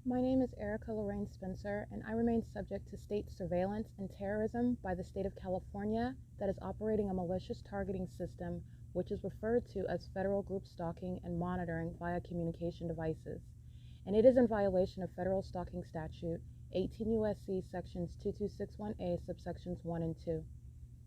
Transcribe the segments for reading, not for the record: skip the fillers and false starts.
My name is Erica Lorraine Spencer, and I remain subject to state surveillance and terrorism by the state of California that is operating a malicious targeting system, which is referred to as federal group stalking and monitoring via communication devices. And it is in violation of federal stalking statute 18 U.S.C. sections 2261A subsections 1 and 2.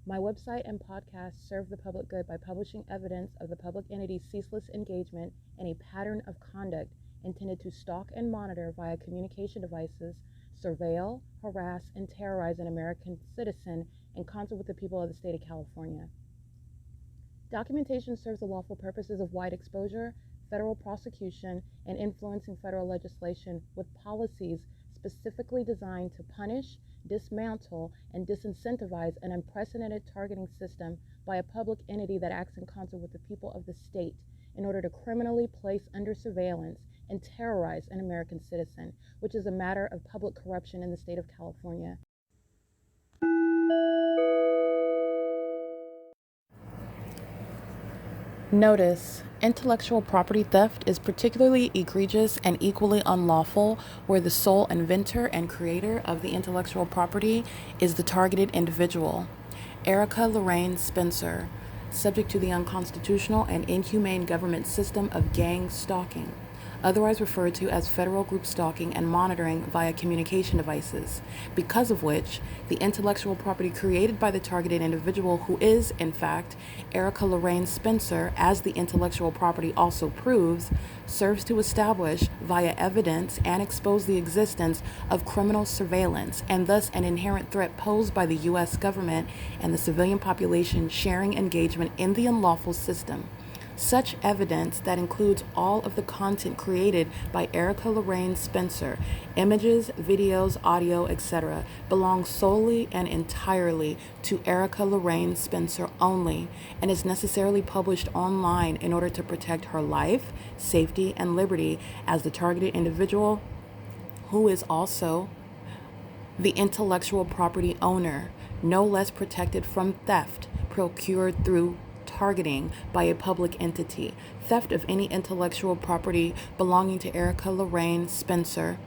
My website and podcast serve the public good by publishing evidence of the public entity's ceaseless engagement in a pattern of conduct intended to stalk and monitor via communication devices, surveil, harass, and terrorize an American citizen in concert with the people of the state of California. Documentation serves the lawful purposes of wide exposure, federal prosecution, and influencing federal legislation with policies specifically designed to punish, dismantle, and disincentivize an unprecedented targeting system by a public entity that acts in concert with the people of the state in order to criminally place under surveillance and terrorize an American citizen, which is a matter of public corruption in the state of California. Notice: intellectual property theft is particularly egregious and equally unlawful where the sole inventor and creator of the intellectual property is the targeted individual. Erica Lorraine Spencer, subject to the unconstitutional and inhumane government system of gang stalking, otherwise referred to as federal group stalking and monitoring via communication devices, because of which the intellectual property created by the targeted individual, who is, in fact, Erica Lorraine Spencer, as the intellectual property also proves, serves to establish via evidence and expose the existence of criminal surveillance and thus an inherent threat posed by the U.S. government and the civilian population sharing engagement in the unlawful system. Such evidence that includes all of the content created by Erica Lorraine Spencer, images, videos, audio, etc., belongs solely and entirely to Erica Lorraine Spencer only and is necessarily published online in order to protect her life, safety, and liberty as the targeted individual, who is also the intellectual property owner, no less protected from theft procured through targeting by a public entity. Theft of any intellectual property belonging to Erica Lorraine Spencer,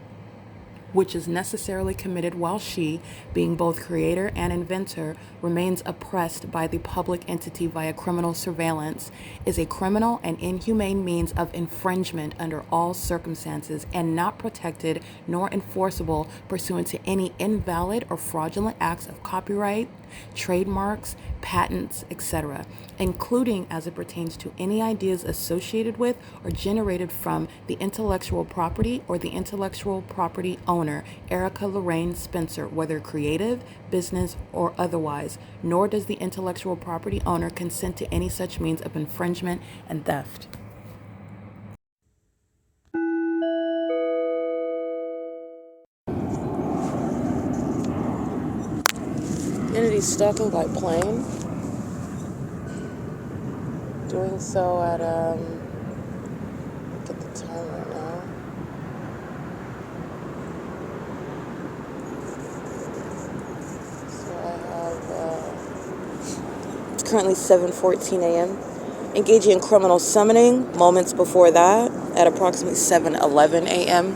which is necessarily committed while she, being both creator and inventor, remains oppressed by the public entity via criminal surveillance, is a criminal and inhumane means of infringement under all circumstances and not protected nor enforceable pursuant to any invalid or fraudulent acts of copyright, trademarks, patents, etc., including as it pertains to any ideas associated with or generated from the intellectual property or the intellectual property owner, Erica Lorraine Spencer, whether creative, business, or otherwise, nor does the intellectual property owner consent to any such means of infringement and theft. Entity stalking by plane. Doing so at, look at the time right now. So I have, it's currently 7:14 a.m. Engaging in criminal summoning moments before that at approximately 7:11 a.m.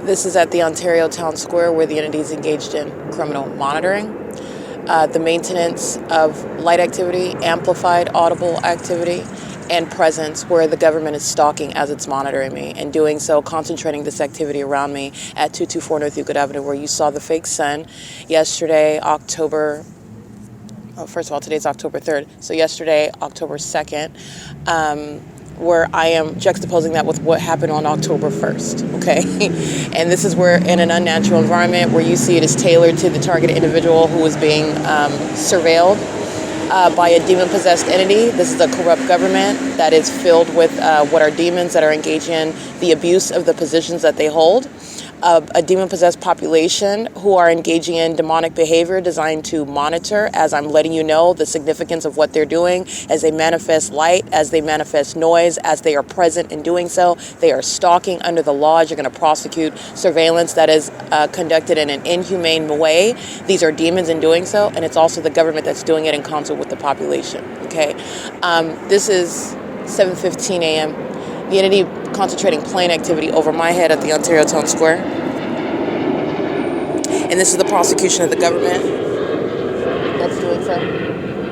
This is at the Ontario Town Square where the entity is engaged in criminal monitoring. The maintenance of light activity, amplified audible activity, and presence where the government is stalking as it's monitoring me, and doing so, concentrating this activity around me at 224 North Euclid Avenue, where you saw the fake sun yesterday, first of all, today's October 3rd, so yesterday, October 2nd, where I am juxtaposing that with what happened on October 1st, okay? And this is where, in an unnatural environment, where you see it is tailored to the targeted individual who is being surveilled by a demon-possessed entity. This is a corrupt government that is filled with what are demons that are engaged in the abuse of the positions that they hold. A demon-possessed population who are engaging in demonic behavior designed to monitor, as I'm letting you know, the significance of what they're doing as they manifest light, as they manifest noise, as they are present in doing so. They are stalking under the laws. You're going to prosecute surveillance that is conducted in an inhumane way. These are demons in doing so, and it's also the government that's doing it in concert with the population, okay? This is 7:15 a.m. The entity concentrating plane activity over my head at the Ontario Town Square. And this is the prosecution of the government that's doing so.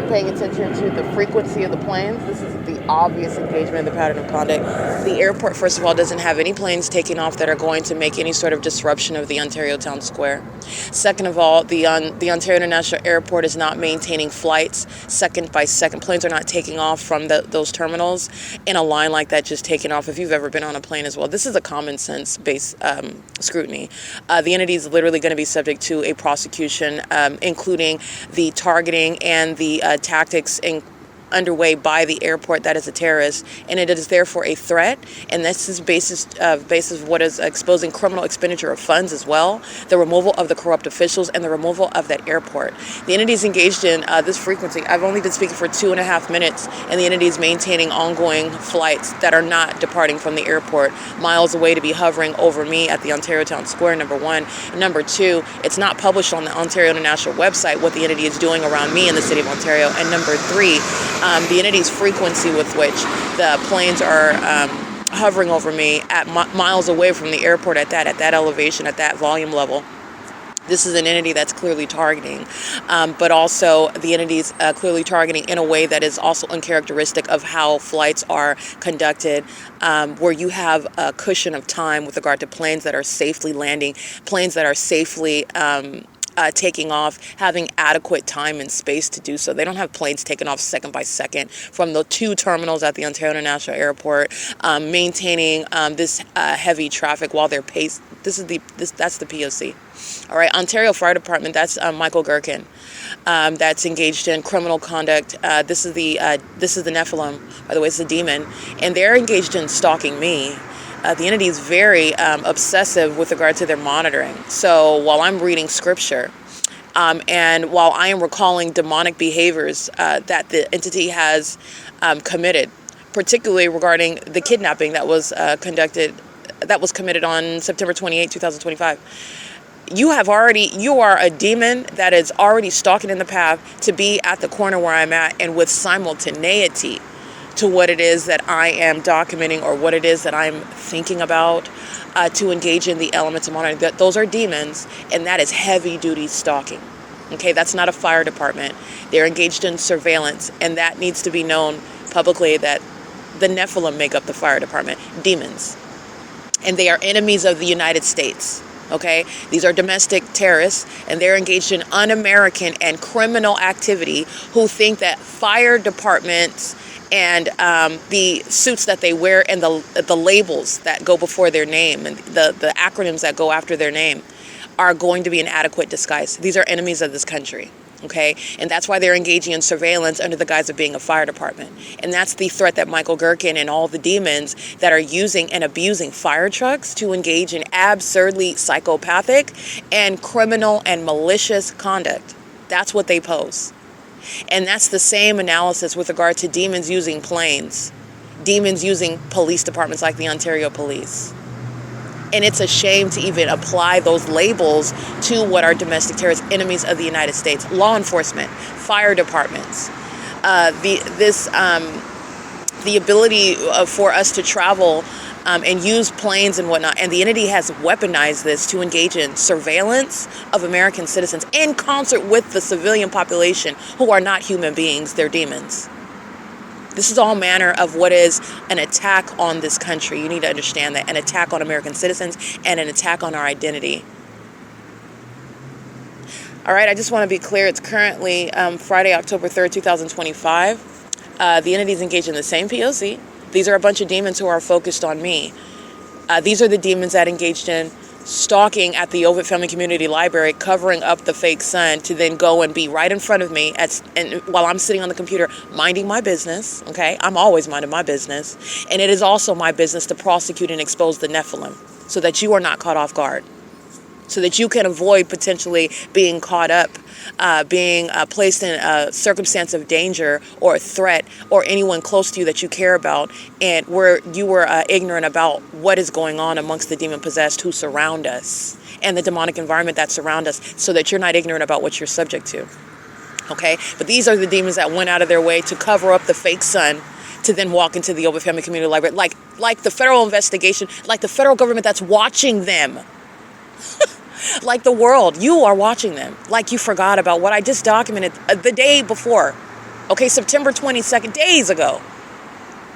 Paying attention to the frequency of the planes. This is the obvious engagement in the pattern of conduct. The airport, first of all, doesn't have any planes taking off that are going to make any sort of disruption of the Ontario Town Square. Second of all, the Ontario International Airport is not maintaining flights second by second. Planes are not taking off from those terminals in a line like that, just taking off. If you've ever been on a plane as well, this is a common sense based scrutiny. The entity is literally going to be subject to a prosecution, including the targeting and the tactics underway by the airport that is a terrorist, and it is therefore a threat. And this is basis of what is exposing criminal expenditure of funds as well, the removal of the corrupt officials, and the removal of that airport. The entity is engaged in this frequency. I've only been speaking for 2.5 minutes, and the entity is maintaining ongoing flights that are not departing from the airport miles away to be hovering over me at the Ontario Town Square, number one. And number two, it's not published on the Ontario International website what the entity is doing around me in the city of Ontario. And number three, the entity's frequency with which the planes are hovering over me at miles away from the airport at that elevation, at that volume level. This is an entity that's clearly targeting, but also the entity's clearly targeting in a way that is also uncharacteristic of how flights are conducted, where you have a cushion of time with regard to planes that are safely landing, planes that are safely taking off, having adequate time and space to do so. They don't have planes taking off second by second from the two terminals at the Ontario International Airport, maintaining this heavy traffic while they're paced. That's the P.O.C. All right, Ontario Fire Department. That's Michael GERKEN. That's engaged in criminal conduct. This is the Nephilim. By the way, it's the demon, and they're engaged in stalking me. The entity is very obsessive with regard to their monitoring. So while I'm reading scripture, and while I am recalling demonic behaviors that the entity has committed, particularly regarding the kidnapping that was committed on September 28, 2025. You are a demon that is already stalking in the path to be at the corner where I'm at, and with simultaneity to what it is that I am documenting or what it is that I'm thinking about, to engage in the elements of monitoring. Those are demons, and that is heavy-duty stalking. Okay, that's not a fire department. They're engaged in surveillance, and that needs to be known publicly that the Nephilim make up the fire department, demons. And they are enemies of the United States. Okay, these are domestic terrorists, and they're engaged in un-American and criminal activity, who think that fire departments and the suits that they wear and the labels that go before their name and the acronyms that go after their name are going to be an adequate disguise. These are enemies of this country, okay? And that's why they're engaging in surveillance under the guise of being a fire department. And that's the threat that Michael GERKEN and all the demons that are using and abusing fire trucks to engage in absurdly psychopathic and criminal and malicious conduct. That's what they pose. And that's the same analysis with regard to demons using planes, demons using police departments like the Ontario Police. And it's a shame to even apply those labels to what are domestic terrorist enemies of the United States. Law enforcement, fire departments, the ability for us to travel and use planes and whatnot. And the entity has weaponized this to engage in surveillance of American citizens in concert with the civilian population, who are not human beings, they're demons. This is all manner of what is an attack on this country. You need to understand that. An attack on American citizens and an attack on our identity. All right, I just want to be clear. It's currently Friday, October 3rd, 2025. The entity is engaged in the same P.O.C. These are a bunch of demons who are focused on me. These are the demons that engaged in stalking at the OVITT Family Community Library, covering up the fake sun to then go and be right in front of me and while I'm sitting on the computer minding my business. Okay, I'm always minding my business. And it is also my business to prosecute and expose the Nephilim so that you are not caught off guard, so that you can avoid potentially being caught up, being placed in a circumstance of danger or a threat, or anyone close to you that you care about, and where you were ignorant about what is going on amongst the demon-possessed who surround us and the demonic environment that surround us, so that you're not ignorant about what you're subject to. Okay? But these are the demons that went out of their way to cover up the fake sun to then walk into the OVITT Family Community Library. Like, like the federal investigation, like the federal government that's watching them. Like the world, you are watching them. Like you forgot about what I just documented the day before. Okay, September 22nd, days ago.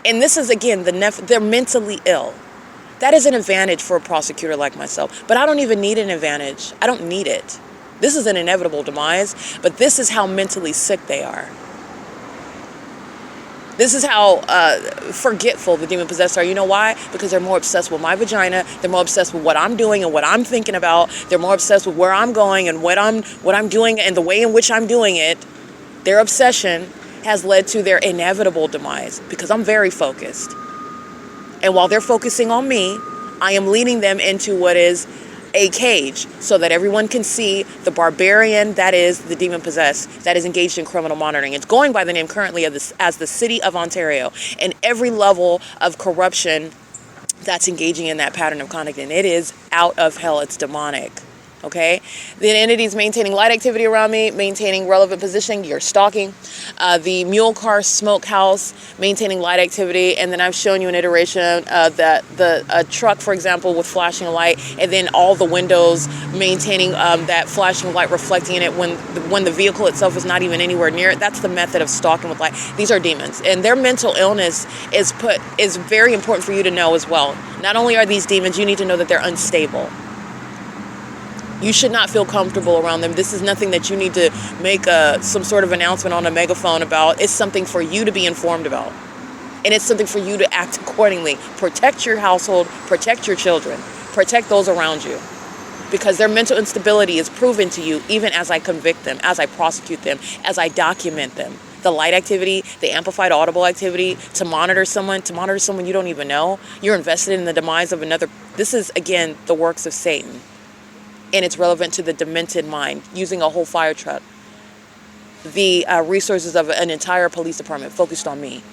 And this is, again, they're mentally ill. That is an advantage for a prosecutor like myself. But I don't even need an advantage. I don't need it. This is an inevitable demise, but this is how mentally sick they are. This is how forgetful the demon-possessed are. You know why? Because they're more obsessed with my vagina. They're more obsessed with what I'm doing and what I'm thinking about. They're more obsessed with where I'm going and what I'm doing and the way in which I'm doing it. Their obsession has led to their inevitable demise because I'm very focused. And while they're focusing on me, I am leading them into what is a cage so that everyone can see the barbarian that is the demon-possessed that is engaged in criminal monitoring. It's going by the name currently as the City of Ontario, and every level of corruption that's engaging in that pattern of conduct, and it is out of hell. It's demonic. Okay, the entities maintaining light activity around me, maintaining relevant positioning, you're stalking. The mule car smokehouse, maintaining light activity, and then I've shown you an iteration that a truck, for example, with flashing light, and then all the windows maintaining that flashing light, reflecting in it when the vehicle itself is not even anywhere near it. That's the method of stalking with light. These are demons, and their mental illness is very important for you to know as well. Not only are these demons, you need to know that they're unstable. You should not feel comfortable around them. This is nothing that you need to make some sort of announcement on a megaphone about. It's something for you to be informed about. And it's something for you to act accordingly. Protect your household, protect your children, protect those around you. Because their mental instability is proven to you even as I convict them, as I prosecute them, as I document them. The light activity, the amplified audible activity, to monitor someone you don't even know. You're invested in the demise of another. This is, again, the works of Satan. And it's relevant to the demented mind, using a whole fire truck. The resources of an entire police department focused on me.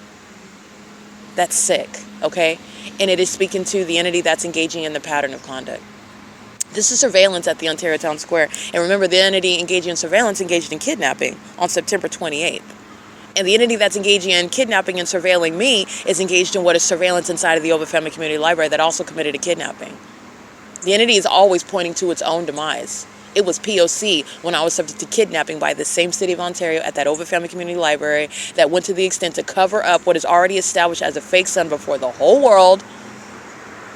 That's sick, okay? And it is speaking to the entity that's engaging in the pattern of conduct. This is surveillance at the Ontario Town Square. And remember, the entity engaging in surveillance engaged in kidnapping on September 28th. And the entity that's engaging in kidnapping and surveilling me is engaged in what is surveillance inside of the OVITT Family Community Library that also committed a kidnapping. The entity is always pointing to its own demise. It was P.O.C. when I was subject to kidnapping by the same City of Ontario at that OVITT Family Community Library that went to the extent to cover up what is already established as a fake sun before the whole world.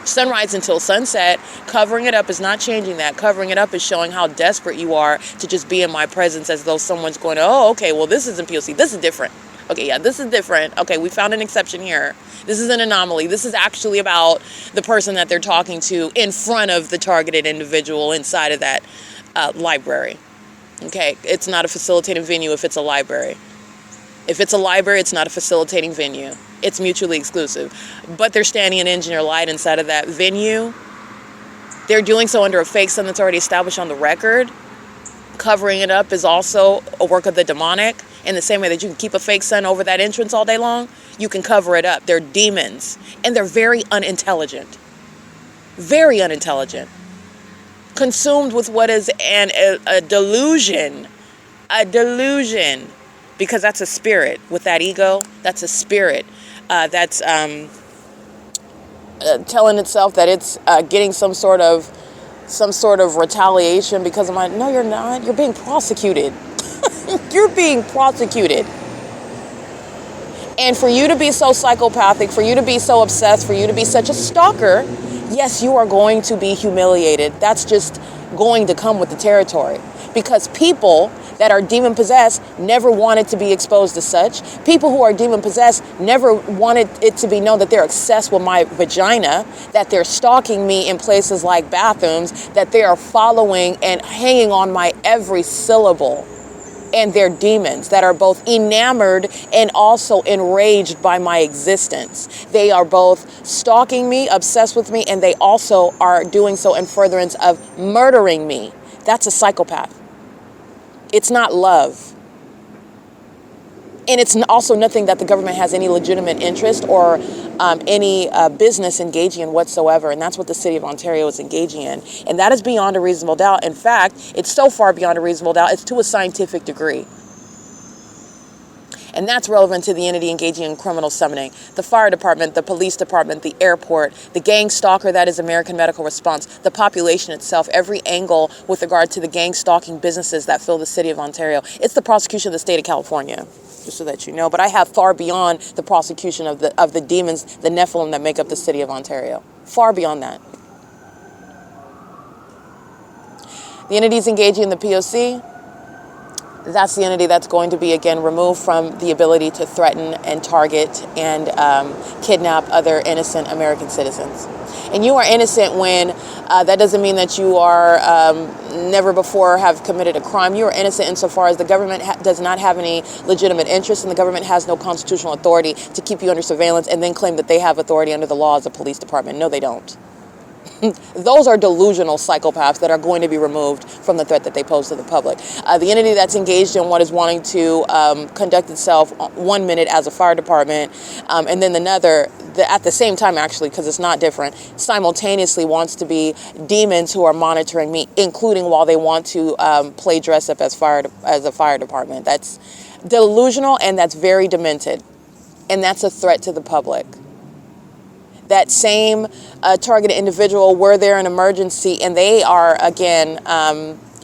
Sunrise until sunset. Covering it up is not changing that. Covering it up is showing how desperate you are to just be in my presence as though someone's going, oh, okay, well, this isn't P.O.C. This is different. Okay, yeah, this is different. Okay, we found an exception here. This is an anomaly. This is actually about the person that they're talking to in front of the targeted individual inside of that library. Okay, it's not a facilitating venue if it's a library. If it's a library, it's not a facilitating venue. It's mutually exclusive. But they're standing an engineer light inside of that venue. They're doing so under a fake sun that's already established on the record. Covering it up is also a work of the demonic. In the same way that you can keep a fake sun over that entrance all day long, you can cover it up. They're demons, and they're very unintelligent. Very unintelligent. Consumed with what is a delusion. A delusion. Because that's a spirit. With that ego, that's a spirit. That's telling itself that it's getting some sort of retaliation because of my... No, you're not. You're being prosecuted. You're being prosecuted. And for you to be so psychopathic, for you to be so obsessed, for you to be such a stalker, yes, you are going to be humiliated. That's just going to come with the territory. Because people that are demon-possessed never wanted to be exposed as such. People who are demon-possessed never wanted it to be known that they're obsessed with my vagina, that they're stalking me in places like bathrooms, that they are following and hanging on my every syllable. And they're demons that are both enamored and also enraged by my existence. They are both stalking me, obsessed with me, and they also are doing so in furtherance of murdering me. That's a psychopath. It's not love. And it's also nothing that the government has any legitimate interest or any business engaging in whatsoever. And that's what the City of Ontario is engaging in. And that is beyond a reasonable doubt. In fact, it's so far beyond a reasonable doubt, it's to a scientific degree. And that's relevant to the entity engaging in criminal summoning. The fire department, the police department, the airport, the gang stalker that is American Medical Response, the population itself, every angle with regard to the gang stalking businesses that fill the city of Ontario. It's the prosecution of the state of California, just so that you know. But I have far beyond the prosecution of the demons, the Nephilim that make up the city of Ontario. Far beyond that. The entities engaging in the P.O.C., that's the entity that's going to be, again, removed from the ability to threaten and target and kidnap other innocent American citizens. And you are innocent when that doesn't mean that you are never before have committed a crime. You are innocent insofar as the government does not have any legitimate interest, and the government has no constitutional authority to keep you under surveillance and then claim that they have authority under the law as a police department. No, they don't. Those are delusional psychopaths that are going to be removed from the threat that they pose to the public. The entity that's engaged in what is wanting to conduct itself 1 minute as a fire department and then another, at the same time, actually, because it's not different, simultaneously wants to be demons who are monitoring me, including while they want to play dress up as a fire department. That's delusional, and that's very demented, and that's a threat to the public. That same targeted individual, were there an emergency and they are, again,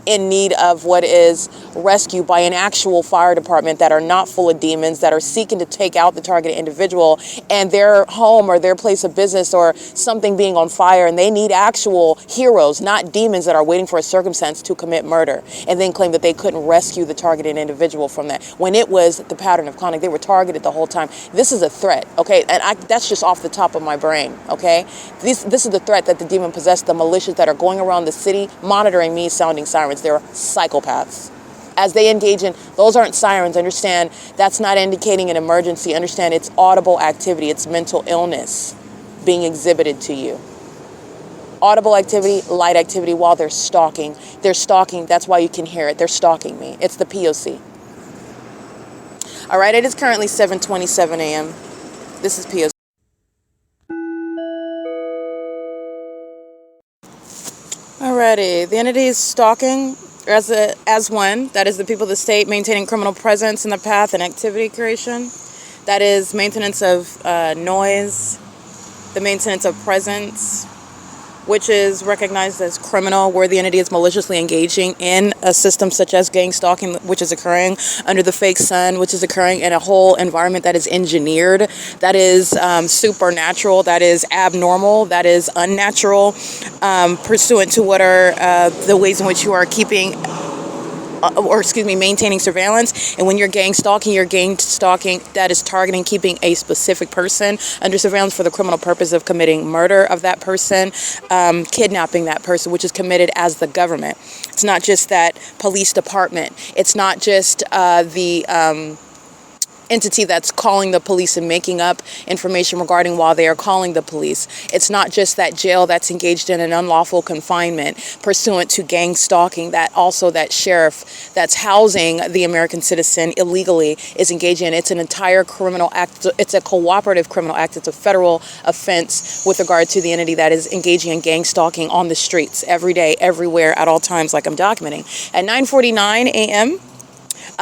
in need of what is rescue by an actual fire department that are not full of demons, that are seeking to take out the targeted individual and their home or their place of business or something being on fire, and they need actual heroes, not demons that are waiting for a circumstance to commit murder, and then claim that they couldn't rescue the targeted individual from that, when it was the pattern of conduct. They were targeted the whole time. This is a threat, okay? And that's just off the top of my brain, okay? This is the threat that the demon-possessed, the militias that are going around the city monitoring me, sounding sirens. They're psychopaths. As they engage in, those aren't sirens. Understand, that's not indicating an emergency. Understand, it's audible activity. It's mental illness being exhibited to you. Audible activity, light activity while they're stalking. They're stalking. That's why you can hear it. They're stalking me. It's the P.O.C. All right, it is currently 7:27 a.m. This is P.O.C. Alrighty, the entity is stalking as one. That is the people of the state maintaining criminal presence in the path and activity creation. That is maintenance of noise, the maintenance of presence, which is recognized as criminal, where the entity is maliciously engaging in a system such as gang stalking, which is occurring under the fake sun, which is occurring in a whole environment that is engineered, that is supernatural, that is abnormal, that is unnatural, pursuant to what are the ways in which you are keeping maintaining surveillance. And when you're gang stalking that is targeting keeping a specific person under surveillance for the criminal purpose of committing murder of that person, kidnapping that person, which is committed as the government. It's not just that police department. It's not just the entity that's calling the police and making up information regarding why they are calling the police. It's not just that jail that's engaged in an unlawful confinement pursuant to gang stalking, that also that sheriff that's housing the American citizen illegally is engaged in. It's an entire criminal act. It's a cooperative criminal act. It's a federal offense with regard to the entity that is engaging in gang stalking on the streets every day, everywhere, at all times, like I'm documenting. At 9:49 a.m.,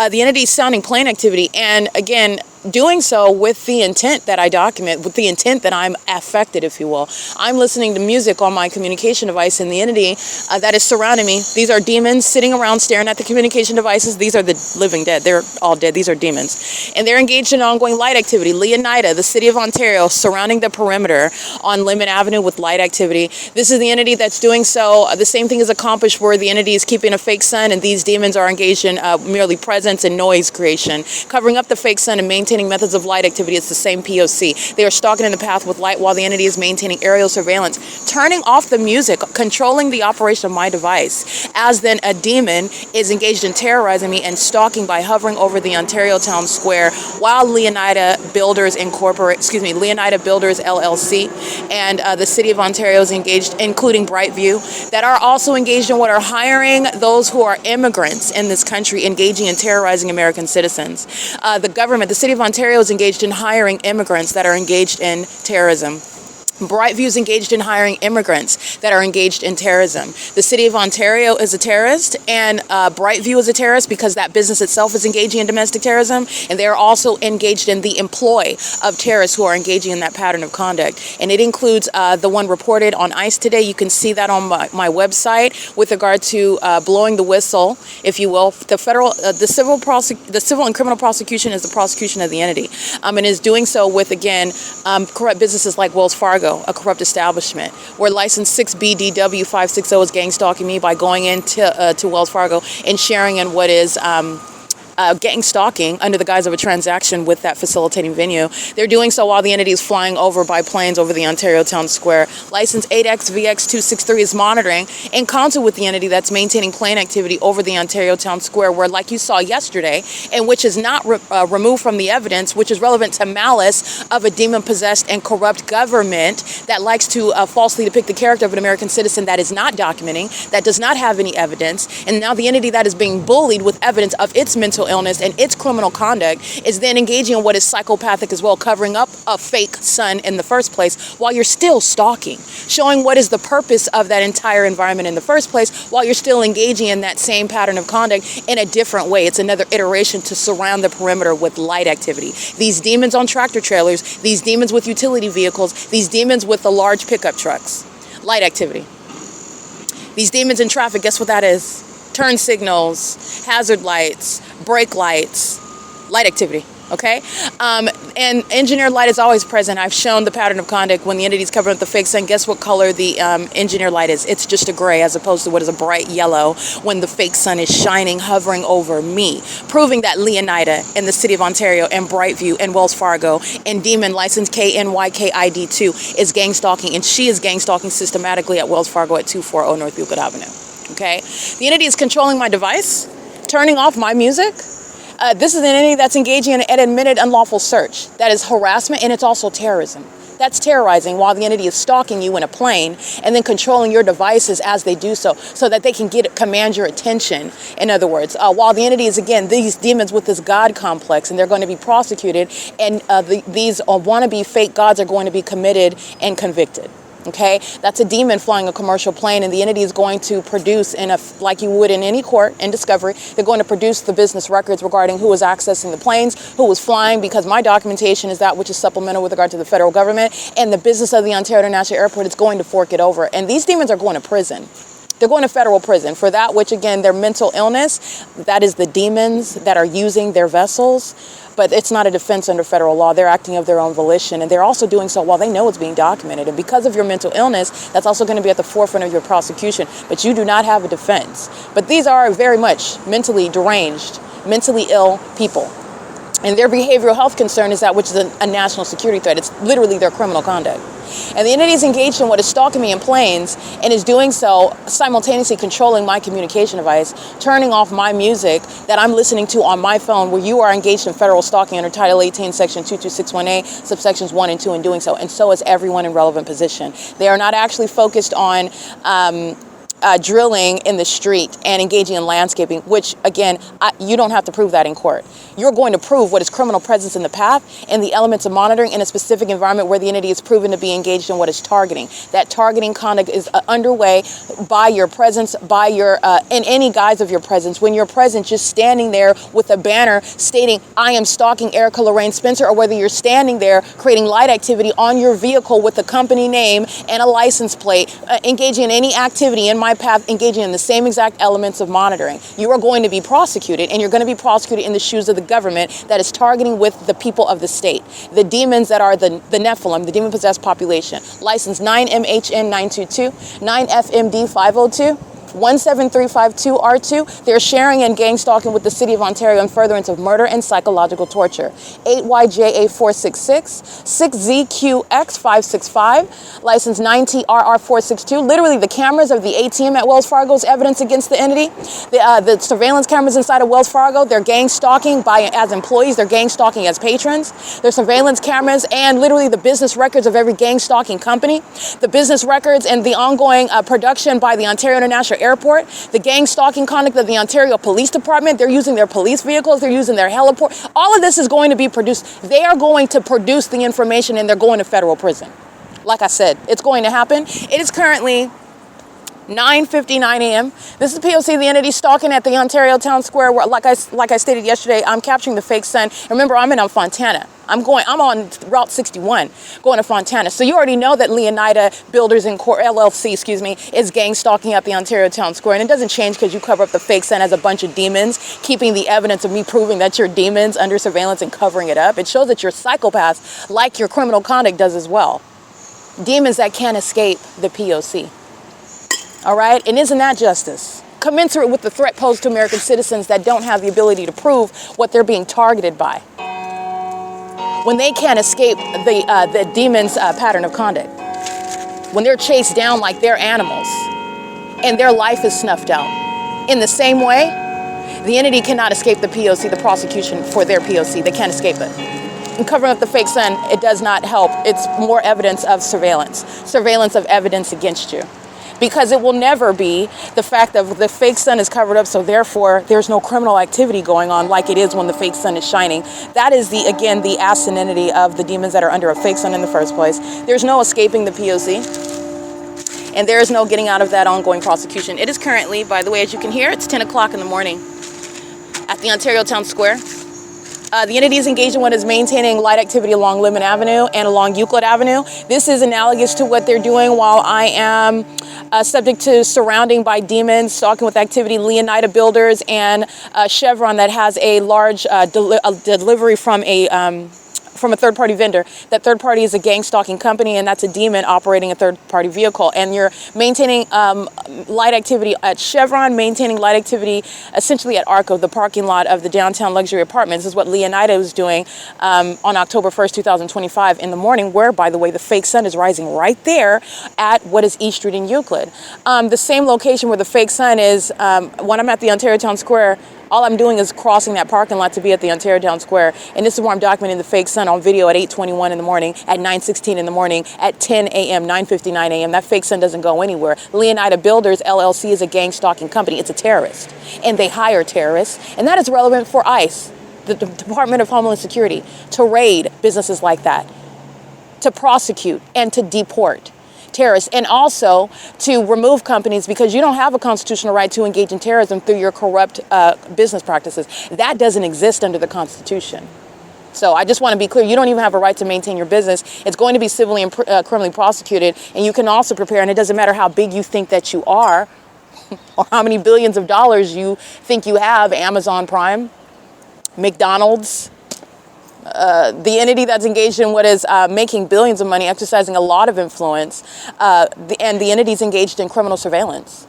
the entity is sounding plane activity, and again, doing so with the intent that I document, with the intent that I'm affected, if you will. I'm listening to music on my communication device, and the entity that is surrounding me, these are demons sitting around staring at the communication devices. These are the living dead. They're all dead. These are demons. And they're engaged in ongoing light activity. Leonida, the city of Ontario, surrounding the perimeter on Lemon Avenue with light activity. This is the entity that's doing so. The same thing is accomplished where the entity is keeping a fake sun, and these demons are engaged in merely presence and noise creation, covering up the fake sun and maintaining methods of light activity. It's the same P.O.C. They are stalking in the path with light while the entity is maintaining aerial surveillance, turning off the music, controlling the operation of my device, as then a demon is engaged in terrorizing me and stalking by hovering over the Ontario Town Square while Leonida Builders LLC and the City of Ontario is engaged, including Brightview, that are also engaged in what are hiring those who are immigrants in this country, engaging in terrorizing American citizens. The government, the City of Ontario, is engaged in hiring immigrants that are engaged in terrorism. Brightview is engaged in hiring immigrants that are engaged in terrorism. The city of Ontario is a terrorist, and Brightview is a terrorist because that business itself is engaging in domestic terrorism, and they're also engaged in the employ of terrorists who are engaging in that pattern of conduct. And it includes the one reported on I.I.S today. You can see that on my website with regard to blowing the whistle, if you will. The civil and criminal prosecution is the prosecution of the entity, and is doing so with, again, corrupt businesses like Wells Fargo, a corrupt establishment, where license 6BDW560 is gang stalking me by going into to Wells Fargo and sharing in what is gang stalking under the guise of a transaction with that facilitating venue. They're doing so while the entity is flying over by planes over the Ontario Town Square. License 8XVX263 is monitoring in concert with the entity that's maintaining plane activity over the Ontario Town Square, where, like you saw yesterday, and which is not removed from the evidence, which is relevant to malice of a demon-possessed and corrupt government that likes to falsely depict the character of an American citizen that is not documenting, that does not have any evidence, and now the entity that is being bullied with evidence of its mental illness and its criminal conduct is then engaging in what is psychopathic as well, covering up a fake son in the first place while you're still stalking, showing what is the purpose of that entire environment in the first place while you're still engaging in that same pattern of conduct in a different way. It's another iteration to surround the perimeter with light activity. These demons on tractor trailers, these demons with utility vehicles, these demons with the large pickup trucks. Light activity. These demons in traffic, guess what that is? Turn signals, hazard lights, brake lights, light activity, okay? And engineered light is always present. I've shown the pattern of conduct when the entity's covering up the fake sun. Guess what color the engineered light is? It's just a gray as opposed to what is a bright yellow when the fake sun is shining, hovering over me, proving that Leonida in the city of Ontario and Brightview and Wells Fargo and Demon license KNYKID2 is gang stalking, and she is gang stalking systematically at Wells Fargo at 240 North Euclid Avenue. Okay, the entity is controlling my device, turning off my music. This is an entity that's engaging in an admitted unlawful search. That is harassment, and it's also terrorism. That's terrorizing while the entity is stalking you in a plane and then controlling your devices as they do so that they can command your attention, in other words. While the entity is, again, these demons with this God complex, and they're going to be prosecuted, and these wannabe fake gods are going to be committed and convicted. Okay, that's a demon flying a commercial plane, and the entity is going to produce, like you would in any court in discovery, they're going to produce the business records regarding who was accessing the planes, who was flying, because my documentation is that which is supplemental with regard to the federal government, and the business of the Ontario International Airport is going to fork it over. And these demons are going to prison. They're going to federal prison for that which, again, their mental illness, that is the demons that are using their vessels. But it's not a defense under federal law. They're acting of their own volition, and they're also doing so while they know it's being documented. And because of your mental illness, that's also going to be at the forefront of your prosecution. But you do not have a defense. But these are very much mentally deranged, mentally ill people. And their behavioral health concern is that which is a national security threat. It's literally their criminal conduct. And the entity is engaged in what is stalking me in planes and is doing so simultaneously controlling my communication device, turning off my music that I'm listening to on my phone, where you are engaged in federal stalking under Title 18, Section 22618A, subsections 1 and 2 in doing so. And so is everyone in relevant position. They are not actually focused on drilling in the street and engaging in landscaping, which, again, you don't have to prove that in court. You're going to prove what is criminal presence in the path and the elements of monitoring in a specific environment where the entity is proven to be engaged in what is targeting. That targeting conduct is underway by your presence, by your, in any guise of your presence. When you're present, just standing there with a banner stating, "I am stalking Erica Lorraine Spencer," or whether you're standing there creating light activity on your vehicle with a company name and a license plate, engaging in any activity in my path, engaging in the same exact elements of monitoring. You are going to be prosecuted, and you're going to be prosecuted in the shoes of the government that is targeting with the people of the state. The demons that are the Nephilim, the demon-possessed population. License 9MHN922, 9FMD502, 17352R2. They're sharing and gang stalking with the city of Ontario in furtherance of murder and psychological torture. 8YJA466, 6ZQX565, license 9TRR462. Literally, the cameras of the ATM at Wells Fargo is evidence against the entity. The surveillance cameras inside of Wells Fargo, they're gang stalking as employees. They're gang stalking as patrons. There's surveillance cameras and literally the business records of every gang stalking company. The business records and the ongoing production by the Ontario International Airport, the gang stalking conduct of the Ontario Police Department. They're using their police vehicles, they're using their heliport. All of this is going to be produced. They are going to produce the information, and they're going to federal prison. Like I said, it's going to happen. It is currently 9:59 a.m. This is P.O.C, the entity stalking at the Ontario Town Square, where, like I stated yesterday, I'm capturing the fake sun. Remember, I'm in Fontana. I'm on Route 61, going to Fontana. So you already know that Leonida Builders and Corp LLC, is gang stalking at the Ontario Town Square. And it doesn't change because you cover up the fake sun as a bunch of demons, keeping the evidence of me proving that you're demons under surveillance and covering it up. It shows that you're psychopaths, like your criminal conduct does as well. Demons that can't escape the P.O.C. All right? And isn't that justice? Commensurate with the threat posed to American citizens that don't have the ability to prove what they're being targeted by, when they can't escape the demon's pattern of conduct, when they're chased down like they're animals and their life is snuffed out. In the same way, the entity cannot escape the P.O.C, the prosecution for their P.O.C. They can't escape it. And covering up the fake sun, it does not help. It's more evidence of surveillance of evidence against you. Because it will never be the fact that the fake sun is covered up, so therefore there's no criminal activity going on like it is when the fake sun is shining. That is, the asininity of the demons that are under a fake sun in the first place. There's no escaping the P.O.C. and there is no getting out of that ongoing prosecution. It is currently, by the way, as you can hear, it's 10 o'clock in the morning at the Ontario Town Square. The entity is engaged in what is maintaining light activity along Lemon Avenue and along Euclid Avenue. This is analogous to what they're doing while I am subject to surrounding by demons, stalking with activity, Leonida Builders and Chevron that has a large delivery from a third-party vendor. That third party is a gang stalking company, and that's a demon operating a third-party vehicle. And you're maintaining light activity at Chevron, maintaining light activity essentially at ARCO, the parking lot of the downtown luxury apartments. This is what Leonida was doing on October 1st, 2025 in the morning, where, by the way, the fake sun is rising right there at what is East Street in Euclid. The same location where the fake sun is, when I'm at the Ontario Town Square, all I'm doing is crossing that parking lot to be at the Ontario Town Square. And this is where I'm documenting the fake sun on video at 8:21 in the morning, at 9:16 in the morning, at 10 a.m., 9:59 a.m. That fake sun doesn't go anywhere. Leonida Builders, LLC is a gang stalking company. It's a terrorist. And they hire terrorists. And that is relevant for I.I.S, the Department of Homeland Security, to raid businesses like that, to prosecute and to deport terrorists, and also to remove companies because you don't have a constitutional right to engage in terrorism through your corrupt business practices. That doesn't exist under the Constitution. So I just want to be clear, you don't even have a right to maintain your business. It's going to be civilly and criminally prosecuted, and you can also prepare, and it doesn't matter how big you think that you are or how many billions of dollars you think you have, Amazon Prime, McDonald's, the entity that's engaged in what is making billions of money, exercising a lot of influence, and the entity's engaged in criminal surveillance.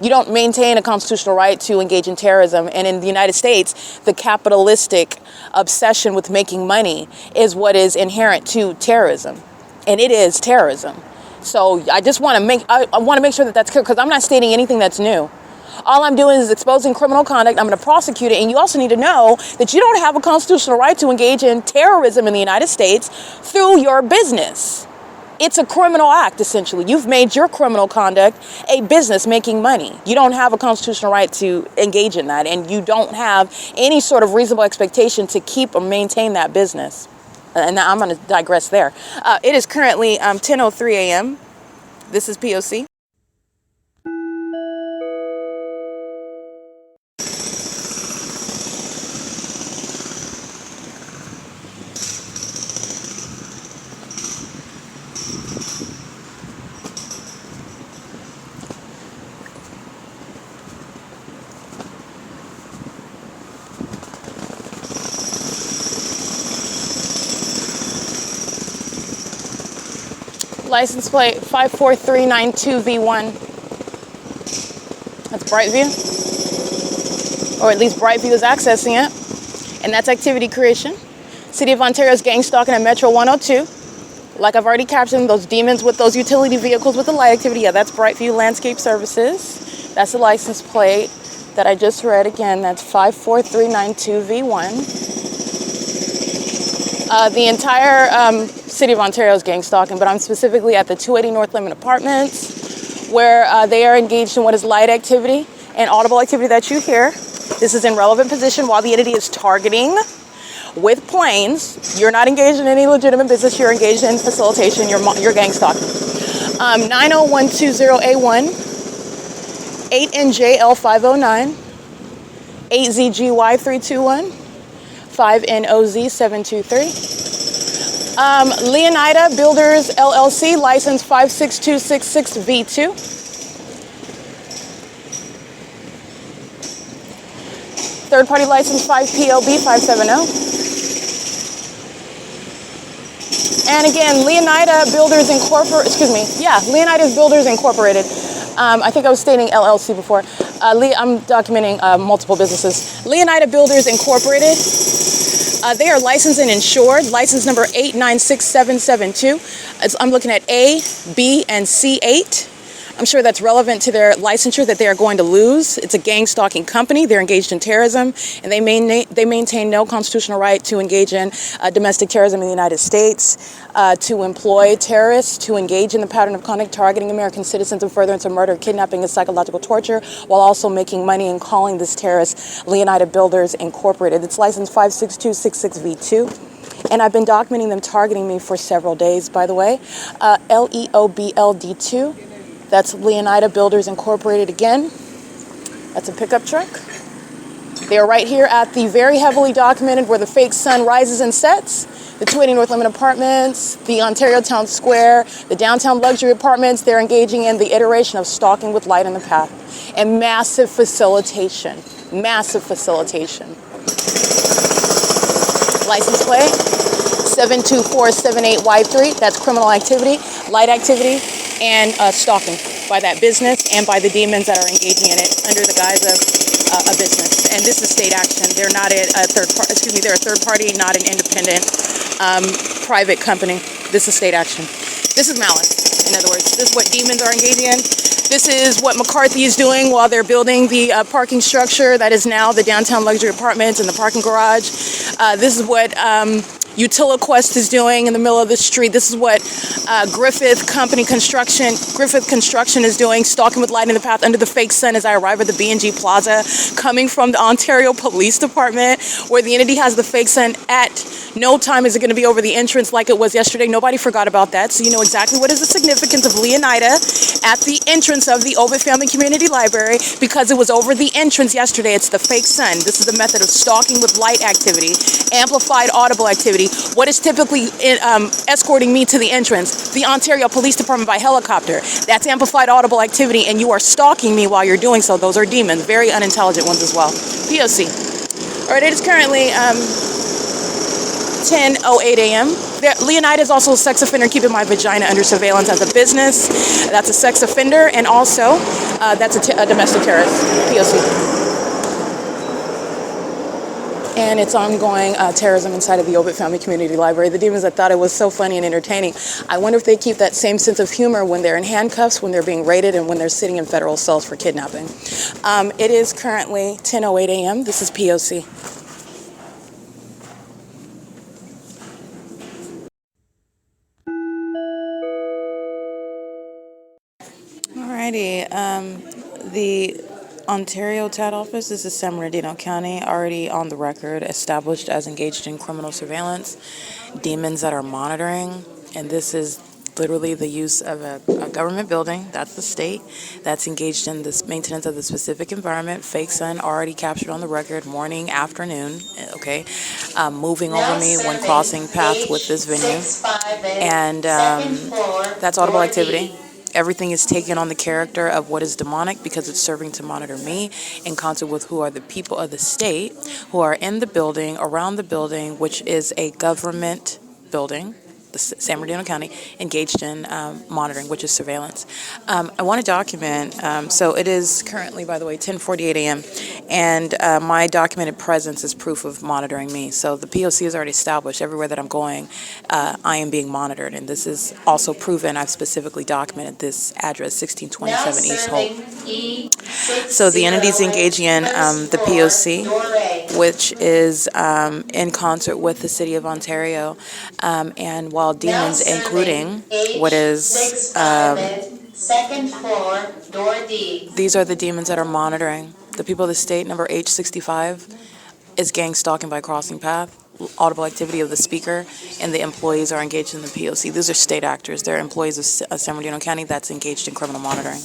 You don't maintain a constitutional right to engage in terrorism. And in the United States, the capitalistic obsession with making money is what is inherent to terrorism. And it is terrorism. So I just want to make sure that that's clear, because I'm not stating anything that's new. All I'm doing is exposing criminal conduct. I'm going to prosecute it. And you also need to know that you don't have a constitutional right to engage in terrorism in the United States through your business. It's a criminal act, essentially. You've made your criminal conduct a business making money. You don't have a constitutional right to engage in that. And you don't have any sort of reasonable expectation to keep or maintain that business. And I'm going to digress there. It is currently 10:03 a.m. This is P.O.C. License plate 54392V1. That's Brightview. Or at least Brightview is accessing it. And that's activity creation. City of Ontario's gang stalking at Metro 102. Like I've already captioned, those demons with those utility vehicles with the light activity. Yeah, that's Brightview Landscape Services. That's the license plate that I just read. Again, that's 54392V1. The entire City of Ontario is gang stalking, but I'm specifically at the 280 North Lemon Apartments, where they are engaged in what is light activity and audible activity that you hear. This is in relevant position while the entity is targeting with planes. You're not engaged in any legitimate business. You're engaged in facilitation. You're gang stalking. 90120A1, 8NJL509, 8ZGY321, 5NOZ723. Leonida Builders LLC, license 56266V2. Third party license 5PLB570. And again, Leonida Builders Incorporated, Leonida Builders Incorporated. I think I was stating LLC before. I'm documenting multiple businesses. Leonida Builders Incorporated. They are licensed and insured. License number 896772. I'm looking at A, B, and C8. I'm sure that's relevant to their licensure that they are going to lose. It's a gang stalking company. They're engaged in terrorism, and they maintain no constitutional right to engage in domestic terrorism in the United States, to employ terrorists, to engage in the pattern of conduct targeting American citizens in furtherance of murder, kidnapping, and psychological torture, while also making money and calling this terrorist Leonida Builders Incorporated. It's license 56266V2. And I've been documenting them targeting me for several days, by the way. LEOBLD2. That's Leonida Builders Incorporated again. That's a pickup truck. They are right here at the very heavily documented where the fake sun rises and sets. The 280 North Lemon Apartments, the Ontario Town Square, the downtown luxury apartments. They're engaging in the iteration of stalking with light in the path and massive facilitation. Massive facilitation. License plate 72478Y3. That's criminal activity, light activity, and stalking by that business and by the demons that are engaging in it under the guise of a business. And this is state action. They're not a third party. They're a third party, not an independent private company. This is state action. This is malice. In other words, this is what demons are engaging in. This is what McCarthy is doing while they're building the parking structure that is now the downtown luxury apartments and the parking garage. This is what Utiliquest is doing in the middle of the street. This is what Griffith Construction is doing, stalking with light in the path under the fake sun as I arrive at the B&G Plaza, coming from the Ontario Police Department, where the entity has the fake sun at no time is it going to be over the entrance like it was yesterday. Nobody forgot about that. So you know exactly what is the significance of Leonida at the entrance of the OVITT Family Community Library, because it was over the entrance yesterday. It's the fake sun. This is the method of stalking with light activity, amplified audible activity. What is typically escorting me to the entrance? The Ontario Police Department by helicopter. That's amplified audible activity, and you are stalking me while you're doing so. Those are demons, very unintelligent ones as well. P.O.C. All right, it is currently 10:08 a.m. Leonida is also a sex offender, keeping my vagina under surveillance as a business. That's a sex offender, and also that's a domestic terrorist. P.O.C. And it's ongoing terrorism inside of the OVITT Family Community Library. The demons that thought it was so funny and entertaining. I wonder if they keep that same sense of humor when they're in handcuffs, when they're being raided, and when they're sitting in federal cells for kidnapping. It is currently 10:08 a.m. This is P.O.C. Alrighty, the Ontario TAD office, this is San Bernardino County, already on the record, established as engaged in criminal surveillance, demons that are monitoring, and this is literally the use of a government building, that's the state, that's engaged in this maintenance of the specific environment. Fake sun already captured on the record, morning, afternoon, okay, moving over me when crossing path with this venue, and that's audible activity. Everything is taken on the character of what is demonic because it's serving to monitor me in concert with who are the people of the state who are in the building, around the building, which is a government building, the San Bernardino County, engaged in monitoring, which is surveillance. I want to document, so it is currently, by the way, 10:48 a.m., and my documented presence is proof of monitoring me. So the POC is already established. Everywhere that I'm going, I am being monitored, and this is also proven. I've specifically documented this address, 1627 East Holt. So the entities engaging in the POC, which is in concert with the City of Ontario, and while demons, including what is, second floor, door D. These are the demons that are monitoring. The people of the state, number H65, is gang stalking by crossing path. audible activity of the speaker, and the employees are engaged in the P.O.C. These are state actors. They're employees of San Bernardino County that's engaged in criminal monitoring.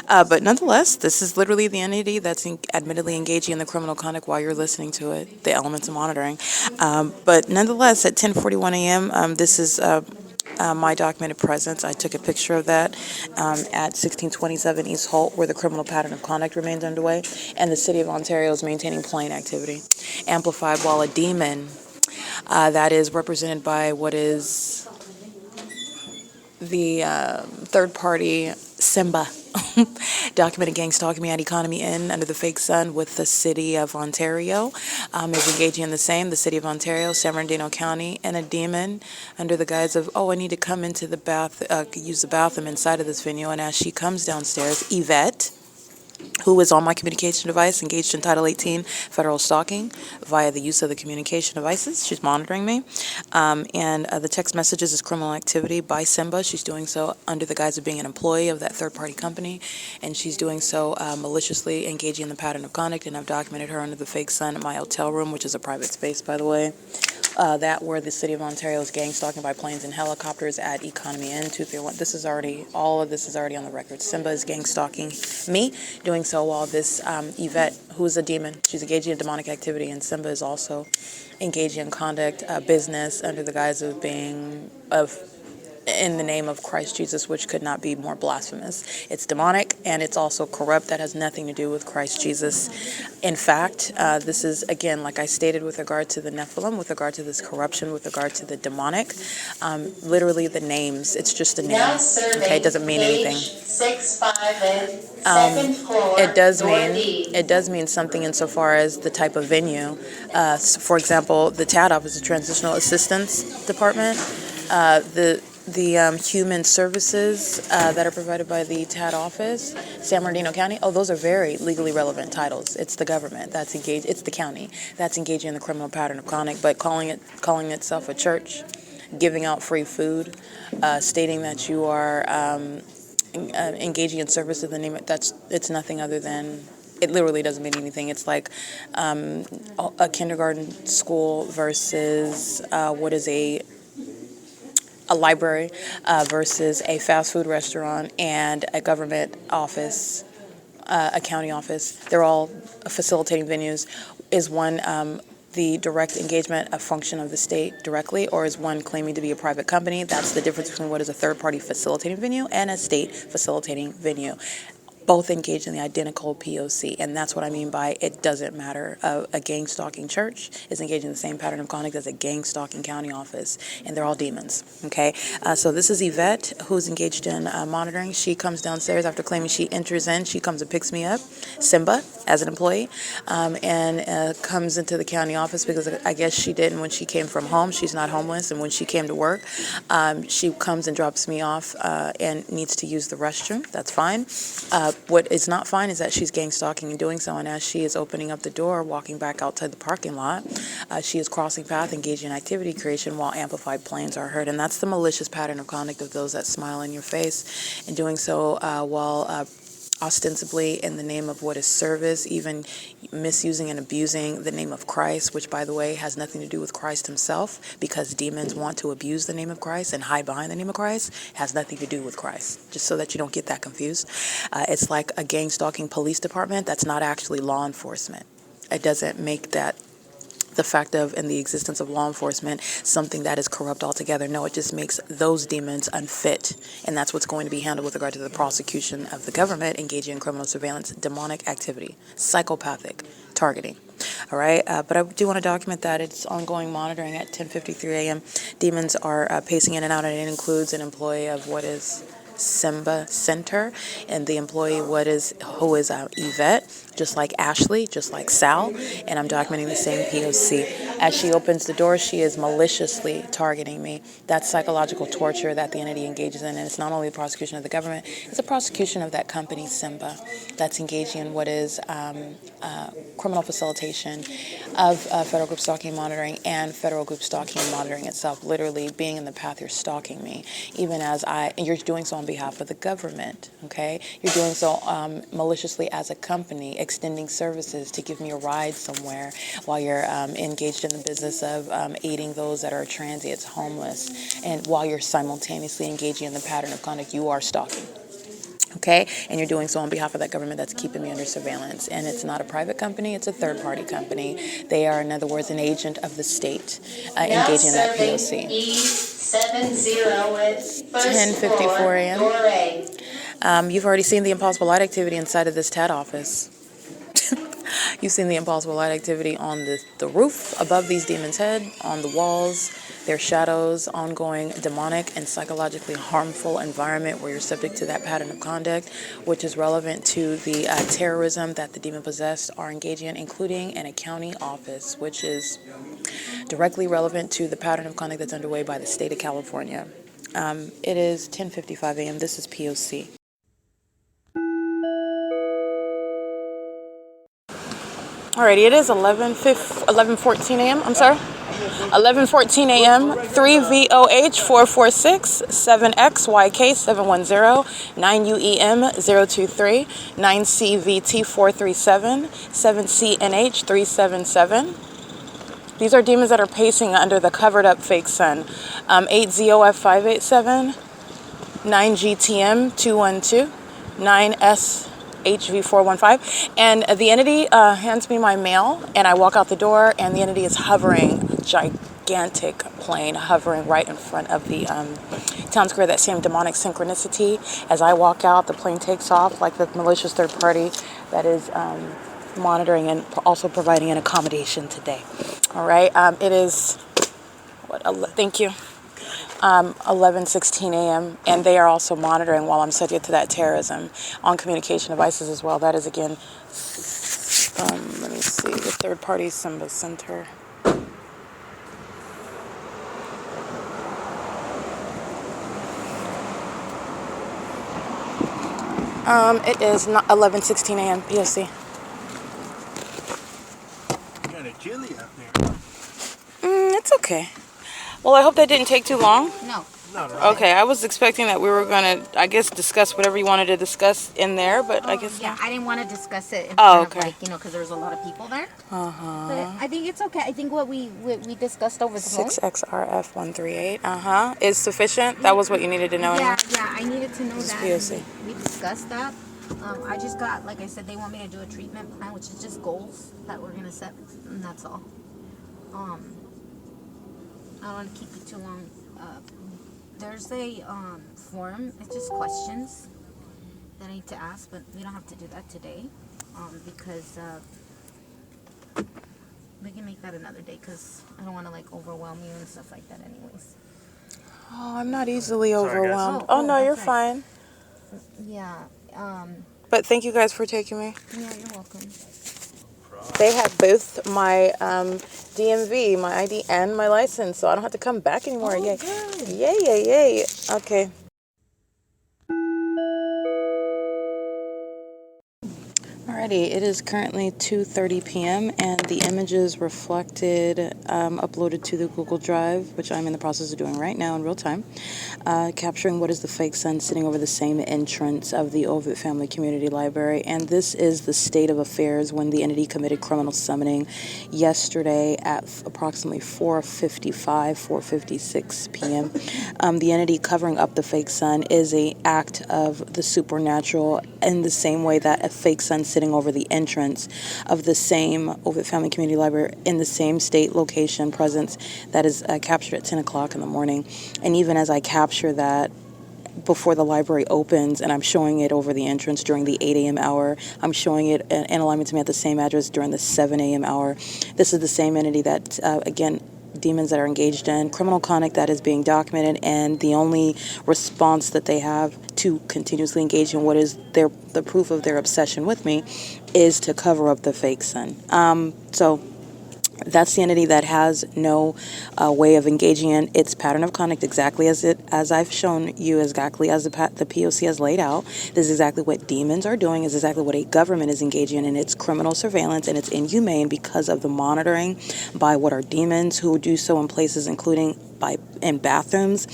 But nonetheless, this is literally the entity that's admittedly engaging in the criminal conduct while you're listening to it, the elements of monitoring. But nonetheless, at 10:41 a.m., this is my documented presence. I took a picture of that at 1627 East Holt, where the criminal pattern of conduct remains underway, and the City of Ontario is maintaining plain activity, amplified while a demon that is represented by what is the third party Simba documented gang stalking me at Economy Inn under the fake sun with the City of Ontario is engaging in the same, the City of Ontario, San Bernardino County, and a demon under the guise of, oh, I need to come into the use the bathroom inside of this venue. And as she comes downstairs, Yvette, who is on my communication device, engaged in Title 18 federal stalking via the use of the communication devices. She's monitoring me. And the text messages is criminal activity by Simba. She's doing so under the guise of being an employee of that third-party company, and she's doing so maliciously engaging in the pattern of conduct, and I've documented her under the fake sun at my hotel room, which is a private space, by the way. That where the City of Ontario is gang stalking by planes and helicopters at Economy Inn 231. This is already, all of this is already on the record. Simba is gang stalking me, doing so while this Yvette, who's a demon, she's engaging in demonic activity, and Simba is also engaging in conduct, business under the guise of being in the name of Christ Jesus, which could not be more blasphemous. It's demonic, and it's also corrupt. That has nothing to do with Christ Jesus. In fact, this is, again, like I stated with regard to the Nephilim, with regard to this corruption, with regard to the demonic, literally the names, it's just a name, okay? It doesn't mean anything. 658, second floor, It does mean something insofar as the type of venue. For example, the TAD office, the Transitional Assistance Department, the human services that are provided by the TAD office, San Bernardino County, those are very legally relevant titles. It's the government that's engaged, it's the county that's engaging in the criminal pattern of conduct, but calling itself a church, giving out free food, stating that you are engaging in service of the name, it's nothing other than, it literally doesn't mean anything. It's like a kindergarten school versus what is a library versus a fast food restaurant and a government office, a county office. They're all facilitating venues. Is one the direct engagement, a function of the state directly, or is one claiming to be a private company? That's the difference between what is a third-party facilitating venue and a state facilitating venue. Both engaged in the identical P.O.C, and that's what I mean by it doesn't matter. A gang stalking church is engaged in the same pattern of conduct as a gang stalking county office, and they're all demons, okay? So this is Yvette, who's engaged in monitoring. She comes downstairs after claiming she enters in. She comes and picks me up, Simba, as an employee, and comes into the county office because I guess she didn't when she came from home. She's not homeless, and when she came to work, she comes and drops me off and needs to use the restroom. That's fine. What is not fine is that she's gang stalking and doing so, and as she is opening up the door, walking back outside the parking lot, she is crossing path, engaging in activity creation while amplified planes are heard, and that's the malicious pattern of conduct of those that smile in your face, and doing so while ostensibly in the name of what is service, even misusing and abusing the name of Christ, which, by the way, has nothing to do with Christ himself, because demons want to abuse the name of Christ and hide behind the name of Christ. It has nothing to do with Christ, just so that you don't get that confused. It's like a gang stalking police department that's not actually law enforcement. It doesn't make that the fact of and the existence of law enforcement something that is corrupt altogether. No, it just makes those demons unfit, and that's what's going to be handled with regard to the prosecution of the government engaging in criminal surveillance, demonic activity, psychopathic targeting. All right, but I do want to document that it's ongoing monitoring at 10:53 a.m. Demons are pacing in and out, and it includes an employee of what is Simba Center, and the employee who is Yvette, just like Ashley, just like Sal, and I'm documenting the same P.O.C. As she opens the door, she is maliciously targeting me. That's psychological torture that the entity engages in, and it's not only the prosecution of the government, it's a prosecution of that company, Simba, that's engaging in what is criminal facilitation of federal group stalking and monitoring and federal group stalking and monitoring itself, literally being in the path you're stalking me, even as you're doing so on on behalf of the government, okay? You're doing so maliciously as a company, extending services to give me a ride somewhere while you're engaged in the business of aiding those that are transients, homeless, and while you're simultaneously engaging in the pattern of conduct, you are stalking. Okay, and you're doing so on behalf of that government that's keeping me under surveillance. And it's not a private company, it's a third-party company. They are, in other words, an agent of the state engaging in that P.O.C. E70 with first 10:54 floor, a.m. door A. You've already seen the impossible light activity inside of this TAD office. You've seen the impossible light activity on the roof above these demons' head, on the walls, their shadows, ongoing demonic and psychologically harmful environment where you're subject to that pattern of conduct, which is relevant to the terrorism that the demon-possessed are engaging in, including in a county office, which is directly relevant to the pattern of conduct that's underway by the state of California. It is 10:55 a.m. This is P.O.C. Alrighty, it is 11:14 a.m. I'm sorry. 11:14 a.m. 3VOH 446 7XYK 710 9UEM 023 9CVT 437 7CNH 377. These are demons that are pacing under the covered up fake sun. 8ZOF 587 9GTM 212 9S HV415, and the entity hands me my mail, and I walk out the door, and the entity is hovering, gigantic plane hovering right in front of the town square. That same demonic synchronicity. As I walk out, the plane takes off like the malicious third party that is monitoring and also providing an accommodation today. All right, it is thank you. 11:16 a.m. and they are also monitoring while I'm subject to that terrorism on communication devices as well. That is again, let me see, the third party Simba Center. It is not 11:16 a.m. P.O.C. Kind of chilly up there. It's okay. Well, I hope that didn't take too long. No. Not right. Okay, I was expecting that we were going to, I guess, discuss whatever you wanted to discuss in there, but I guess Yeah, not. I didn't want to discuss it in Oh, front of, okay. like, because there was a lot of people there. Uh-huh. But I think it's okay. I think what we discussed over the phone. 6XRF138, is sufficient? That was what you needed to know anyway? Yeah, I needed to know This is that. P.O.C. We discussed that. I just got, like I said, they want me to do a treatment plan, which is just goals that we're going to set, and that's all. I don't want to keep you too long. There's a form. It's just questions that I need to ask, but we don't have to do that today because we can make that another day because I don't want to like overwhelm you and stuff like that anyways. Oh, I'm not easily Sorry, guys. overwhelmed. Oh, No, you're that's right. fine. Yeah. But thank you guys for taking me. Yeah, you're welcome. They have both my DMV, my ID, and my license, so I don't have to come back anymore. Oh, Yay. good. Yay, yay, yay. Okay. Alrighty, it is currently 2:30 p.m. and the images reflected, uploaded to the Google Drive, which I'm in the process of doing right now in real time, capturing what is the fake sun sitting over the same entrance of the OVITT Family Community Library. And this is the state of affairs when the entity committed criminal summoning yesterday at approximately 4:56 p.m. The entity covering up the fake sun is an act of the supernatural in the same way that a fake sun sitting over the entrance of the same OVITT Family Community Library in the same state, location, presence that is captured at 10 o'clock in the morning. And even as I capture that before the library opens and I'm showing it over the entrance during the 8 a.m. hour, I'm showing it in alignment to me at the same address during the 7 a.m. hour. This is the same entity that, again, demons that are engaged in criminal conduct that is being documented, and the only response that they have to continuously engage in what is the proof of their obsession with me is to cover up the fake sun. So that's the entity that has no way of engaging in its pattern of conduct exactly as I've shown you, exactly as the P.O.C. has laid out. This is exactly what demons are doing, is exactly what a government is engaging in its criminal surveillance, and it's inhumane because of the monitoring by what are demons who do so in places including in bathrooms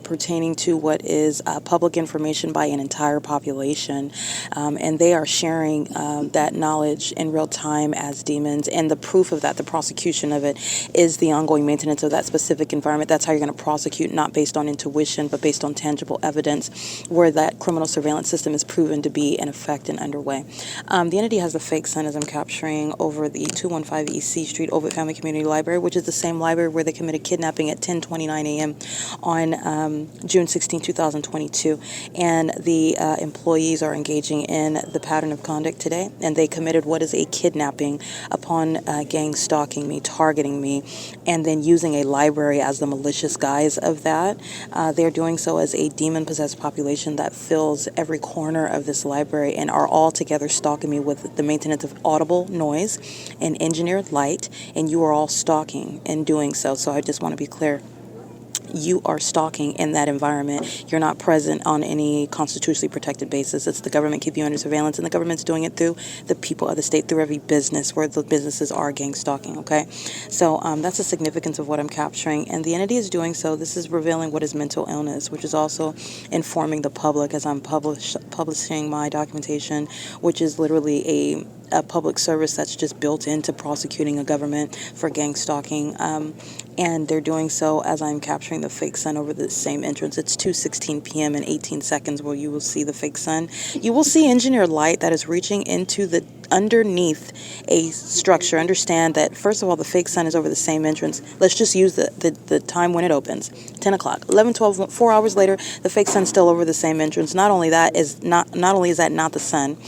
pertaining to what is public information by an entire population. And they are sharing that knowledge in real time as demons. And the proof of that, the prosecution of it, is the ongoing maintenance of that specific environment. That's how you're going to prosecute, not based on intuition, but based on tangible evidence, where that criminal surveillance system is proven to be in effect and underway. The entity has the fake sun, as I'm capturing, over the 215 East C Street OVITT Family Community Library, which is the same library where they committed kidnapping at 10:29 a.m. on June 16, 2022. And the employees are engaging in the pattern of conduct today, and they committed what is a kidnapping upon gang stalking me, targeting me, and then using a library as the malicious guise of that. They're doing so as a demon-possessed population that fills every corner of this library and are all together stalking me with the maintenance of audible noise and engineered light, and you are all stalking in doing so. So I just want to be clear. You are stalking in that environment. You're not present on any constitutionally protected basis. It's the government keeping you under surveillance, and the government's doing it through the people of the state, through every business where the businesses are gang stalking, okay? So that's the significance of what I'm capturing. And the entity is doing so. This is revealing what is mental illness, which is also informing the public as I'm publishing my documentation, which is literally a public service that's just built into prosecuting a government for gang stalking. And they're doing so as I'm capturing the fake sun over the same entrance. It's 2:16 p.m. and 18 seconds where you will see the fake sun. You will see engineered light that is reaching into the underneath a structure. Understand that, first of all, the fake sun is over the same entrance. Let's just use the time when it opens, 10 o'clock, 11, 12, 4 hours later, the fake sun's still over the same entrance. Not only is that not the sun,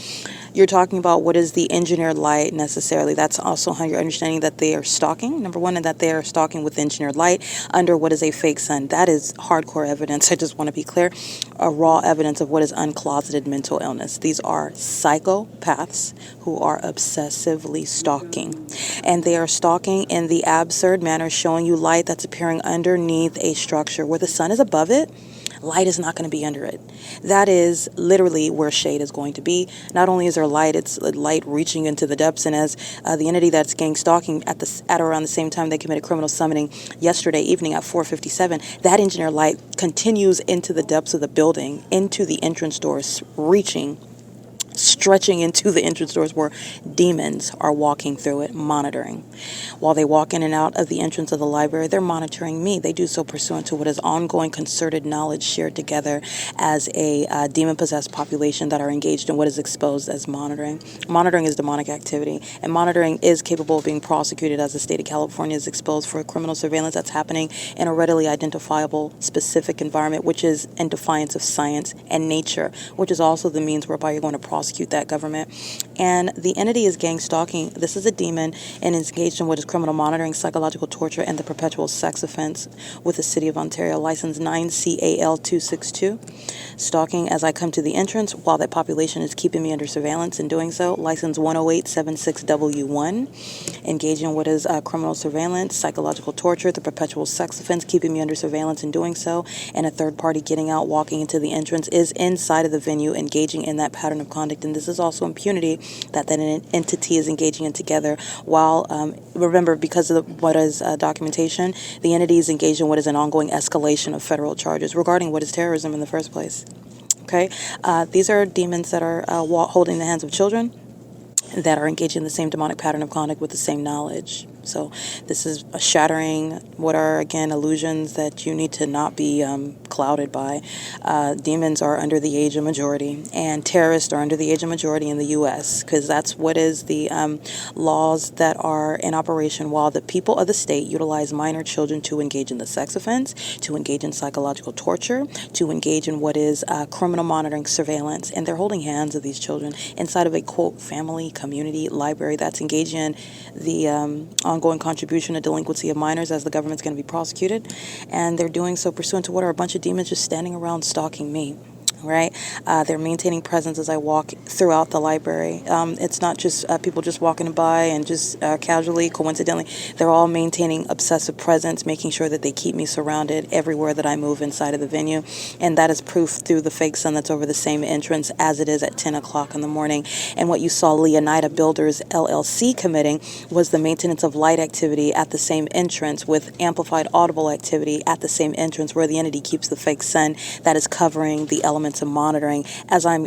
you're talking about what is the engineered light necessarily. That's also how you're understanding that they are stalking, number one, and that they are stalking with engineered light under what is a fake sun. That is hardcore evidence. I just want to be clear. A raw evidence of what is uncloseted mental illness. These are psychopaths who are obsessively stalking. And they are stalking in the absurd manner, showing you light that's appearing underneath a structure where the sun is above it. Light is not going to be under it. That is literally where shade is going to be. Not only is there light, it's light reaching into the depths. And as the entity that's gang stalking at around the same time they committed criminal summoning yesterday evening at 4:57, that engineer light continues into the depths of the building, into the entrance doors, stretching into the entrance doors where demons are walking through it, monitoring. While they walk in and out of the entrance of the library, they're monitoring me. They do so pursuant to what is ongoing concerted knowledge shared together as a demon-possessed population that are engaged in what is exposed as monitoring. Monitoring is demonic activity, and monitoring is capable of being prosecuted as the state of California is exposed for criminal surveillance that's happening in a readily identifiable specific environment, which is in defiance of science and nature, which is also the means whereby you're going to prosecute that government. And the entity is gang stalking. This is a demon and is engaged in what is criminal monitoring, psychological torture, and the perpetual sex offense with the City of Ontario, license 9CAL262. Stalking as I come to the entrance while that population is keeping me under surveillance. In doing so, license 10876W1. Engaging in what is criminal surveillance, psychological torture, the perpetual sex offense, keeping me under surveillance in doing so, and a third party getting out, walking into the entrance, is inside of the venue, engaging in that pattern of conduct. And this is also impunity that an entity is engaging in together while, remember, because of what is documentation, the entity is engaged in what is an ongoing escalation of federal charges regarding what is terrorism in the first place. Okay, these are demons that are holding the hands of children that are engaging in the same demonic pattern of conduct with the same knowledge. So this is shattering what are, again, illusions that you need to not be clouded by. Demons are under the age of majority, and terrorists are under the age of majority in the U.S. because that's what is the laws that are in operation while the people of the state utilize minor children to engage in the sex offense, to engage in psychological torture, to engage in what is criminal monitoring surveillance. And they're holding hands of these children inside of a, quote, family community library that's engaging in the ongoing contribution to delinquency of minors as the government's going to be prosecuted. And they're doing so pursuant to what are a bunch of demons just standing around stalking me. right? They're maintaining presence as I walk throughout the library. It's not just people just walking by and just casually, coincidentally. They're all maintaining obsessive presence, making sure that they keep me surrounded everywhere that I move inside of the venue. And that is proof through the fake sun that's over the same entrance as it is at 10 o'clock in the morning. And what you saw Leonida Builders LLC committing was the maintenance of light activity at the same entrance with amplified audible activity at the same entrance, where the entity keeps the fake sun that is covering the elements of monitoring as I'm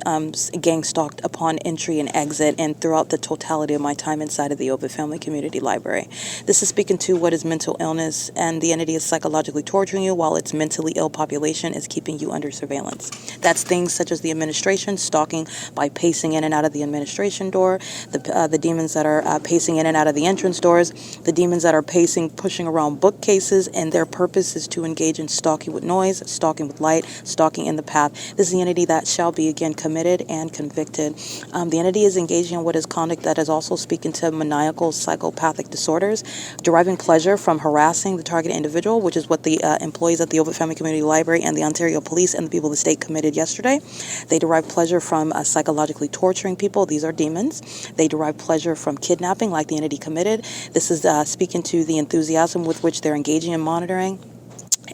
gang stalked upon entry and exit and throughout the totality of my time inside of the OVITT Family Community Library. This is speaking to what is mental illness, and the entity is psychologically torturing you while its mentally ill population is keeping you under surveillance. That's things such as the administration stalking by pacing in and out of the administration door, the demons that are pacing in and out of the entrance doors, the demons that are pacing, pushing around bookcases, and their purpose is to engage in stalking with noise, stalking with light, stalking in the path. This is the entity that shall be again committed and convicted. The entity is engaging in what is conduct that is also speaking to maniacal psychopathic disorders, deriving pleasure from harassing the target individual, which is what the employees at the OVITT Family Community Library and the Ontario Police and the people of the state committed yesterday. They derive pleasure from psychologically torturing people. These are demons. They derive pleasure from kidnapping, like the entity committed. This is speaking to the enthusiasm with which they're engaging in monitoring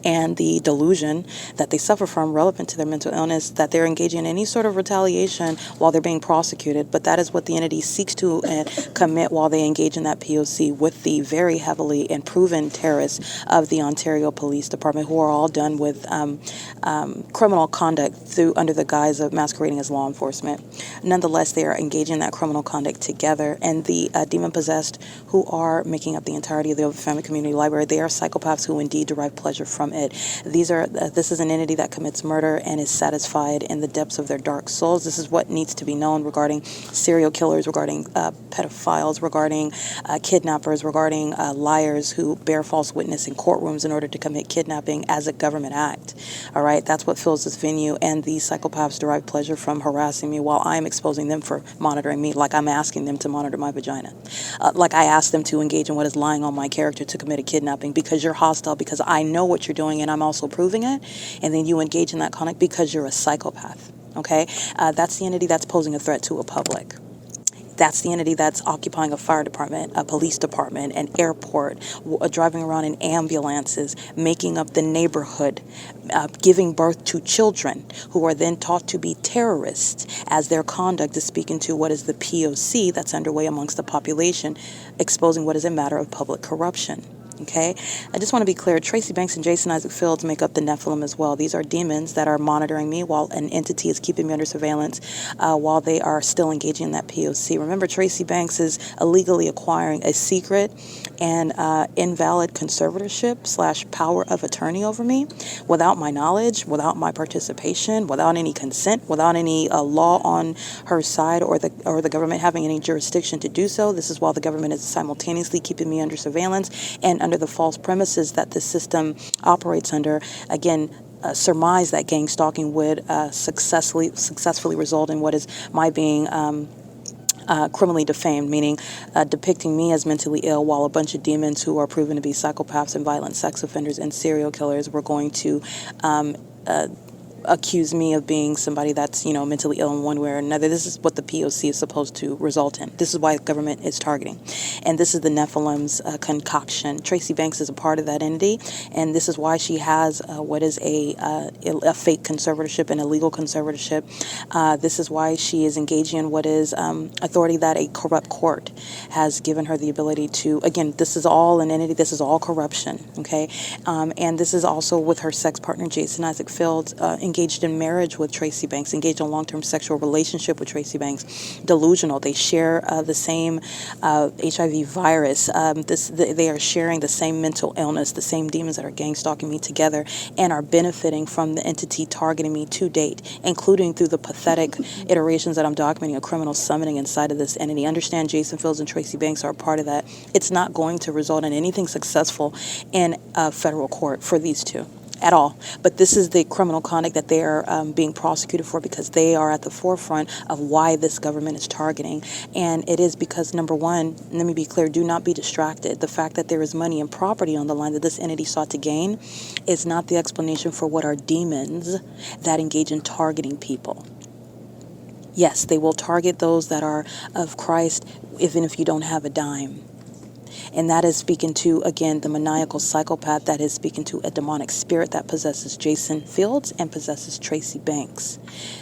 and the delusion that they suffer from relevant to their mental illness, that they're engaging in any sort of retaliation while they're being prosecuted. But that is what the entity seeks to commit while they engage in that P.O.C. with the very heavily and proven terrorists of the Ontario Police Department, who are all done with criminal conduct under the guise of masquerading as law enforcement. Nonetheless, they are engaging in that criminal conduct together, and the demon-possessed who are making up the entirety of the OVITT Family Community Library, they are psychopaths who indeed derive pleasure from it. This is an entity that commits murder and is satisfied in the depths of their dark souls. This is what needs to be known regarding serial killers, regarding pedophiles, regarding kidnappers, regarding liars who bear false witness in courtrooms in order to commit kidnapping as a government act. All right, that's what fills this venue, and these psychopaths derive pleasure from harassing me while I'm exposing them for monitoring me, like I'm asking them to monitor my vagina. Like I asked them to engage in what is lying on my character to commit a kidnapping because you're hostile, because I know what you're doing and I'm also proving it, and then you engage in that conduct because you're a psychopath. Okay, that's the entity that's posing a threat to a public. That's the entity that's occupying a fire department, a police department, an airport, driving around in ambulances, making up the neighborhood, giving birth to children who are then taught to be terrorists as their conduct is speaking to what is the P.O.C. that's underway amongst the population, exposing what is a matter of public corruption. Okay, I just want to be clear, Tracy Banks and Jason Isaac Fields make up the Nephilim as well. These are demons that are monitoring me while an entity is keeping me under surveillance while they are still engaging in that P.O.C. Remember, Tracy Banks is illegally acquiring a secret and invalid conservatorship / power of attorney over me without my knowledge, without my participation, without any consent, without any law on her side or the government having any jurisdiction to do so. This is while the government is simultaneously keeping me under surveillance and under the false premises that the system operates under. Again, surmise that gang stalking would successfully result in what is my being criminally defamed, meaning depicting me as mentally ill while a bunch of demons who are proven to be psychopaths and violent sex offenders and serial killers were going to accuse me of being somebody that's, mentally ill in one way or another. This is what the P.O.C. is supposed to result in. This is why the government is targeting. And this is the Nephilim's concoction. Tracy Banks is a part of that entity, and this is why she has what is a fake conservatorship, an illegal conservatorship. This is why she is engaging in what is authority that a corrupt court has given her the ability to, again, this is all an entity, this is all corruption, okay? And this is also with her sex partner, Jason Isaac Fields, engaged in marriage with Tracy Banks, engaged in a long-term sexual relationship with Tracy Banks, delusional. They share the same HIV virus. They are sharing the same mental illness, the same demons that are gang stalking me together and are benefiting from the entity targeting me to date, including through the pathetic iterations that I'm documenting a criminal summoning inside of this entity. Understand Jason Fields and Tracy Banks are a part of that. It's not going to result in anything successful in a federal court for these two. at all. But this is the criminal conduct that they are being prosecuted for, because they are at the forefront of why this government is targeting. And it is because, number one, let me be clear, do not be distracted. The fact that there is money and property on the line that this entity sought to gain is not the explanation for what are demons that engage in targeting people. Yes, they will target those that are of Christ, even if you don't have a dime. And that is speaking to, again, the maniacal psychopath that is speaking to a demonic spirit that possesses Jason Fields and possesses Tracy Banks.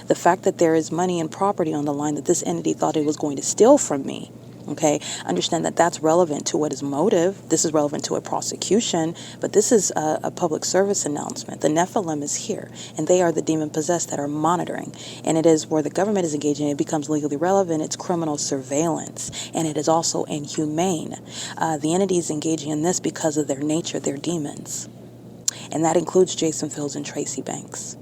The fact that there is money and property on the line that this entity thought it was going to steal from me, okay, understand that that's relevant to what is motive. This is relevant to a prosecution, but this is a public service announcement. The Nephilim is here, and they are the demon-possessed that are monitoring. And it is where the government is engaging, it becomes legally relevant. It's criminal surveillance, and it is also inhumane. The entities engaging in this because of their nature, they're demons. And that includes Jason Fields and Tracy Banks.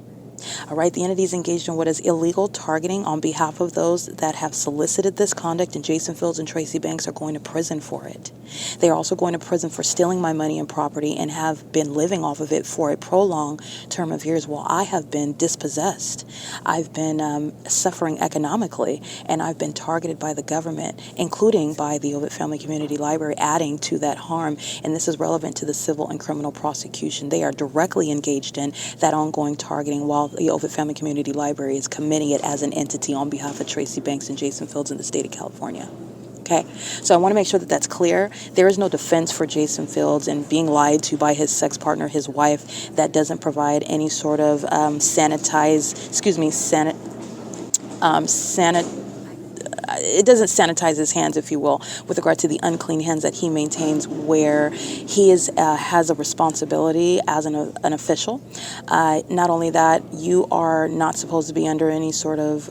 All right, the entities engaged in what is illegal targeting on behalf of those that have solicited this conduct, and Jason Fields and Tracy Banks are going to prison for it. They are also going to prison for stealing my money and property and have been living off of it for a prolonged term of years while I have been dispossessed. I've been suffering economically, and I've been targeted by the government, including by the OVITT Family Community Library, adding to that harm. And this is relevant to the civil and criminal prosecution. They are directly engaged in that ongoing targeting, while the OVITT Family Community Library is committing it as an entity on behalf of Tracy Banks and Jason Fields in the state of California. Okay, so I want to make sure that that's clear. There is no defense for Jason Fields and being lied to by his sex partner, his wife, that doesn't provide any sort of it doesn't sanitize his hands, if you will, with regard to the unclean hands that he maintains, where he has a responsibility as an official. Not only that, you are not supposed to be under any sort of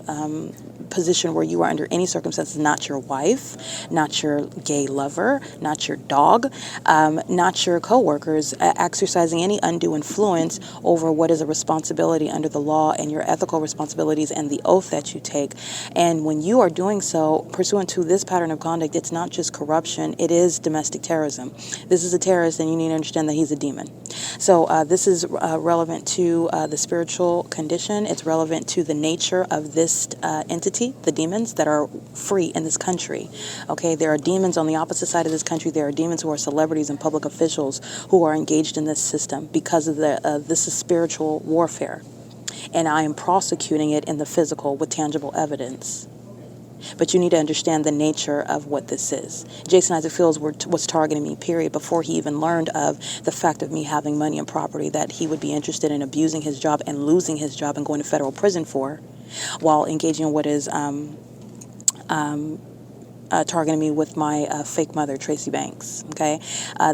position where you are under any circumstances not your wife, not your gay lover, not your dog, not your co-workers, exercising any undue influence over what is a responsibility under the law and your ethical responsibilities and the oath that you take. And when you are doing so, pursuant to this pattern of conduct, it's not just corruption, it is domestic terrorism. This is a terrorist, and you need to understand that he's a demon. So this is relevant to the spiritual condition. It's relevant to the nature of this entity, the demons that are free in this country. Okay, there are demons on the opposite side of this country. There are demons who are celebrities and public officials who are engaged in this system because of this is spiritual warfare. And I am prosecuting it in the physical with tangible evidence. But you need to understand the nature of what this is. Jason Isaac Fields was targeting me, period, before he even learned of the fact of me having money and property that he would be interested in abusing his job and losing his job and going to federal prison for, while engaging in what is targeting me with my fake mother, Tracy Banks. Okay,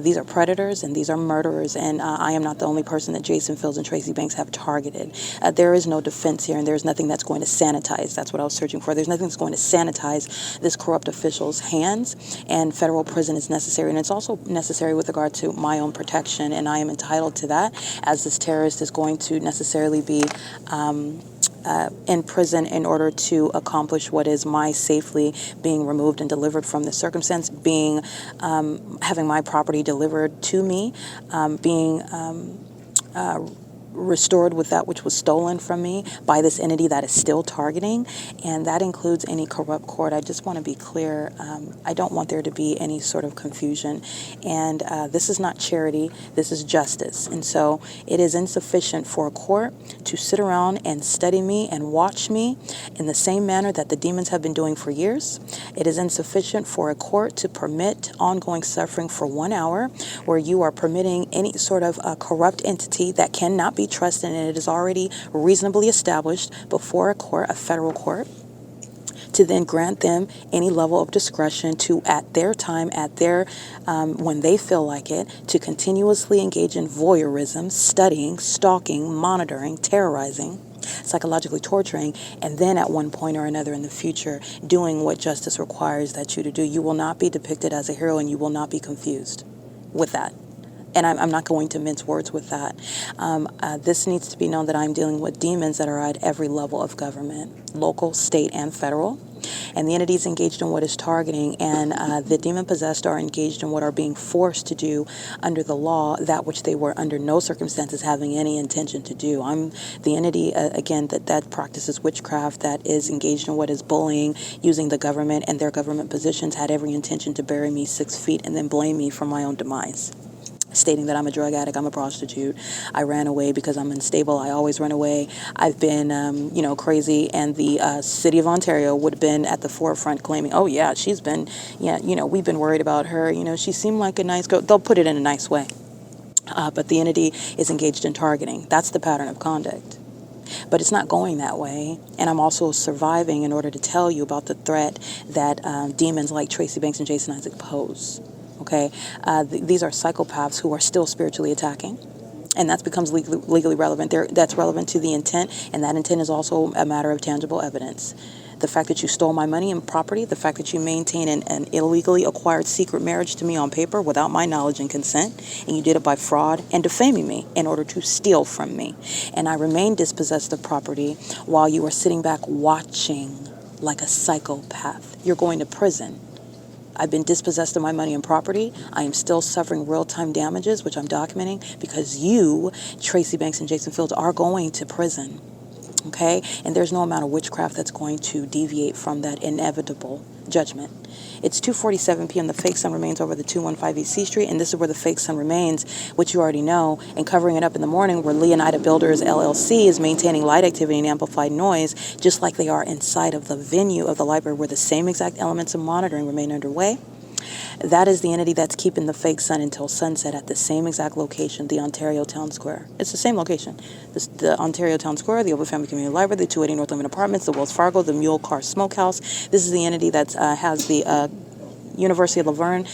these are predators and these are murderers, and I am not the only person that Jason Fields and Tracy Banks have targeted. There is no defense here, and there's nothing that's going to sanitize. That's what I was searching for. There's nothing that's going to sanitize this corrupt official's hands, and federal prison is necessary, and it's also necessary with regard to my own protection, and I am entitled to that, as this terrorist is going to necessarily be in prison in order to accomplish what is my safely being removed and delivered from this circumstance, being having my property delivered to me, being restored with that which was stolen from me by this entity that is still targeting, and that includes any corrupt court. I just want to be clear. I don't want there to be any sort of confusion, and this is not charity, this is justice. And so it is insufficient for a court to sit around and study me and watch me in the same manner that the demons have been doing for years. It is insufficient for a court to permit ongoing suffering for 1 hour, where you are permitting any sort of corrupt entity that cannot be trusted, and it is already reasonably established before a court, a federal court, to then grant them any level of discretion to, at their time, at their when they feel like it, to continuously engage in voyeurism, studying, stalking, monitoring, terrorizing, psychologically torturing, and then at one point or another in the future doing what justice requires that you to do. You will not be depicted as a hero, and you will not be confused with that. And I'm not going to mince words with that. This needs to be known that I'm dealing with demons that are at every level of government, local, state, and federal. And the entity is engaged in what is targeting, and the demon-possessed are engaged in what are being forced to do under the law, that which they were under no circumstances having any intention to do. I'm the entity, again, that practices witchcraft, that is engaged in what is bullying, using the government and their government positions, had every intention to bury me 6 feet and then blame me for my own demise, stating that I'm a drug addict, I'm a prostitute, I ran away because I'm unstable, I always run away, I've been, crazy, and the city of Ontario would have been at the forefront claiming, oh yeah, she's been, we've been worried about her, she seemed like a nice girl. They'll put it in a nice way. But the entity is engaged in targeting. That's the pattern of conduct. But it's not going that way. And I'm also surviving in order to tell you about the threat that demons like Tracy Banks and Jason Isaac pose. Okay, these are psychopaths who are still spiritually attacking, and that becomes legally relevant. That's relevant to the intent, and that intent is also a matter of tangible evidence. The fact that you stole my money and property, the fact that you maintain an illegally acquired secret marriage to me on paper without my knowledge and consent, and you did it by fraud and defaming me in order to steal from me. And I remain dispossessed of property while you are sitting back watching like a psychopath. You're going to prison. I've been dispossessed of my money and property. I am still suffering real-time damages, which I'm documenting, because you, Tracy Banks and Jason Fields, are going to prison. Okay? And there's no amount of witchcraft that's going to deviate from that inevitable judgment. It's 2:47 p.m. The fake sun remains over the 215 East C Street, and this is where the fake sun remains, which you already know, and covering it up in the morning where Leonida Builders LLC is maintaining light activity and amplified noise, just like they are inside of the venue of the library where the same exact elements of monitoring remain underway. That is the entity that's keeping the fake sun until sunset at the same exact location, the Ontario Town Square. It's the same location. The Ontario Town Square, the Oval Family Community Library, the 280 North Limit Apartments, the Wells Fargo, the Mule Car Smokehouse. This is the entity that has the University of Laverne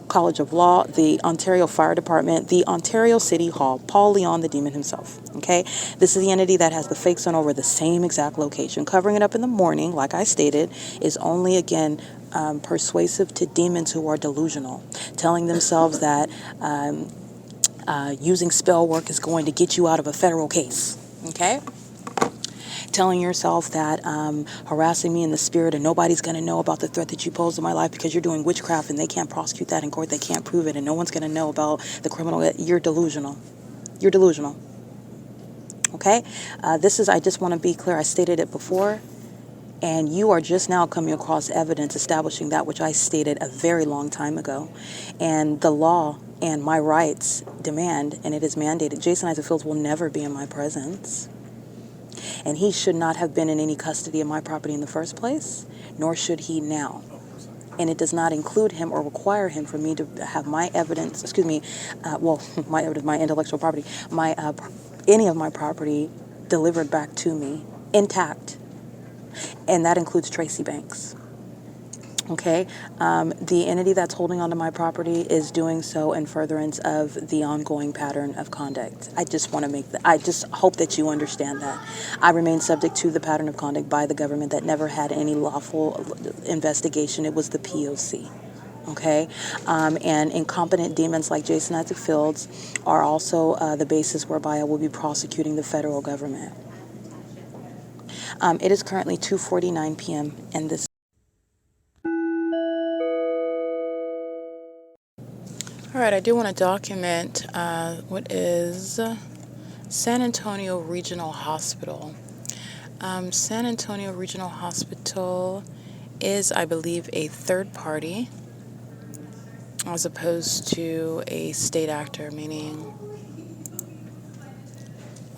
College of Law, the Ontario Fire Department, the Ontario City Hall, Paul Leon, the demon himself. Okay, this is the entity that has the fake sun over the same exact location. Covering it up in the morning, like I stated, is only, again, persuasive to demons who are delusional, telling themselves that using spell work is going to get you out of a federal case. Okay? Telling yourself that harassing me in the spirit and nobody's going to know about the threat that you pose to my life because you're doing witchcraft and they can't prosecute that in court, they can't prove it, and no one's going to know about the criminal. You're delusional. You're delusional. Okay? I just want to be clear, I stated it before, and you are just now coming across evidence establishing that which I stated a very long time ago. And the law and my rights demand, and it is mandated, Jason Isaac Fields will never be in my presence. And he should not have been in any custody of my property in the first place, nor should he now. And it does not include him or require him for me to have my evidence, my intellectual property, any of my property delivered back to me intact. And that includes Tracy Banks. Okay, the entity that's holding onto my property is doing so in furtherance of the ongoing pattern of conduct. I just hope that you understand that. I remain subject to the pattern of conduct by the government that never had any lawful investigation. It was the P.O.C. Okay, and incompetent demons like Jason Isaac Fields are also the basis whereby I will be prosecuting the federal government. It is currently 2:49 p.m. and this. All right, I do want to document what is San Antonio Regional Hospital. San Antonio Regional Hospital is, I believe, a third party as opposed to a state actor, meaning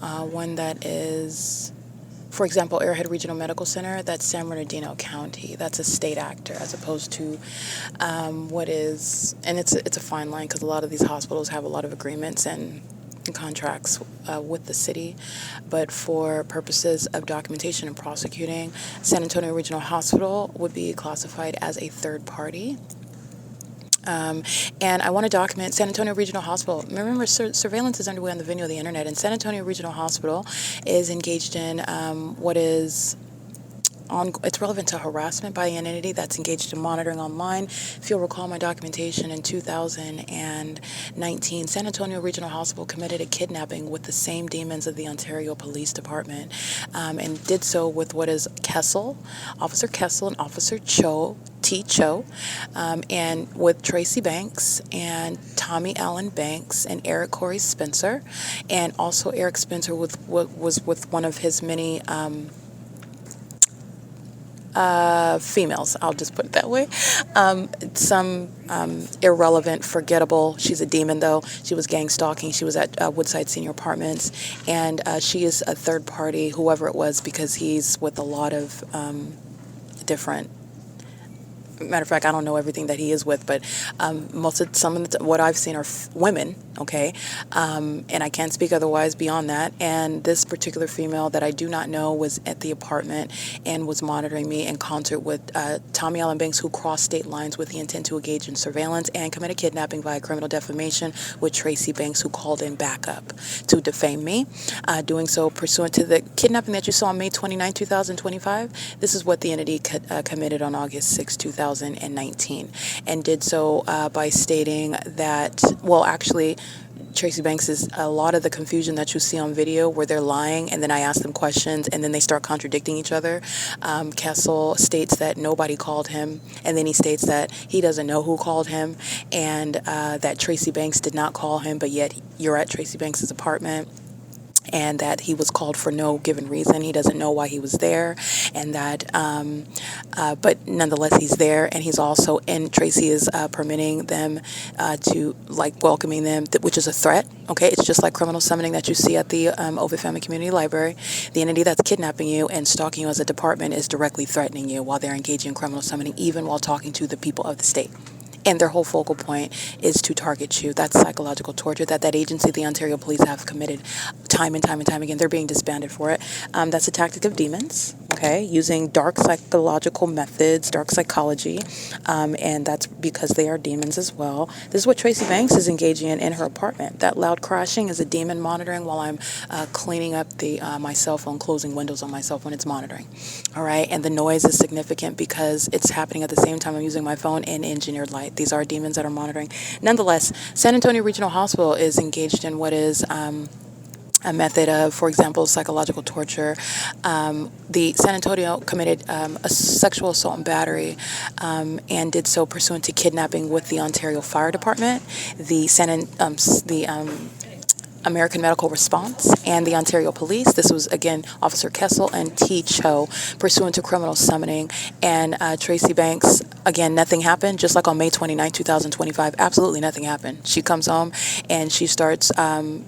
one that is, for example, Airhead Regional Medical Center, that's San Bernardino County. That's a state actor as opposed to what is, and it's a fine line because a lot of these hospitals have a lot of agreements and contracts with the city. But for purposes of documentation and prosecuting, San Antonio Regional Hospital would be classified as a third party. And I want to document San Antonio Regional Hospital. Remember, surveillance is underway on the venue of the internet, and San Antonio Regional Hospital is engaged in what is it's relevant to harassment by an entity that's engaged in monitoring online. If you'll recall my documentation in 2019, San Antonio Regional Hospital committed a kidnapping with the same demons of the Ontario Police Department, and did so with what is Officer Kessel and Officer T. Cho, and with Tracy Banks and Tommy Allen Banks and Eric Corey Spencer, and also Eric Spencer was with one of his many females, I'll just put it that way. Some irrelevant, forgettable. She's a demon, though. She was gang stalking. She was at Woodside Senior Apartments, and she is a third party, whoever it was, because he's with a lot of different. Matter of fact, I don't know everything that he is with, but what I've seen are women, okay, and I can't speak otherwise beyond that. And this particular female that I do not know was at the apartment and was monitoring me in concert with Tommy Allen Banks, who crossed state lines with the intent to engage in surveillance and commit a kidnapping via criminal defamation, with Tracy Banks, who called in backup to defame me, doing so pursuant to the kidnapping that you saw on May 29, 2025. This is what the entity committed on August 6, 2019, and did so by stating that, well, actually, Tracy Banks is a lot of the confusion that you see on video where they're lying and then I ask them questions and then they start contradicting each other. Kessel states that nobody called him, and then he states that he doesn't know who called him, and that Tracy Banks did not call him, but yet you're at Tracy Banks' apartment, and that he was called for no given reason. He doesn't know why he was there, and that, but nonetheless, he's there, and he's also, and Tracy is permitting them to, like, welcoming them, which is a threat, okay? It's just like criminal summoning that you see at the OVITT Family Community Library. The entity that's kidnapping you and stalking you as a department is directly threatening you while they're engaging in criminal summoning, even while talking to the people of the state. And their whole focal point is to target you. That's psychological torture that agency, the Ontario Police, have committed time and time and time again. They're being disbanded for it. That's a tactic of demons, okay, using dark psychological methods, dark psychology, and that's because they are demons as well. This is what Tracy Banks is engaging in her apartment. That loud crashing is a demon monitoring while I'm cleaning up my cell phone, closing windows on my cell phone. It's monitoring, all right? And the noise is significant because it's happening at the same time I'm using my phone in engineered light. These are demons that are monitoring. Nonetheless, San Antonio Regional Hospital is engaged in what is a method of, for example, psychological torture. The San Antonio committed a sexual assault and battery, and did so pursuant to kidnapping with the Ontario Fire Department, the American Medical Response, and the Ontario Police. This was, again, Officer Kessel and T. Cho, pursuant to criminal summoning. And Tracy Banks, again, nothing happened, just like on May 29, 2025, absolutely nothing happened. She comes home and she starts,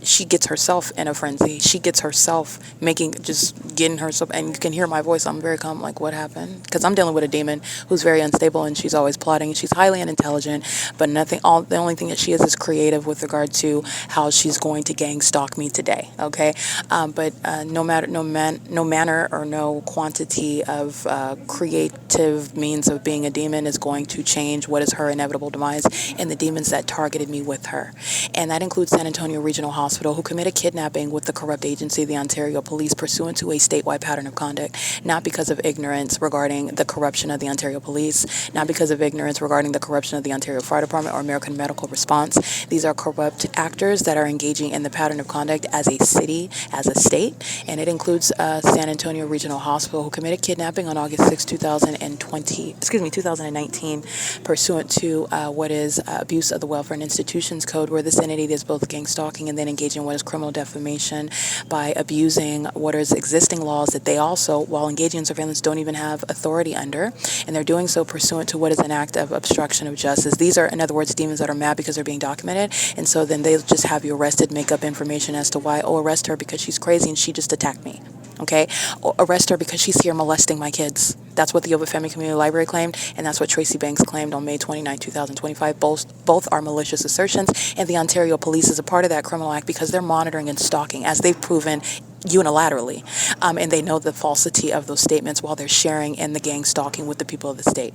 she gets herself in a frenzy. She gets herself getting herself, and you can hear my voice, I'm very calm, like, what happened? Because I'm dealing with a demon who's very unstable, and she's always plotting. She's highly unintelligent, but the only thing that she is creative with regard to how she's going to gang stalk me today, okay? But no manner or no quantity of creative means of being a demon is going to change what is her inevitable demise and the demons that targeted me with her. And that includes San Antonio Regional Hospital, who committed kidnapping with the corrupt agency, the Ontario Police, pursuant to a statewide pattern of conduct, not because of ignorance regarding the corruption of the Ontario Police, not because of ignorance regarding the corruption of the Ontario Fire Department or American Medical Response. These are corrupt actors that are engaging in the pattern of conduct as a city, as a state, and it includes San Antonio Regional Hospital, who committed kidnapping on August 6, 2019, pursuant to what is abuse of the Welfare and Institutions Code, where this entity is both gang stalking and then engaging in what is criminal defamation by abusing what is existing laws that they also, while engaging in surveillance, don't even have authority under, and they're doing so pursuant to what is an act of obstruction of justice. These are, in other words, demons that are mad because they're being documented, and so then they'll just have you arrested, make up information as to why. Oh, arrest her because she's crazy and she just attacked me, okay? Or arrest her because she's here molesting my kids. That's what the OVITT Family Community Library claimed, and that's what Tracy Banks claimed on May 29, 2025. Both are malicious assertions, and the Ontario Police is a part of that criminal act because they're monitoring and stalking, as they've proven unilaterally, and they know the falsity of those statements while they're sharing in the gang stalking with the people of the state,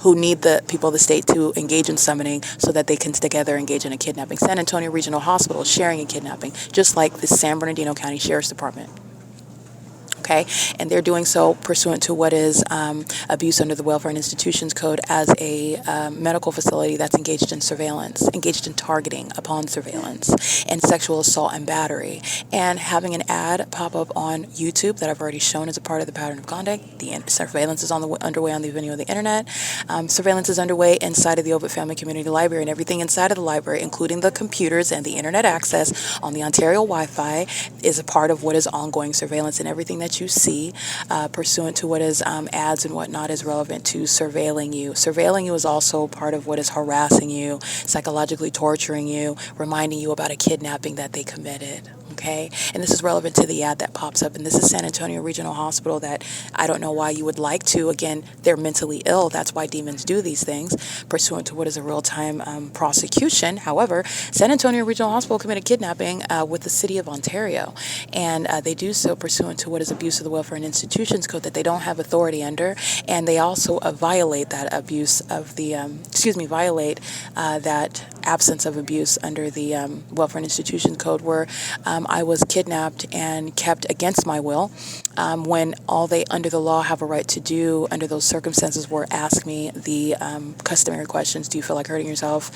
who need the people of the state to engage in summoning so that they can together engage in a kidnapping. San Antonio Regional Hospital is sharing a kidnapping, just like the San Bernardino County Sheriff's Department. okay? And they're doing so pursuant to what is abuse under the Welfare and Institutions Code as a medical facility that's engaged in surveillance, engaged in targeting upon surveillance, and sexual assault and battery. And having an ad pop up on YouTube that I've already shown as a part of the pattern of conduct. The surveillance is underway on the venue of the internet. Surveillance is underway inside of the OVITT Family Community Library, and everything inside of the library, including the computers and the internet access on the Ontario Wi-Fi, is a part of what is ongoing surveillance, and everything that you see pursuant to what is ads and whatnot is relevant to surveilling you. Surveilling you is also part of what is harassing you, psychologically torturing you, reminding you about a kidnapping that they committed. Okay, and this is relevant to the ad that pops up, and this is San Antonio Regional Hospital that I don't know why you would like to. Again, they're mentally ill. That's why demons do these things, pursuant to what is a real-time prosecution. However, San Antonio Regional Hospital committed kidnapping with the city of Ontario, and they do so pursuant to what is abuse of the Welfare and Institutions Code that they don't have authority under, and they also violate that abuse of the, violate that absence of abuse under the Welfare and Institutions Code, where I was kidnapped and kept against my will, when all they under the law have a right to do under those circumstances were ask me the customary questions. Do you feel like hurting yourself?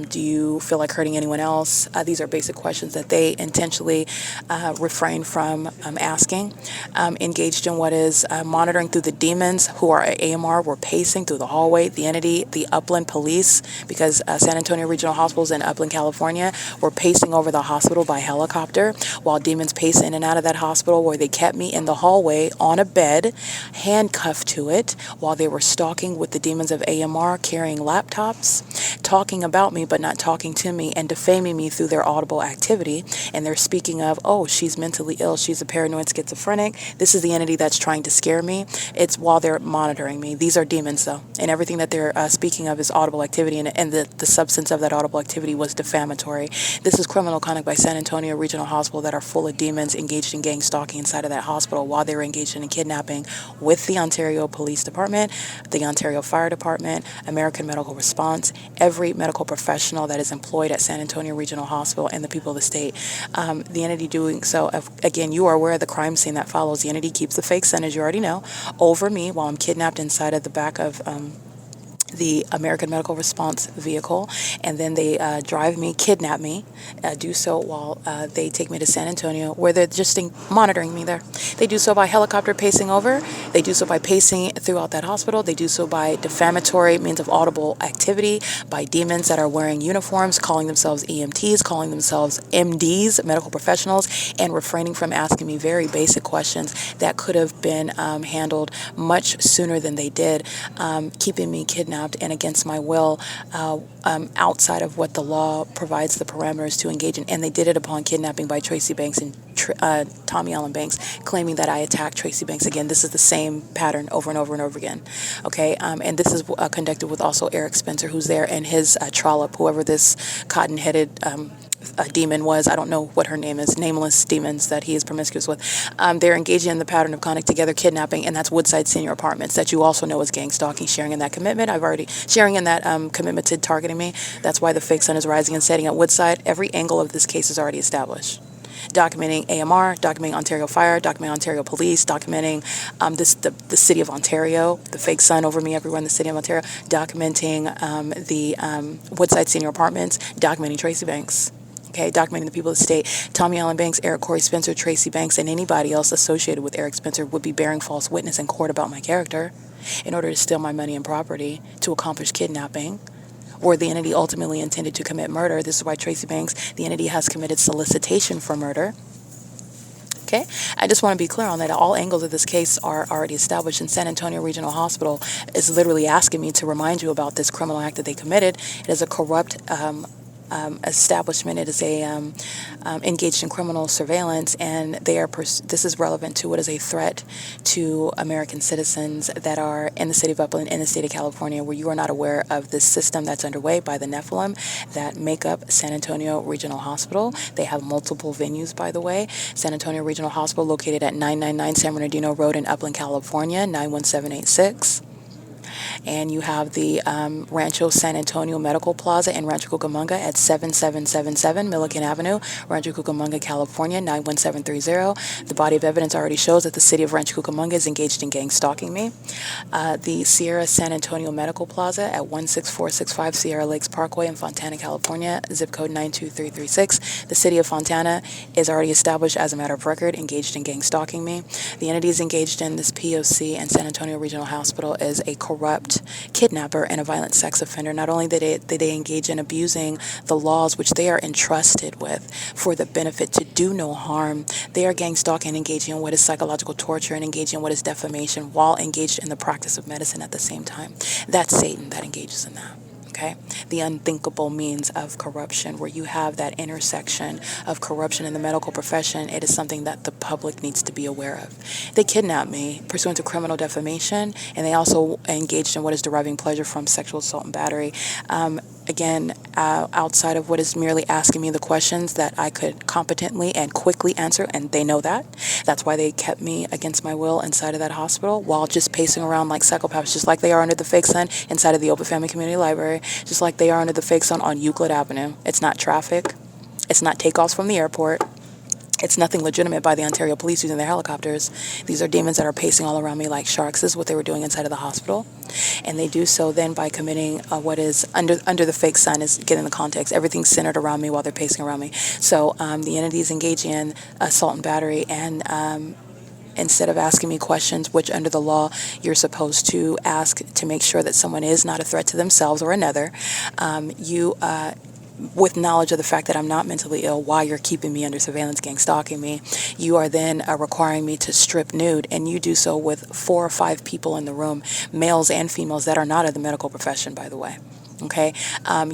Do you feel like hurting anyone else? These are basic questions that they intentionally refrain from asking. Engaged in what is monitoring through the demons who are at AMR were pacing through the hallway. The entity, the Upland Police, because San Antonio Regional Hospitals in Upland, California, were pacing over the hospital by helicopter, while demons pace in and out of that hospital, where they kept me in the hallway on a bed, handcuffed to it, while they were stalking with the demons of AMR, carrying laptops, talking about me but not talking to me, and defaming me through their audible activity. And they're speaking of, oh, she's mentally ill, she's a paranoid schizophrenic. This is the entity that's trying to scare me. It's while they're monitoring me. These are demons, though, and everything that they're speaking of is audible activity, and the substance of that audible activity was defamatory. This is criminal conduct by San Antonio Regional Hospital that are full of demons engaged in gang stalking inside of that hospital while they were engaged in kidnapping with the Ontario Police Department, the Ontario Fire Department, American Medical Response, every medical professional that is employed at San Antonio Regional Hospital, and the people of the state. The entity doing so, again, you are aware of the crime scene that follows. The entity keeps the fake sun, as you already know, over me while I'm kidnapped inside of the back of the American Medical Response vehicle, and then they drive me, kidnap me, do so while they take me to San Antonio, where they're just monitoring me there. They do so by helicopter pacing over. They do so by pacing throughout that hospital. They do so by defamatory means of audible activity, by demons that are wearing uniforms, calling themselves EMTs, calling themselves MDs, medical professionals, and refraining from asking me very basic questions that could have been handled much sooner than they did, keeping me kidnapped and against my will, outside of what the law provides the parameters to engage in. And they did it upon kidnapping by Tracy Banks and Tommy Allen Banks, claiming that I attacked Tracy Banks. Again, this is the same pattern over and over and over again. Okay, and this is conducted with also Eric Spencer, who's there, and his trollop, whoever this cotton-headed demon was. I don't know what her name is, nameless demons that he is promiscuous with. They're engaging in the pattern of conduct together, kidnapping, and that's Woodside Senior Apartments, that you also know is gang stalking, sharing in that commitment. I've already sharing in that commitment to targeting me. That's why the fake sun is rising and setting at Woodside. Every angle of this case is already established. Documenting AMR, documenting Ontario Fire, documenting Ontario Police, documenting the city of Ontario, the fake sun over me everywhere in the city of Ontario, documenting the Woodside Senior Apartments, documenting Tracy Banks. Okay, documenting the people of the state. Tommy Allen Banks, Eric Corey Spencer, Tracy Banks, and anybody else associated with Eric Spencer would be bearing false witness in court about my character in order to steal my money and property to accomplish kidnapping, or the entity ultimately intended to commit murder. This is why Tracy Banks, the entity, has committed solicitation for murder. Okay, I just want to be clear on that. All angles of this case are already established, and San Antonio Regional Hospital is literally asking me to remind you about this criminal act that they committed. It is a corrupt establishment. It is a engaged in criminal surveillance, and they are. This is relevant to what is a threat to American citizens that are in the city of Upland, in the state of California, where you are not aware of this system that's underway by the Nephilim that make up San Antonio Regional Hospital. They have multiple venues, by the way. San Antonio Regional Hospital, located at 999 San Bernardino Road in Upland, California, 91786. and you have the Rancho San Antonio Medical Plaza in Rancho Cucamonga at 7777 Milliken Avenue, Rancho Cucamonga, California, 91730. The body of evidence already shows that the city of Rancho Cucamonga is engaged in gang stalking me. The Sierra San Antonio Medical Plaza at 16465 Sierra Lakes Parkway in Fontana, California, zip code 92336. The city of Fontana is already established as a matter of record, engaged in gang stalking me. The entities engaged in this P.O.C. and San Antonio Regional Hospital is a corrupt kidnapper and a violent sex offender. Not only did they engage in abusing the laws which they are entrusted with for the benefit to do no harm, they are gang stalking, engaging in what is psychological torture and engaging in what is defamation while engaged in the practice of medicine at the same time. That's Satan that engages in that. Okay, the unthinkable means of corruption, where you have that intersection of corruption in the medical profession, it is something that the public needs to be aware of. They kidnapped me pursuant to criminal defamation, and they also engaged in what is deriving pleasure from sexual assault and battery. Again, outside of what is merely asking me the questions that I could competently and quickly answer, and they know that. That's why they kept me against my will inside of that hospital while just pacing around like psychopaths, just like they are under the fake sun inside of the Open Family Community Library, just like they are under the fake sun on Euclid Avenue. It's not traffic. It's not takeoffs from the airport. It's nothing legitimate by the Ontario police using their helicopters. These are demons that are pacing all around me like sharks. This is what they were doing inside of the hospital. And they do so then by committing what is under the fake sun, is getting the context. Everything's centered around me while they're pacing around me. So the entities engaging in assault and battery, and instead of asking me questions, which under the law you're supposed to ask to make sure that someone is not a threat to themselves or another, you with knowledge of the fact that I'm not mentally ill, why you're keeping me under surveillance, gang stalking me, you are then requiring me to strip nude, and you do so with 4 or 5 people in the room, males and females that are not of the medical profession, by the way. Okay,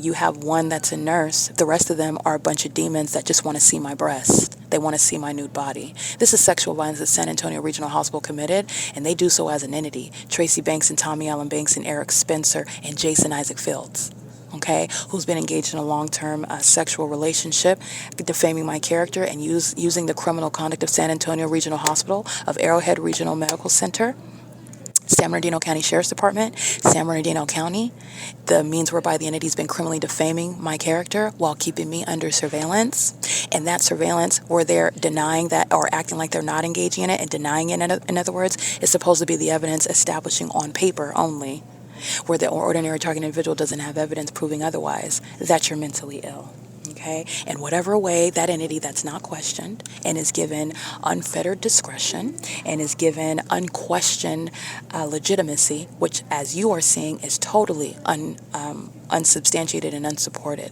you have one that's a nurse. The rest of them are a bunch of demons that just want to see my breast. They want to see my nude body. This is sexual violence that San Antonio Regional Hospital committed, and they do so as an entity. Tracy Banks and Tommy Allen Banks and Eric Spencer and Jason Isaac Fields. Okay, who's been engaged in a long-term sexual relationship, defaming my character, and using the criminal conduct of San Antonio Regional Hospital, of Arrowhead Regional Medical Center, San Bernardino County Sheriff's Department, San Bernardino County, the means whereby the entity's been criminally defaming my character while keeping me under surveillance. And that surveillance, where they're denying that or acting like they're not engaging in it and denying it, in other words, is supposed to be the evidence establishing on paper only, where the ordinary target individual doesn't have evidence proving otherwise, that you're mentally ill. Okay? In whatever way, that entity that's not questioned and is given unfettered discretion and is given unquestioned legitimacy, which, as you are seeing, is totally unsubstantiated and unsupported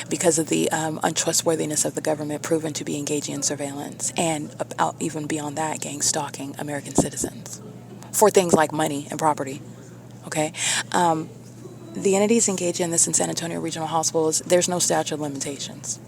because of the untrustworthiness of the government proven to be engaging in surveillance and even beyond that, gang stalking American citizens for things like money and property. Okay? The entities engaged in this in San Antonio Regional Hospitals, there's no statute of limitations.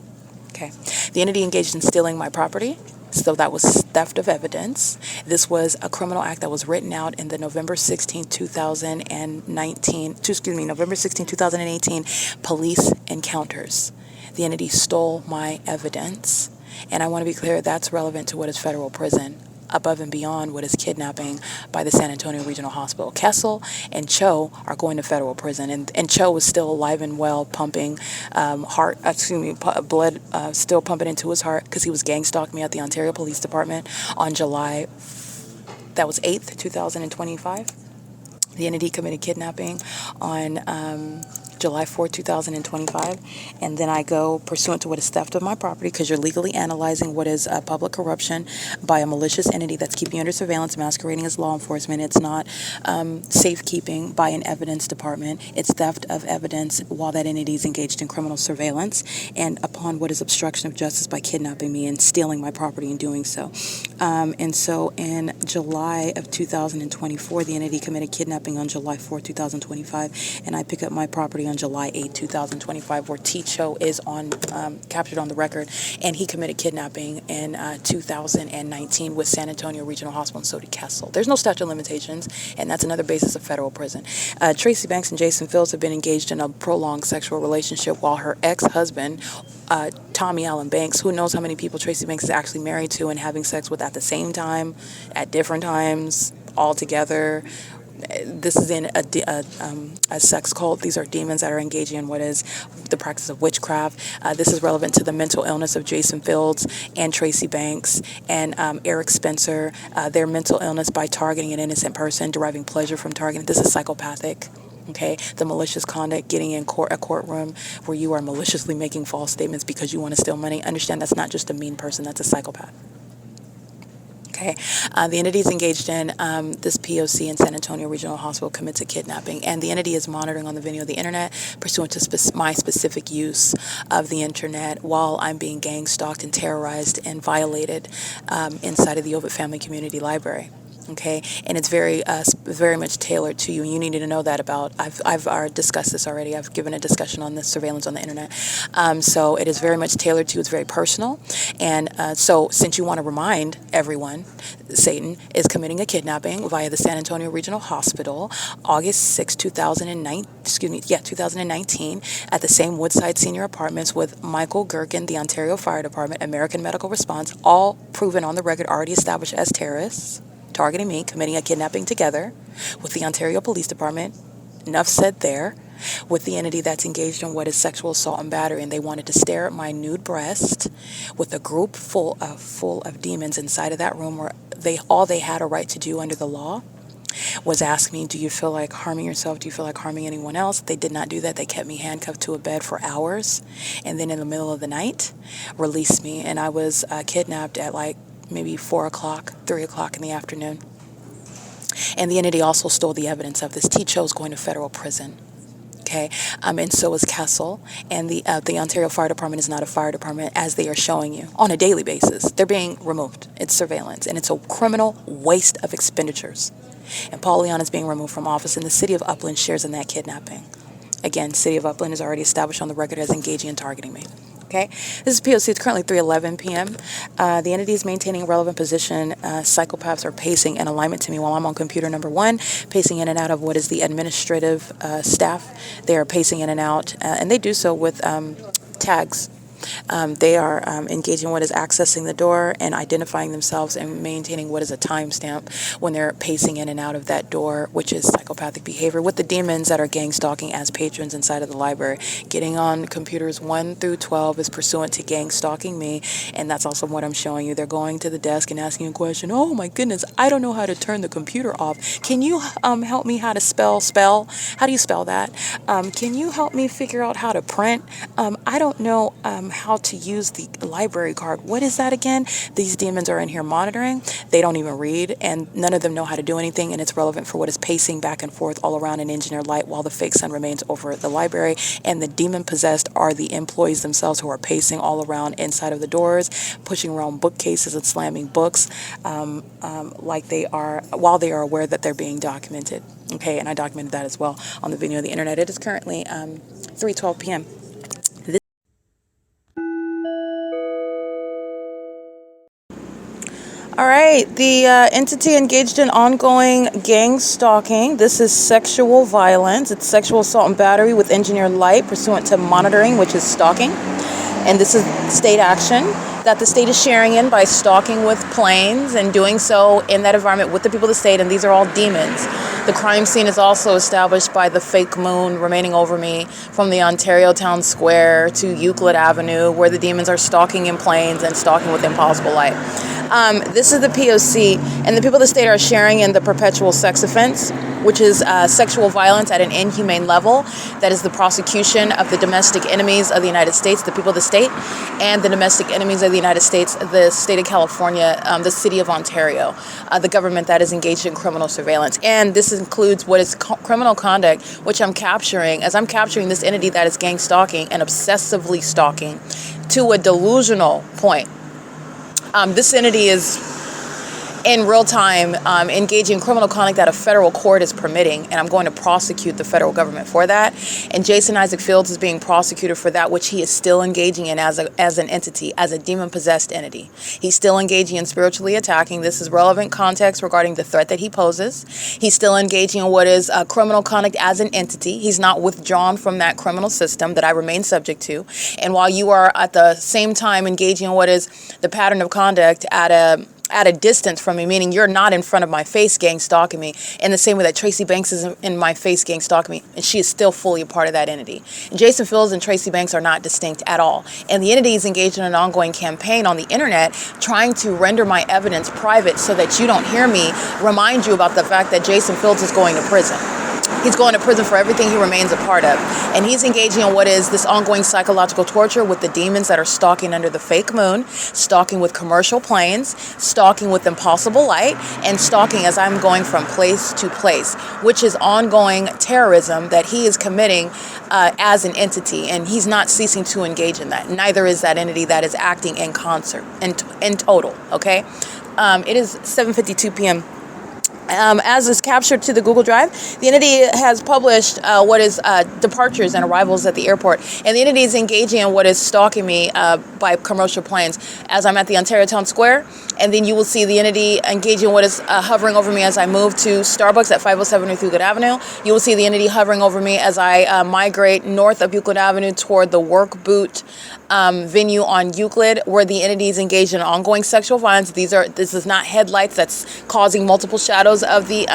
Okay. The entity engaged in stealing my property, so that was theft of evidence. This was a criminal act that was written out in the November 16, 2018 police encounters. The entity stole my evidence, and I want to be clear, that's relevant to what is federal prison, above and beyond what is kidnapping by the San Antonio Regional Hospital. Kessel and Cho are going to federal prison, and Cho was still alive and well, pumping blood still pumping into his heart because he was gang stalking me at the Ontario Police Department on July, that was 8th, 2025. The entity committed kidnapping on July 4, 2025, and then I go pursuant to what is theft of my property, because you're legally analyzing what is public corruption by a malicious entity that's keeping you under surveillance, masquerading as law enforcement. It's not safekeeping by an evidence department. It's theft of evidence while that entity is engaged in criminal surveillance, and upon what is obstruction of justice by kidnapping me and stealing my property and doing so. And so in July of 2024, the entity committed kidnapping on July 4, 2025, and I pick up my property on July 8, 2025, where T. Cho is captured on the record, and he committed kidnapping in 2019 with San Antonio Regional Hospital, and so did Kessel. There's no statute of limitations, and that's another basis of federal prison. Tracy Banks and Jason Fields have been engaged in a prolonged sexual relationship while her ex-husband, Tommy Allen Banks, who knows how many people Tracy Banks is actually married to and having sex with at the same time, at different times, all together, this is in a sex cult. These are demons that are engaging in what is the practice of witchcraft. This is relevant to the mental illness of Jason Fields and Tracy Banks and Eric Spencer. Their mental illness by targeting an innocent person, deriving pleasure from targeting. This is psychopathic. Okay, the malicious conduct, getting in a courtroom where you are maliciously making false statements because you want to steal money. Understand that's not just a mean person, that's a psychopath. Okay, the entity is engaged in this P.O.C. in San Antonio Regional Hospital commits a kidnapping, and the entity is monitoring on the video of the internet pursuant to my specific use of the internet while I'm being gang stalked and terrorized and violated inside of the OVITT Family Community Library. Okay, and it's very much tailored to you, and you need to know that about. I've already discussed this already. I've given a discussion on this surveillance on the internet. So it is very much tailored to you. It's very personal, and so since you want to remind everyone, Satan is committing a kidnapping via the San Antonio Regional Hospital, August 6, 2019, at the same Woodside Senior Apartments with Michael GERKEN, the Ontario Fire Department, American Medical Response, all proven on the record, already established as terrorists, targeting me, committing a kidnapping together with the Ontario Police Department, enough said there, with the entity that's engaged in what is sexual assault and battery, and they wanted to stare at my nude breast with a group full of demons inside of that room where all they had a right to do under the law was ask me, do you feel like harming yourself? Do you feel like harming anyone else? They did not do that. They kept me handcuffed to a bed for hours, and then in the middle of the night, released me, and I was kidnapped at like maybe 4 o'clock, 3 o'clock in the afternoon. And the entity also stole the evidence of this. T-Cho is going to federal prison. Okay, and so is Kessel. And the Ontario Fire Department is not a fire department, as they are showing you on a daily basis. They're being removed. It's surveillance, and it's a criminal waste of expenditures. And Paul Leon is being removed from office, and the city of Upland shares in that kidnapping. Again, city of Upland is already established on the record as engaging and targeting me. Okay, this is P.O.C. It's currently 3:11 p.m. The entity is maintaining a relevant position. Psychopaths are pacing in alignment to me while I'm on computer number 1, pacing in and out of what is the administrative staff. They are pacing in and out, and they do so with tags. They are engaging in what is accessing the door and identifying themselves and maintaining what is a timestamp when they're pacing in and out of that door, which is psychopathic behavior with the demons that are gang stalking as patrons inside of the library. Getting on computers 1 through 12 is pursuant to gang stalking me, and that's also what I'm showing you. They're going to the desk and asking a question. Oh my goodness, I don't know how to turn the computer off. Can you help me how to spell? How do you spell that? Can you help me figure out how to print? I don't know how to use the library card. What is that again? These demons are in here monitoring. They don't even read, and none of them know how to do anything, and it's relevant for what is pacing back and forth all around an engineered light while the fake sun remains over the library, and the demon-possessed are the employees themselves who are pacing all around inside of the doors, pushing around bookcases and slamming books like they are, while they are aware that they're being documented. Okay, and I documented that as well on the video of the internet. It is currently 3:12 p.m. All right, the entity engaged in ongoing gang stalking. This is sexual violence. It's sexual assault and battery with engineered light pursuant to monitoring, which is stalking. And this is state action that the state is sharing in by stalking with planes and doing so in that environment with the people of the state, and these are all demons. The crime scene is also established by the fake moon remaining over me from the Ontario Town Square to Euclid Avenue, where the demons are stalking in planes and stalking with impossible light. This is the P.O.C., and the people of the state are sharing in the perpetual sex offense, which is sexual violence at an inhumane level. That is the prosecution of the domestic enemies of the United States, the people of the state, and the domestic enemies of the United States, the state of California, the city of Ontario, the government that is engaged in criminal surveillance. And this includes what is criminal conduct, which I'm capturing, as I'm capturing this entity that is gang stalking and obsessively stalking to a delusional point. This entity is in real time engaging in criminal conduct that a federal court is permitting, and I'm going to prosecute the federal government for that. And Jason Isaac Fields is being prosecuted for that, which he is still engaging in as an entity, as a demon-possessed entity. He's still engaging in spiritually attacking. This is relevant context regarding the threat that he poses. He's still engaging in what is criminal conduct as an entity. He's not withdrawn from that criminal system that I remain subject to. And while you are at the same time engaging in what is the pattern of conduct at a at a distance from me, meaning you're not in front of my face gang stalking me, in the same way that Tracy Banks is in my face gang stalking me, and she is still fully a part of that entity. And Jason Fields and Tracy Banks are not distinct at all. And the entity is engaged in an ongoing campaign on the internet trying to render my evidence private so that you don't hear me remind you about the fact that Jason Fields is going to prison. He's going to prison for everything he remains a part of. And he's engaging in what is this ongoing psychological torture with the demons that are stalking under the fake moon, stalking with commercial planes, stalking with impossible light, and stalking as I'm going from place to place, which is ongoing terrorism that he is committing as an entity. And he's not ceasing to engage in that. Neither is that entity that is acting in concert, in total, okay? It is 7:52 p.m. As is captured to the Google Drive, the entity has published what is departures and arrivals at the airport. And the entity is engaging in what is stalking me by commercial planes as I'm at the Ontario Town Square. And then you will see the entity engaging in what is hovering over me as I move to Starbucks at 507 North Euclid Avenue. You will see the entity hovering over me as I migrate north of Euclid Avenue toward the Work Boot venue on Euclid, where the entity is engaged in ongoing sexual violence. This is not headlights that's causing multiple shadows of the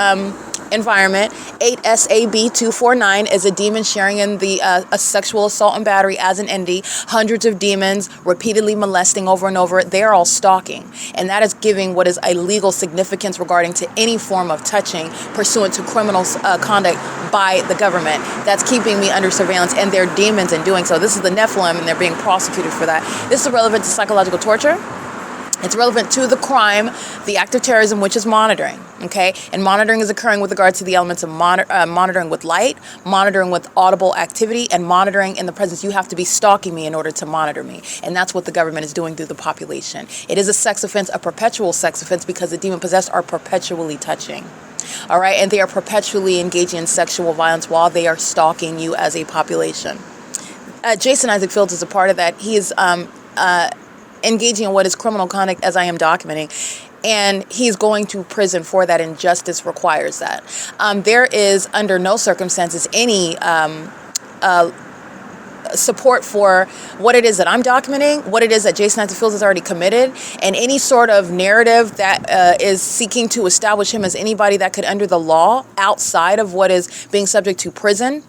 environment. 8SAB249 is a demon sharing in the a sexual assault and battery as an entity. Hundreds of demons repeatedly molesting over and over. They are all stalking, and that is giving what is a legal significance regarding to any form of touching pursuant to criminal conduct by the government. That's keeping me under surveillance, and they're demons in doing so. This is the Nephilim, and they're being prosecuted for that. This is relevant to psychological torture. It's relevant to the crime, the act of terrorism, which is monitoring, okay? And monitoring is occurring with regard to the elements of monitoring with light, monitoring with audible activity, and monitoring in the presence. You have to be stalking me in order to monitor me. And that's what the government is doing through the population. It is a sex offense, a perpetual sex offense, because the demon-possessed are perpetually touching. All right? And they are perpetually engaging in sexual violence while they are stalking you as a population. Jason Isaac Fields is a part of that. He is engaging in what is criminal conduct as I am documenting, and he's going to prison for that, and justice requires that. There is under no circumstances any support for what it is that I'm documenting, what it is that Jason Isaac Fields has already committed, and any sort of narrative that is seeking to establish him as anybody that could under the law outside of what is being subject to prison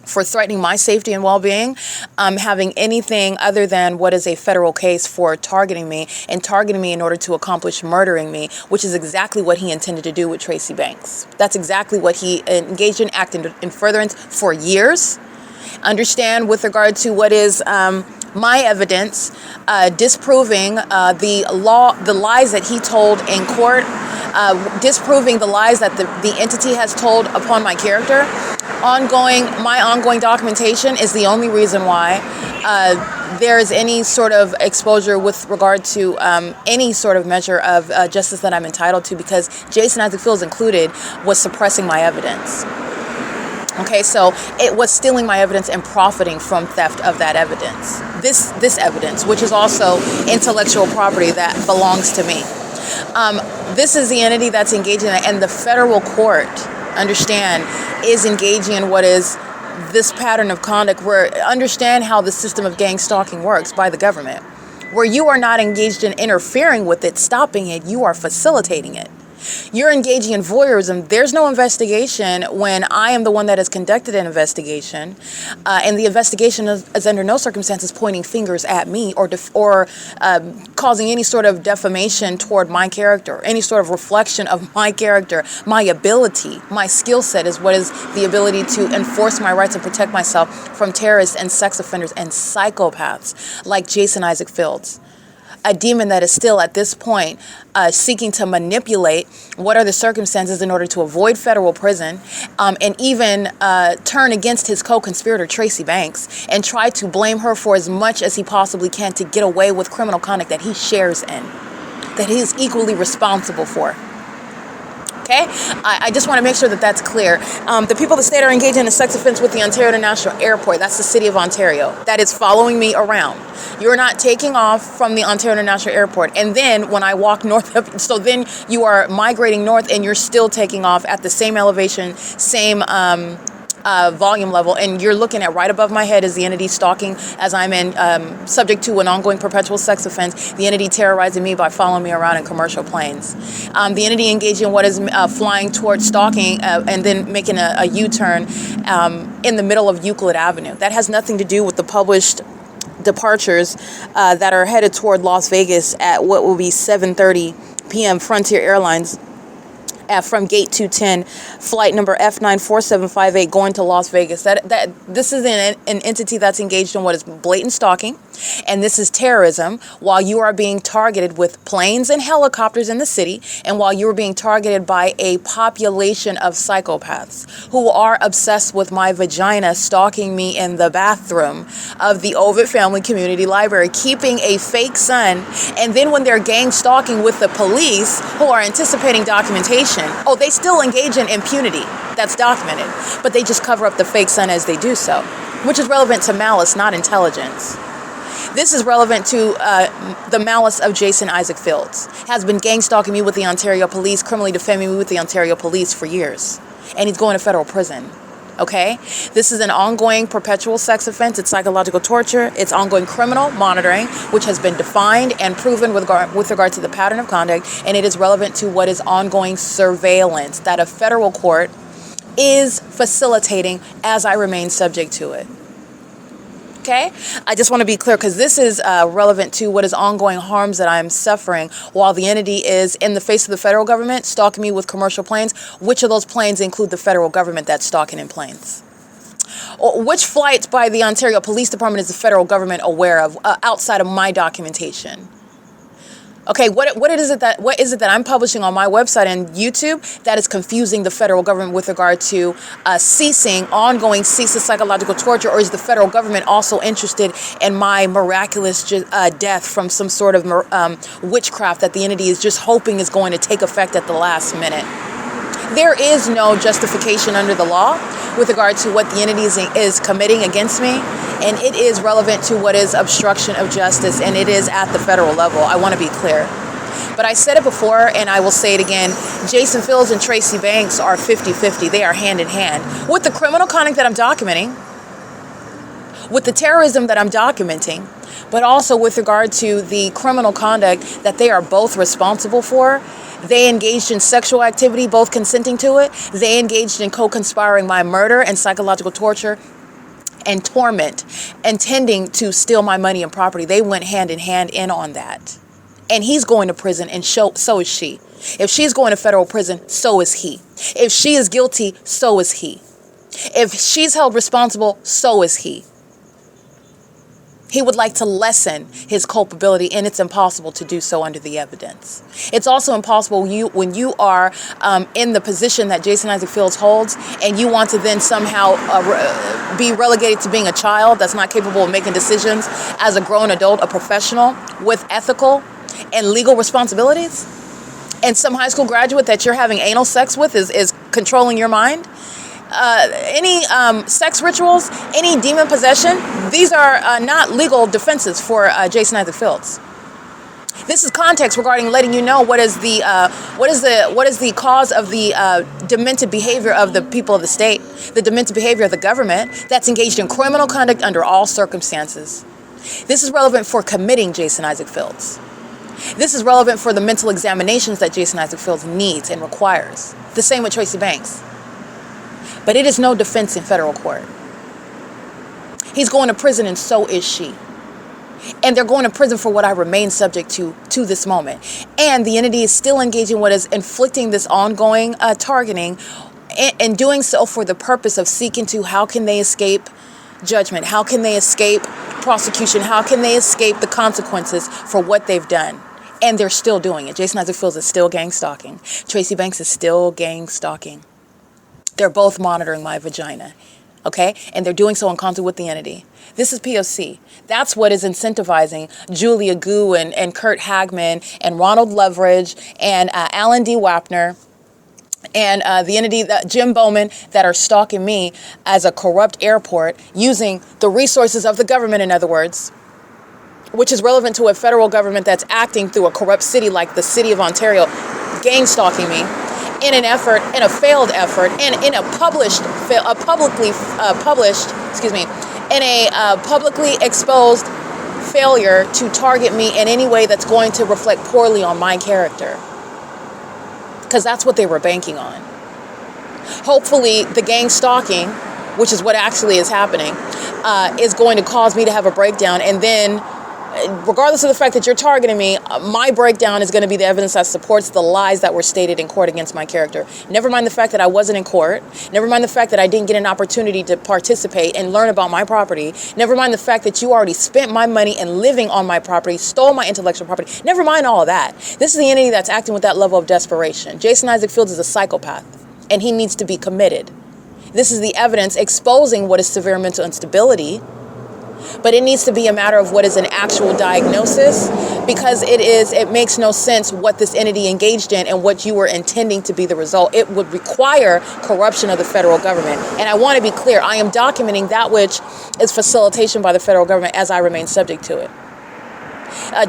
for threatening my safety and well-being, having anything other than what is a federal case for targeting me, and targeting me in order to accomplish murdering me, which is exactly what he intended to do with Tracy Banks. That's exactly what he engaged in, acting in furtherance for years. Understand with regard to what is my evidence, disproving the lies that he told in court, disproving the lies that the entity has told upon my character. My ongoing documentation is the only reason why there is any sort of exposure with regard to any sort of measure of justice that I'm entitled to, because Jason Isaac Fields included was suppressing my evidence. Okay, so it was stealing my evidence and profiting from theft of that evidence. This evidence, which is also intellectual property that belongs to me. This is the entity that's engaging in that, and the federal court, understand, is engaging in what is this pattern of conduct where understand how the system of gang stalking works by the government, where you are not engaged in interfering with it, stopping it, you are facilitating it. You're engaging in voyeurism. There's no investigation when I am the one that has conducted an investigation, and the investigation is under no circumstances pointing fingers at me or causing any sort of defamation toward my character, any sort of reflection of my character. My ability, my skill set is what is the ability to enforce my rights and protect myself from terrorists and sex offenders and psychopaths like Jason Isaac Fields. A demon that is still at this point seeking to manipulate what are the circumstances in order to avoid federal prison, and even turn against his co-conspirator Tracy Banks and try to blame her for as much as he possibly can to get away with criminal conduct that he shares in, that he is equally responsible for. Okay, I just want to make sure that that's clear. The people of the state are engaged in a sex offense with the Ontario International Airport. That's the city of Ontario. That is following me around. You're not taking off from the Ontario International Airport. And then when I walk north of, so then you are migrating north and you're still taking off at the same elevation, same volume level, and you're looking at right above my head is the entity stalking as I'm in subject to an ongoing perpetual sex offense, the entity terrorizing me by following me around in commercial planes. The entity engaging in what is flying towards stalking and then making a U-turn in the middle of Euclid Avenue. That has nothing to do with the published departures that are headed toward Las Vegas at what will be 7:30 p.m. Frontier Airlines from gate 210, flight number F94758 going to Las Vegas. This is an entity that's engaged in what is blatant stalking, and this is terrorism while you are being targeted with planes and helicopters in the city, and while you are being targeted by a population of psychopaths who are obsessed with my vagina, stalking me in the bathroom of the OVITT Family Community Library, keeping a fake son, and then when they're gang stalking with the police who are anticipating documentation, they still engage in impunity. That's documented. But they just cover up the fake son as they do so, which is relevant to malice, not intelligence. This is relevant to the malice of Jason Isaac Fields. Has been gang stalking me with the Ontario Police, criminally defaming me with the Ontario Police for years. And he's going to federal prison. Okay? This is an ongoing perpetual sex offense. It's psychological torture. It's ongoing criminal monitoring, which has been defined and proven with regard to the pattern of conduct. And it is relevant to what is ongoing surveillance that a federal court is facilitating as I remain subject to it. Okay? I just want to be clear because this is relevant to what is ongoing harms that I am suffering while the entity is in the face of the federal government stalking me with commercial planes. Which of those planes include the federal government that's stalking in planes? Or which flights by the Ontario Police Department is the federal government aware of outside of my documentation? Okay, what is it that I'm publishing on my website and YouTube that is confusing the federal government with regard to ongoing ceaseless psychological torture, or is the federal government also interested in my miraculous death from some sort of witchcraft that the entity is just hoping is going to take effect at the last minute? There is no justification under the law with regard to what the entity is committing against me, and it is relevant to what is obstruction of justice, and it is at the federal level. I want to be clear. But I said it before, and I will say it again. Jason Fields and Tracy Banks are 50-50. They are hand in hand. With the criminal conduct that I'm documenting, with the terrorism that I'm documenting, but also with regard to the criminal conduct that they are both responsible for. They engaged in sexual activity, both consenting to it. They engaged in co-conspiring my murder and psychological torture and torment, intending to steal my money and property. They went hand in hand in on that. And he's going to prison, and so is she. If she's going to federal prison, so is he. If she is guilty, so is he. If she's held responsible, so is he. He would like to lessen his culpability, and it's impossible to do so under the evidence. It's also impossible when you are in the position that Jason Isaac Fields holds, and you want to then somehow be relegated to being a child that's not capable of making decisions as a grown adult, a professional with ethical and legal responsibilities. And some high school graduate that you're having anal sex with is controlling your mind. Any sex rituals, any demon possession, these are not legal defenses for Jason Isaac Fields. This is context regarding letting you know what is the cause of the demented behavior of the people of the state, the demented behavior of the government that's engaged in criminal conduct under all circumstances. This is relevant for committing Jason Isaac Fields. This is relevant for the mental examinations that Jason Isaac Fields needs and requires. The same with Tracy Banks. But it is no defense in federal court. He's going to prison, and so is she. And they're going to prison for what I remain subject to this moment. And the entity is still engaging what is inflicting this ongoing targeting, and doing so for the purpose of seeking to, how can they escape judgment? How can they escape prosecution? How can they escape the consequences for what they've done? And they're still doing it. Jason Isaac Fields is still gang stalking. Tracy Banks is still gang stalking. They're both monitoring my vagina, okay? And they're doing so in concert with the entity. This is P.O.C. That's what is incentivizing Julia Gu and Kurt Hagman and Ronald Leverage and Alan D. Wapner and the entity, Jim Bowman, that are stalking me as a corrupt airport, using the resources of the government, in other words, which is relevant to a federal government that's acting through a corrupt city like the city of Ontario, gang stalking me. in a failed effort, and in a publicly exposed failure to target me in any way that's going to reflect poorly on my character. Because that's what they were banking on. Hopefully, the gang stalking, which is what actually is happening, is going to cause me to have a breakdown. And then, regardless of the fact that you're targeting me, my breakdown is going to be the evidence that supports the lies that were stated in court against my character. Never mind the fact that I wasn't in court. Never mind the fact that I didn't get an opportunity to participate and learn about my property. Never mind the fact that you already spent my money and living on my property, stole my intellectual property. Never mind all of that. This is the entity that's acting with that level of desperation. Jason Isaac Fields is a psychopath, and he needs to be committed. This is the evidence exposing what is severe mental instability. But it needs to be a matter of what is an actual diagnosis, because it makes no sense what this entity engaged in and what you were intending to be the result. It would require corruption of the federal government. And I want to be clear, I am documenting that which is facilitation by the federal government as I remain subject to it.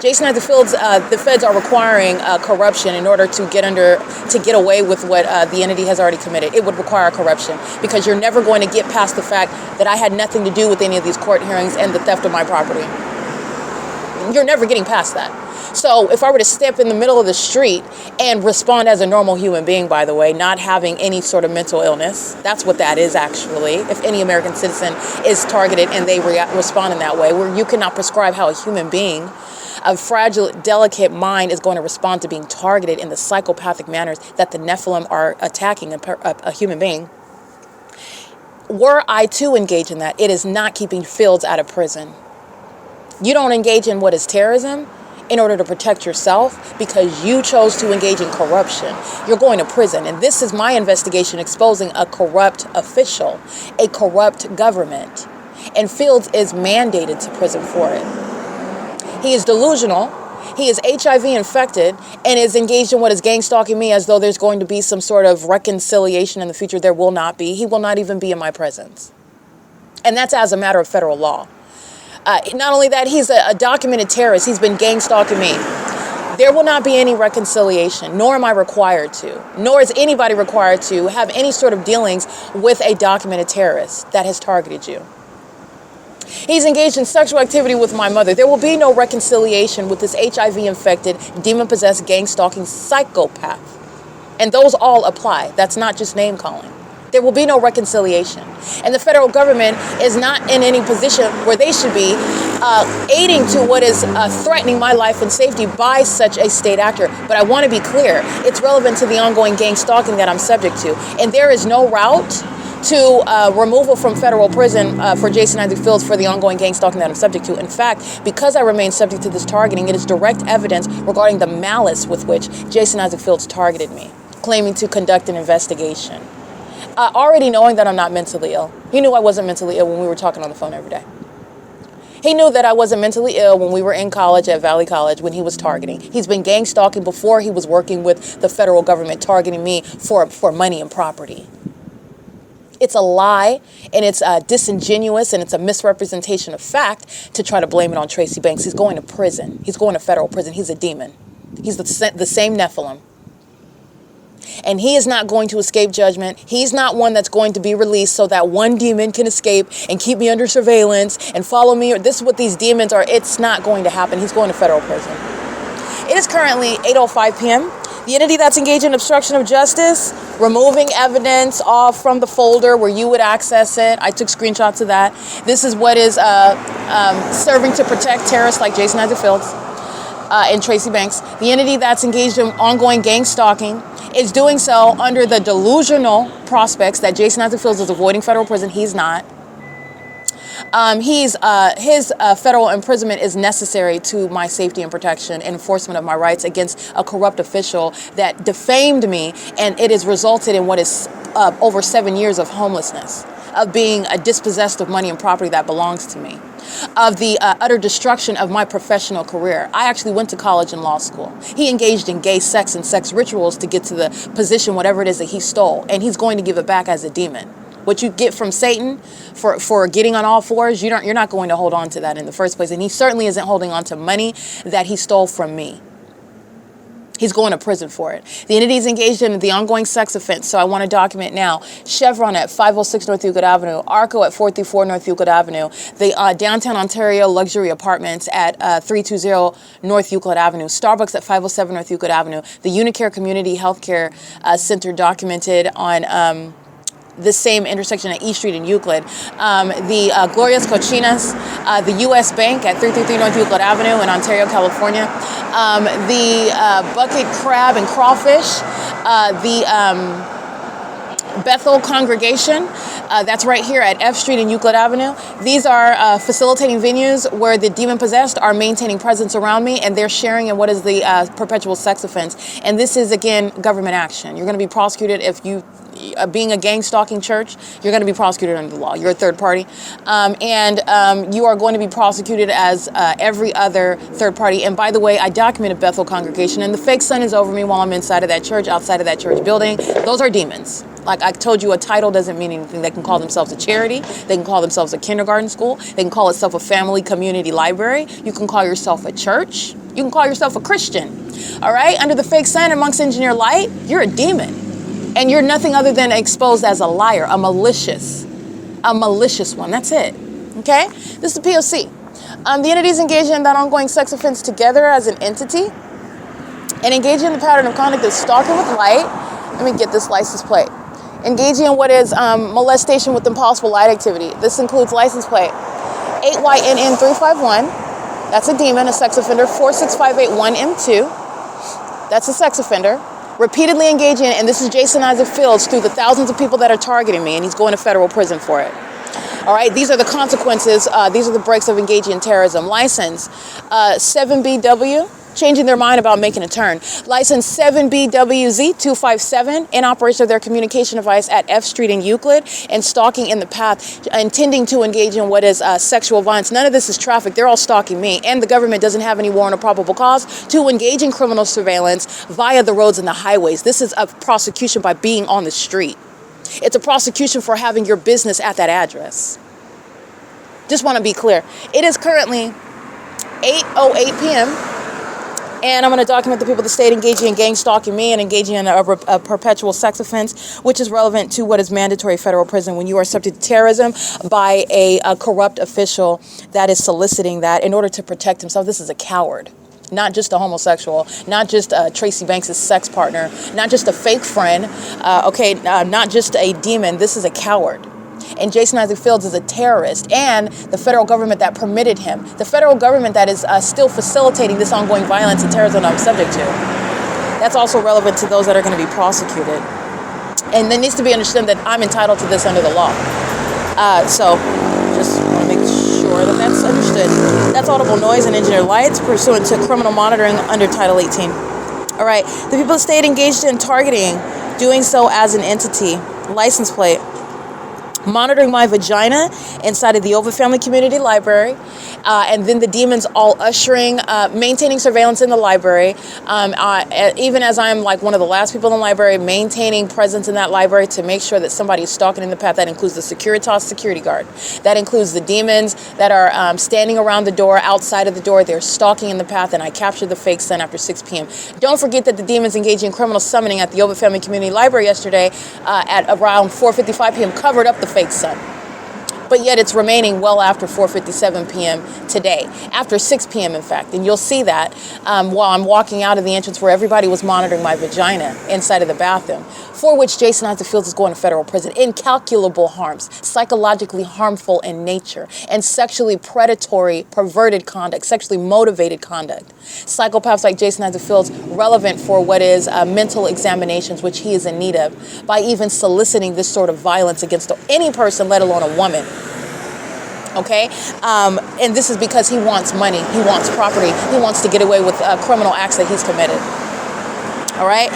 Jason Isaac Fields, the feds are requiring corruption in order to get away with what the entity has already committed. It would require corruption, because you're never going to get past the fact that I had nothing to do with any of these court hearings and the theft of my property. You're never getting past that. So if I were to step in the middle of the street and respond as a normal human being, by the way, not having any sort of mental illness, that's what that is actually. If any American citizen is targeted and they respond in that way, where you cannot prescribe how a human being, a fragile, delicate mind, is going to respond to being targeted in the psychopathic manners that the Nephilim are attacking a human being. Were I to engage in that, it is not keeping Fields out of prison. You don't engage in what is terrorism in order to protect yourself because you chose to engage in corruption. You're going to prison. And this is my investigation exposing a corrupt official, a corrupt government. And Fields is mandated to prison for it. He is delusional. He is HIV infected and is engaged in what is gang stalking me as though there's going to be some sort of reconciliation in the future. There will not be. He will not even be in my presence. And that's as a matter of federal law. Not only that, he's a documented terrorist. He's been gang stalking me. There will not be any reconciliation, nor am I required to, nor is anybody required to have any sort of dealings with a documented terrorist that has targeted you. He's engaged in sexual activity with my mother. There will be no reconciliation with this HIV-infected, demon-possessed, gang-stalking psychopath. And those all apply. That's not just name-calling. There will be no reconciliation. And the federal government is not in any position where they should be aiding to what is threatening my life and safety by such a state actor. But I want to be clear. It's relevant to the ongoing gang stalking that I'm subject to. And there is no route to removal from federal prison for Jason Isaac Fields for the ongoing gang stalking that I'm subject to. In fact, because I remain subject to this targeting, it is direct evidence regarding the malice with which Jason Isaac Fields targeted me, claiming to conduct an investigation. Already knowing that I'm not mentally ill. He knew I wasn't mentally ill when we were talking on the phone every day. He knew that I wasn't mentally ill when we were in college at Valley College when he was targeting. He's been gang stalking before he was working with the federal government, targeting me for money and property. It's a lie, and it's disingenuous, and it's a misrepresentation of fact to try to blame it on Tracy Banks. He's going to prison. He's going to federal prison. He's a demon. He's the same Nephilim. And he is not going to escape judgment. He's not one that's going to be released so that one demon can escape and keep me under surveillance and follow me. This is what these demons are. It's not going to happen. He's going to federal prison. It is currently 8:05 p.m. The entity that's engaged in obstruction of justice, removing evidence off from the folder where you would access it. I took screenshots of that. This is what is serving to protect terrorists like Jason Isaac Fields and Tracy Banks. The entity that's engaged in ongoing gang stalking is doing so under the delusional prospects that Jason Isaac Fields is avoiding federal prison. He's not. His federal imprisonment is necessary to my safety and protection, enforcement of my rights against a corrupt official that defamed me, and it has resulted in what is over 7 years of homelessness, of being dispossessed of money and property that belongs to me, of the utter destruction of my professional career. I actually went to college and law school. He engaged in gay sex and sex rituals to get to the position, whatever it is that he stole, and he's going to give it back as a demon. What you get from Satan for getting on all fours, you're not going to hold on to that in the first place. And he certainly isn't holding on to money that he stole from me. He's going to prison for it. The entity is engaged in the ongoing sex offense, so I want to document now. Chevron at 506 North Euclid Avenue, ARCO at 434 North Euclid Avenue, the Downtown Ontario Luxury Apartments at 320 North Euclid Avenue, Starbucks at 507 North Euclid Avenue, the UNICARE Community Healthcare Center documented on the same intersection at E Street and Euclid, the Gloria's Cochinas, the U.S. Bank at 333 North Euclid Avenue in Ontario, California, the Bucket Crab and Crawfish, the Bethel Congregation, that's right here at F Street and Euclid Avenue. These are facilitating venues where the demon-possessed are maintaining presence around me, and they're sharing in what is the perpetual sex offense. And this is, again, government action. You're going to be prosecuted if you, being a gang-stalking church, you're going to be prosecuted under the law. You're a third party. And you are going to be prosecuted as every other third party. And by the way, I documented Bethel Congregation, and the fake sun is over me while I'm inside of that church, outside of that church building. Those are demons. Like I told you, a title doesn't mean anything. They can call themselves a charity. They can call themselves a kindergarten school. They can call itself a family community library. You can call yourself a church. You can call yourself a Christian. All right? Under the fake sun amongst engineer light, you're a demon. And you're nothing other than exposed as a liar, a malicious one. That's it. Okay? This is the P.O.C. The entities engaging in that ongoing sex offense together as an entity and engaging in the pattern of conduct of stalking with light. Let me get this license plate. Engaging in what is molestation with impossible light activity. This includes license plate 8YNN351. That's a demon, a sex offender. 46581M2. That's a sex offender. Repeatedly engaging, and this is Jason Isaac Fields, through the thousands of people that are targeting me, and he's going to federal prison for it. All right, these are the consequences. These are the breaks of engaging in terrorism. License 7BW. Changing their mind about making a turn. License 7BWZ257 in operation of their communication device at F Street in Euclid and stalking in the path, intending to engage in what is sexual violence. None of this is traffic. They're all stalking me, and the government doesn't have any warrant or probable cause to engage in criminal surveillance via the roads and the highways. This is a prosecution by being on the street. It's a prosecution for having your business at that address. Just want to be clear. It is currently 8:08 p.m. And I'm going to document the people of the state engaging in gang stalking me and engaging in a perpetual sex offense, which is relevant to what is mandatory federal prison when you are subject to terrorism by a corrupt official that is soliciting that in order to protect himself. This is a coward. Not just a homosexual, not just Tracy Banks' sex partner, not just a fake friend, not just a demon. This is a coward. And Jason Isaac Fields is a terrorist, and the federal government that permitted him, the federal government that is still facilitating this ongoing violence and terrorism I'm subject to. That's also relevant to those that are going to be prosecuted. And it needs to be understood that I'm entitled to this under the law. So just want to make sure that that's understood. That's audible noise and engineer lights pursuant to criminal monitoring under Title 18. All right, the people of the state engaged in targeting, doing so as an entity, license plate, monitoring my vagina inside of the OVITT Family Community Library, and then the demons all ushering, maintaining surveillance in the library, even as I'm like one of the last people in the library, maintaining presence in that library to make sure that somebody is stalking in the path. That includes the Securitas security guard. That includes the demons that are standing around the door, outside of the door. They're stalking in the path, and I captured the fake sun after 6 p.m. Don't forget that the demons engaging in criminal summoning at the OVITT Family Community Library yesterday at around 4:55 p.m. covered up the fake sun. But yet it's remaining well after 4:57 p.m. today, after 6 p.m. in fact. And you'll see that while I'm walking out of the entrance where everybody was monitoring my vagina inside of the bathroom, for which Jason Isaac Fields is going to federal prison. Incalculable harms, psychologically harmful in nature, and sexually predatory, perverted conduct, sexually motivated conduct. Psychopaths like Jason Isaac Fields relevant for what is mental examinations, which he is in need of, by even soliciting this sort of violence against any person, let alone a woman. Okay? And this is because he wants money, he wants property, he wants to get away with criminal acts that he's committed. All right?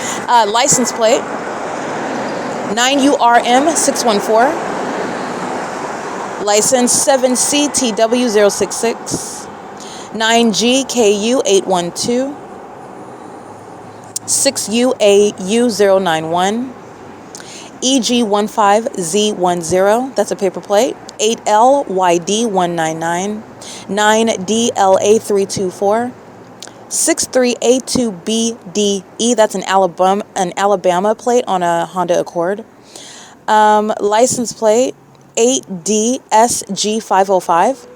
License plate 9URM614. License 7CTW066. 9GKU812. 6UAU091. EG15Z10, that's a paper plate. 8LYD199, 9DLA324, 63A2BDE, that's an Alabama plate on a Honda Accord. License plate 8DSG505,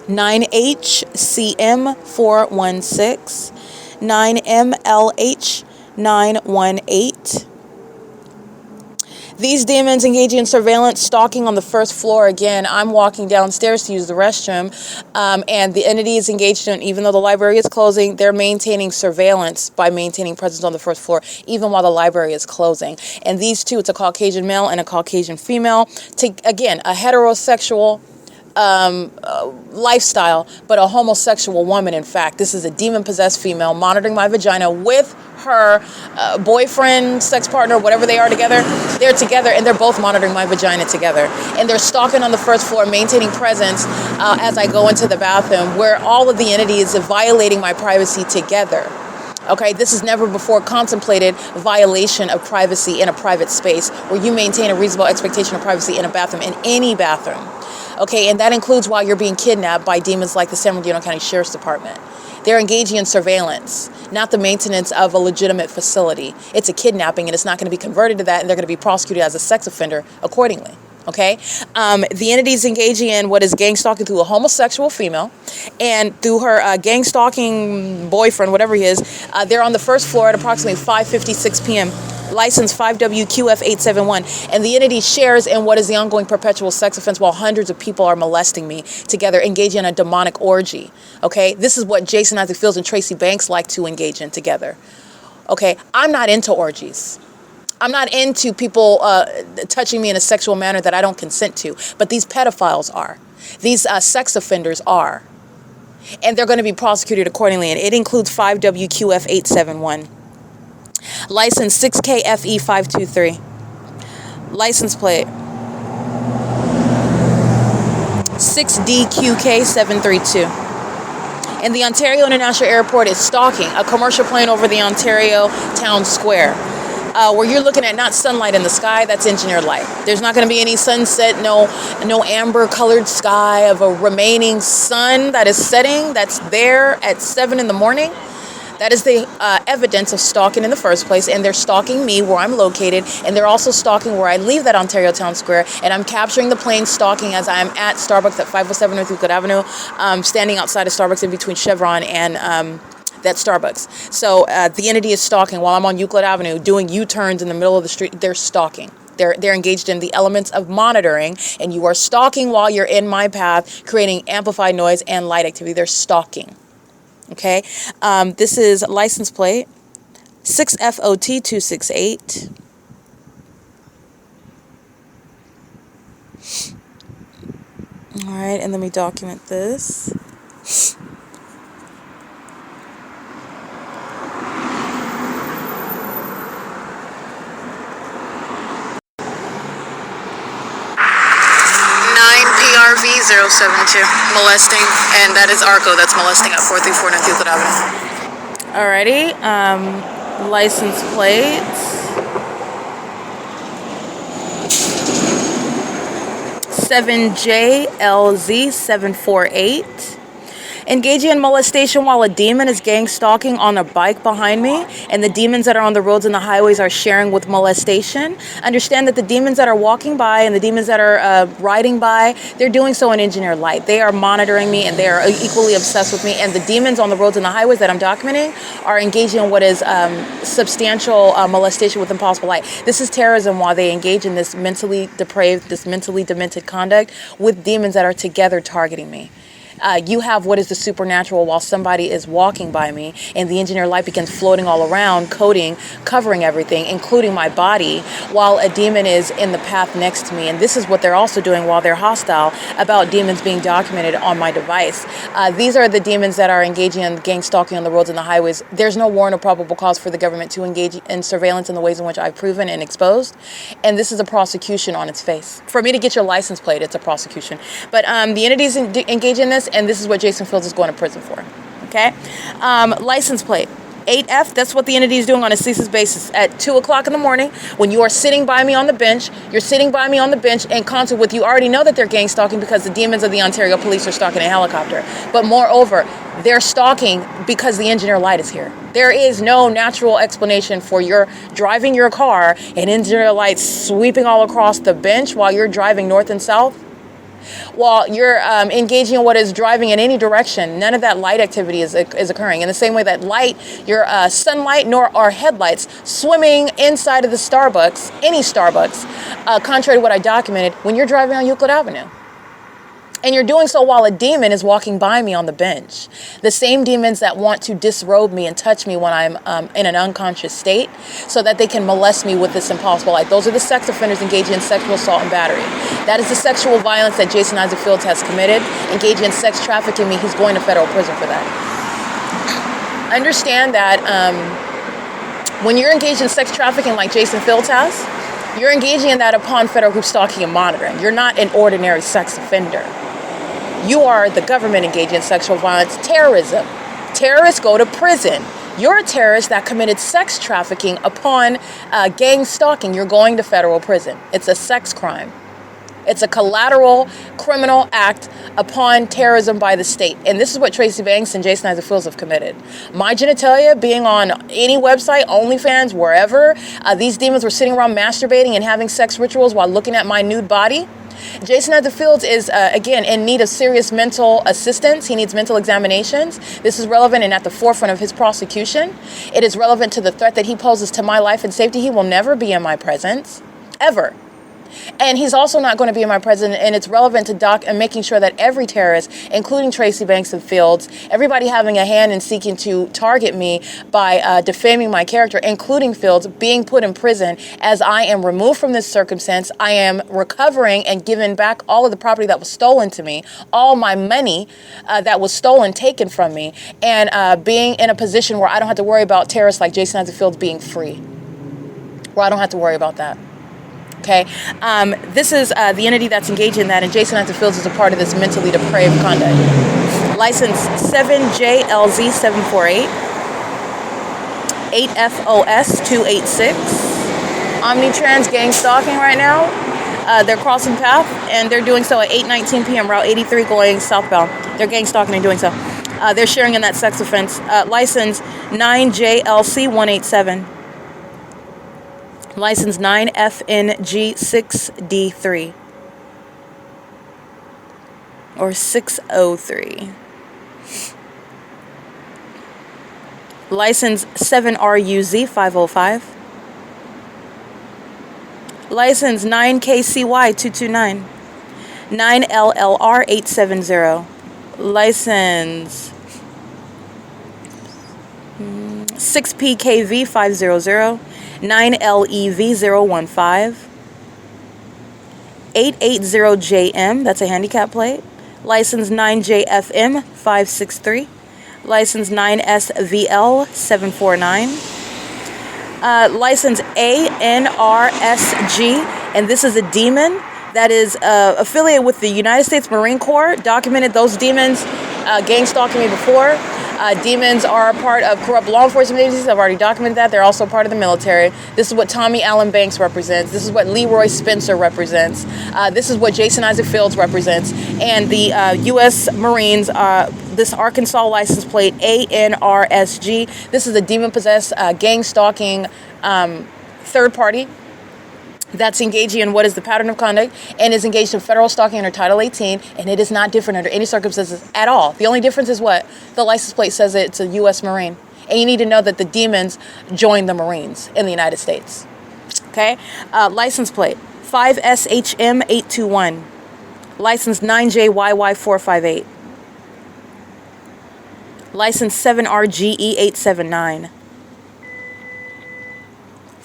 9HCM416, 9MLH918. These demons engaging in surveillance, stalking on the first floor. Again, I'm walking downstairs to use the restroom, and the entity is engaged in, even though the library is closing, they're maintaining surveillance by maintaining presence on the first floor, even while the library is closing. And these two, it's a Caucasian male and a Caucasian female, again, a heterosexual lifestyle, but a homosexual woman. In fact, this is a demon-possessed female monitoring my vagina with her boyfriend, sex partner, whatever they are together. They're together, and they're both monitoring my vagina together. And they're stalking on the first floor, maintaining presence as I go into the bathroom, where all of the entities are violating my privacy together. Okay, this is never before contemplated violation of privacy in a private space where you maintain a reasonable expectation of privacy in a bathroom, in any bathroom. Okay, and that includes while you're being kidnapped by demons like the San Bernardino County Sheriff's Department. They're engaging in surveillance, not the maintenance of a legitimate facility. It's a kidnapping, and it's not going to be converted to that, and they're going to be prosecuted as a sex offender accordingly. Okay, the entity's engaging in what is gang stalking through a homosexual female, and through her gang stalking boyfriend, whatever he is. They're on the first floor at approximately 5:56 p.m. License 5WQF871, and the entity shares in what is the ongoing perpetual sex offense while hundreds of people are molesting me together, engaging in a demonic orgy. Okay, this is what Jason Isaac Fields and Tracy Banks like to engage in together. Okay, I'm not into orgies. I'm not into people touching me in a sexual manner that I don't consent to, but these pedophiles are. These sex offenders are. And they're going to be prosecuted accordingly, and it includes 5WQF871. License 6KFE523. License plate 6DQK732. And the Ontario International Airport is stalking a commercial plane over the Ontario Town Square. Where you're looking at not sunlight in the sky, that's engineered light. There's not going to be any sunset, no amber colored sky of a remaining sun that is setting, that's there at 7 in the morning. That is the evidence of stalking in the first place, and they're stalking me where I'm located, and they're also stalking where I leave that Ontario Town Square, and I'm capturing the plane stalking as I'm at Starbucks at 507 North Euclid Avenue, standing outside of Starbucks in between Chevron and that Starbucks. So the entity is stalking while I'm on Euclid Avenue, doing U-turns in the middle of the street. They're stalking. They're engaged in the elements of monitoring, and you are stalking while you're in my path, creating amplified noise and light activity. They're stalking. Okay, this is license plate 6FOT268. All right, and let me document this. PRV072, molesting, and that is ARCO, that's molesting at 434 North Euclid Avenue. Alrighty, license plates 7JLZ748. Engaging in molestation while a demon is gang stalking on a bike behind me, and the demons that are on the roads and the highways are sharing with molestation. Understand that the demons that are walking by and the demons that are riding by, they're doing so in engineered light. They are monitoring me, and they are equally obsessed with me. And the demons on the roads and the highways that I'm documenting are engaging in what is substantial molestation with impossible light. This is terrorism while they engage in this mentally depraved, this mentally demented conduct with demons that are together targeting me. You have what is the supernatural while somebody is walking by me, and the engineer light begins floating all around, covering everything, including my body, while a demon is in the path next to me. And this is what they're also doing while they're hostile about demons being documented on my device. These are the demons that are engaging in gang stalking on the roads and the highways. There's no warrant or probable cause for the government to engage in surveillance in the ways in which I've proven and exposed. And this is a prosecution on its face. For me to get your license plate, it's a prosecution. But the entities engage in this, and this is what Jason Fields is going to prison for. Okay? License plate 8F, that's what the entity is doing on a ceaseless basis. At 2 o'clock in the morning, when you are sitting by me on the bench, you're sitting by me on the bench in concert with, you already know that they're gang stalking because the demons of the Ontario police are stalking a helicopter. But moreover, they're stalking because the engineer light is here. There is no natural explanation for your driving your car and engineer lights sweeping all across the bench while you're driving north and south. While you're engaging in what is driving in any direction, none of that light activity is occurring. In the same way that light, your sunlight, nor are headlights swimming inside of the Starbucks, any Starbucks, contrary to what I documented, when you're driving on Euclid Avenue. And you're doing so while a demon is walking by me on the bench. The same demons that want to disrobe me and touch me when I'm in an unconscious state so that they can molest me with this impossible light. Those are the sex offenders engaging in sexual assault and battery. That is the sexual violence that Jason Isaac Fields has committed. Engaging in sex trafficking me, he's going to federal prison for that. Understand that when you're engaged in sex trafficking like Jason Fields has, you're engaging in that upon federal group stalking and monitoring. You're not an ordinary sex offender. You are the government engaged in sexual violence, terrorism. Terrorists go to prison. You're a terrorist that committed sex trafficking upon gang stalking. You're going to federal prison. It's a sex crime. It's a collateral criminal act upon terrorism by the state. And this is what Tracy Banks and Jason Isaac Fields have committed. My genitalia being on any website, OnlyFans, wherever, these demons were sitting around masturbating and having sex rituals while looking at my nude body. Jason Isaac Fields is, again, in need of serious mental assistance. He needs mental examinations. This is relevant and at the forefront of his prosecution. It is relevant to the threat that he poses to my life and safety. He will never be in my presence, ever. And he's also not going to be in my presence, and it's relevant to and making sure that every terrorist, including Tracy Banks and Fields, everybody having a hand in seeking to target me by defaming my character, including Fields, being put in prison as I am removed from this circumstance. I am recovering and giving back all of the property that was stolen to me, all my money that was stolen, taken from me, and being in a position where I don't have to worry about terrorists like Jason Isaac Fields being free, where I don't have to worry about that. Okay, this is the entity that's engaged in that, and Jason Isaac Fields is a part of this mentally depraved conduct. License 7JLZ748, 8FOS286, Omnitrans gang stalking right now. They're crossing path, and they're doing so at 8:19 p.m. Route 83 going southbound. They're gang stalking and doing so. They're sharing in that sex offense. License 9JLC187. License 9FNG6D3 or 603. License 7RUZ505. License 9KCY229. 9LLR870. License 6PKV500. 9LEV015, 880JM, that's a handicap plate. License 9JFM563, license 9SVL749, license ANRSG, and this is a demon that is affiliated with the United States Marine Corps. Documented those demons gang stalking me before. Demons are a part of corrupt law enforcement agencies. I've already documented that. They're also part of the military. This is what Tommy Allen Banks represents. This is what Leroy Spencer represents. This is what Jason Isaac Fields represents. And the U.S. Marines, this Arkansas license plate ANRSG. This is a demon-possessed gang stalking third party that's engaging in what is the pattern of conduct and is engaged in federal stalking under Title 18, and it is not different under any circumstances at all. The only difference is what? The license plate says it's a U.S. Marine. And you need to know that the demons joined the Marines in the United States. Okay? License plate 5SHM821. License 9JYY458. License 7RGE879.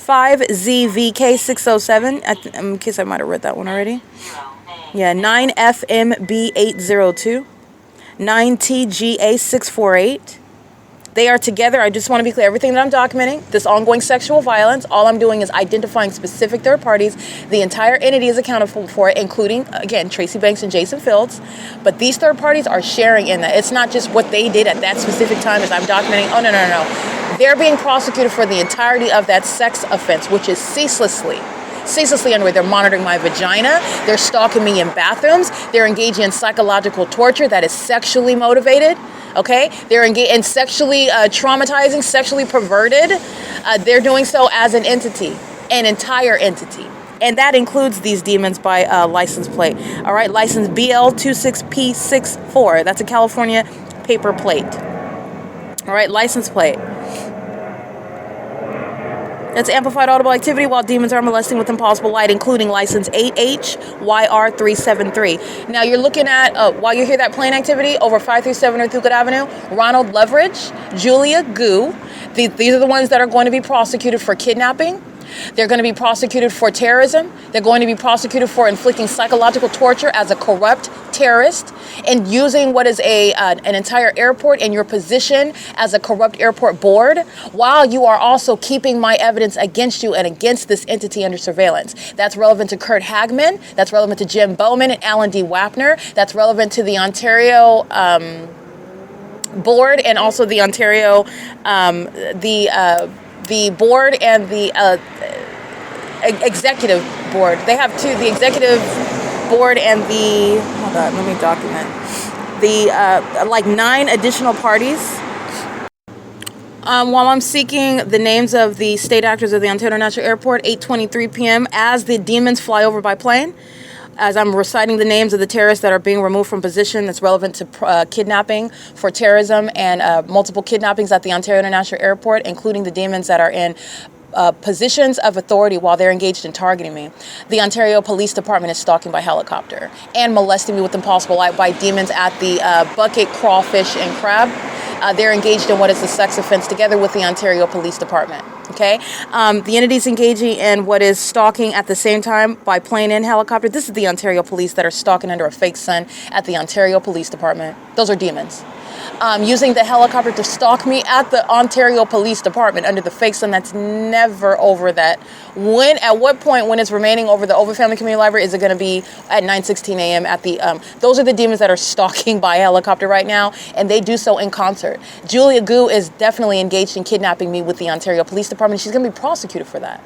5ZVK607, in case I might have read that one already. Yeah, 9FMB802, 9TGA648. They are together. I just want to be clear. Everything that I'm documenting, this ongoing sexual violence, all I'm doing is identifying specific third parties. The entire entity is accountable for it, including, again, Tracy Banks and Jason Fields. But these third parties are sharing in that. It's not just what they did at that specific time as I'm documenting. Oh, no. They're being prosecuted for the entirety of that sex offense, which is ceaselessly underway. They're monitoring my vagina. They're stalking me in bathrooms. They're engaging in psychological torture that is sexually motivated. Okay? They're engaged in sexually traumatizing, sexually perverted. They're doing so as an entity, an entire entity. And that includes these demons by license plate. All right, license BL26P64. That's a California paper plate. All right, license plate. That's amplified audible activity while demons are molesting with impossible light, including license 8HYR373. Now you're looking at, while you hear that plane activity over 537 North Euclid Avenue, Ronald Leverage, Julia Gu. These are the ones that are going to be prosecuted for kidnapping. They're going to be prosecuted for terrorism. They're going to be prosecuted for inflicting psychological torture as a corrupt terrorist and using what is an entire airport in your position as a corrupt airport board, while you are also keeping my evidence against you and against this entity under surveillance. That's relevant to Kurt Hagman. That's relevant to Jim Bowman and Alan D. Wapner. That's relevant to the Ontario board and also the Ontario the board and the executive board. They have two, the executive board and the, hold on, let me document. The, like 9 additional parties. While I'm seeking the names of the state actors of the Ontario International Airport, 8:23 p.m. as the demons fly over by plane, as I'm reciting the names of the terrorists that are being removed from position that's relevant to kidnapping for terrorism and multiple kidnappings at the Ontario International Airport, including the demons that are in positions of authority while they're engaged in targeting me. The Ontario Police Department is stalking by helicopter and molesting me with impossible light by demons at the bucket, crawfish, and crab. They're engaged in what is a sex offense together with the Ontario Police Department. Okay, the entities engaging in what is stalking at the same time by plane and helicopter. This is the Ontario Police that are stalking under a fake sun at the Ontario Police Department. Those are demons. Using the helicopter to stalk me at the Ontario Police Department under the fake sun that's never over that. When, at what point when it's remaining over the OVITT Family Community Library is it going to be at 9:16 a.m. at the, those are the demons that are stalking by helicopter right now, and they do so in concert. Julia Gu is definitely engaged in kidnapping me with the Ontario Police Department. She's going to be prosecuted for that.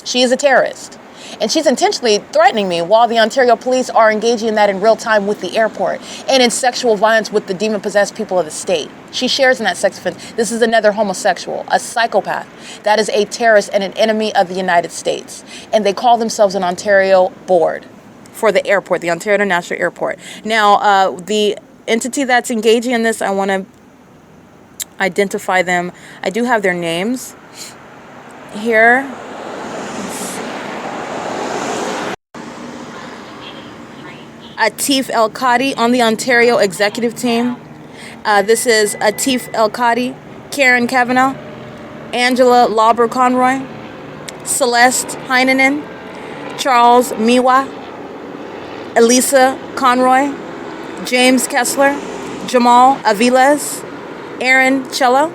She is a terrorist. And she's intentionally threatening me while the Ontario police are engaging in that in real time with the airport and in sexual violence with the demon-possessed people of the state. She shares in that sex offense. This is another homosexual, a psychopath. That is a terrorist and an enemy of the United States. And they call themselves an Ontario board for the airport, the Ontario International Airport. Now, the entity that's engaging in this, I want to identify them. I do have their names here. Atif El Khadi on the Ontario executive team. This is Atif El Khadi, Karen Kavanagh, Angela Lauber Conroy, Celeste Heinonen, Charles Miwa, Elisa Conroy, James Kessler, Jamal Aviles, Aaron Cello,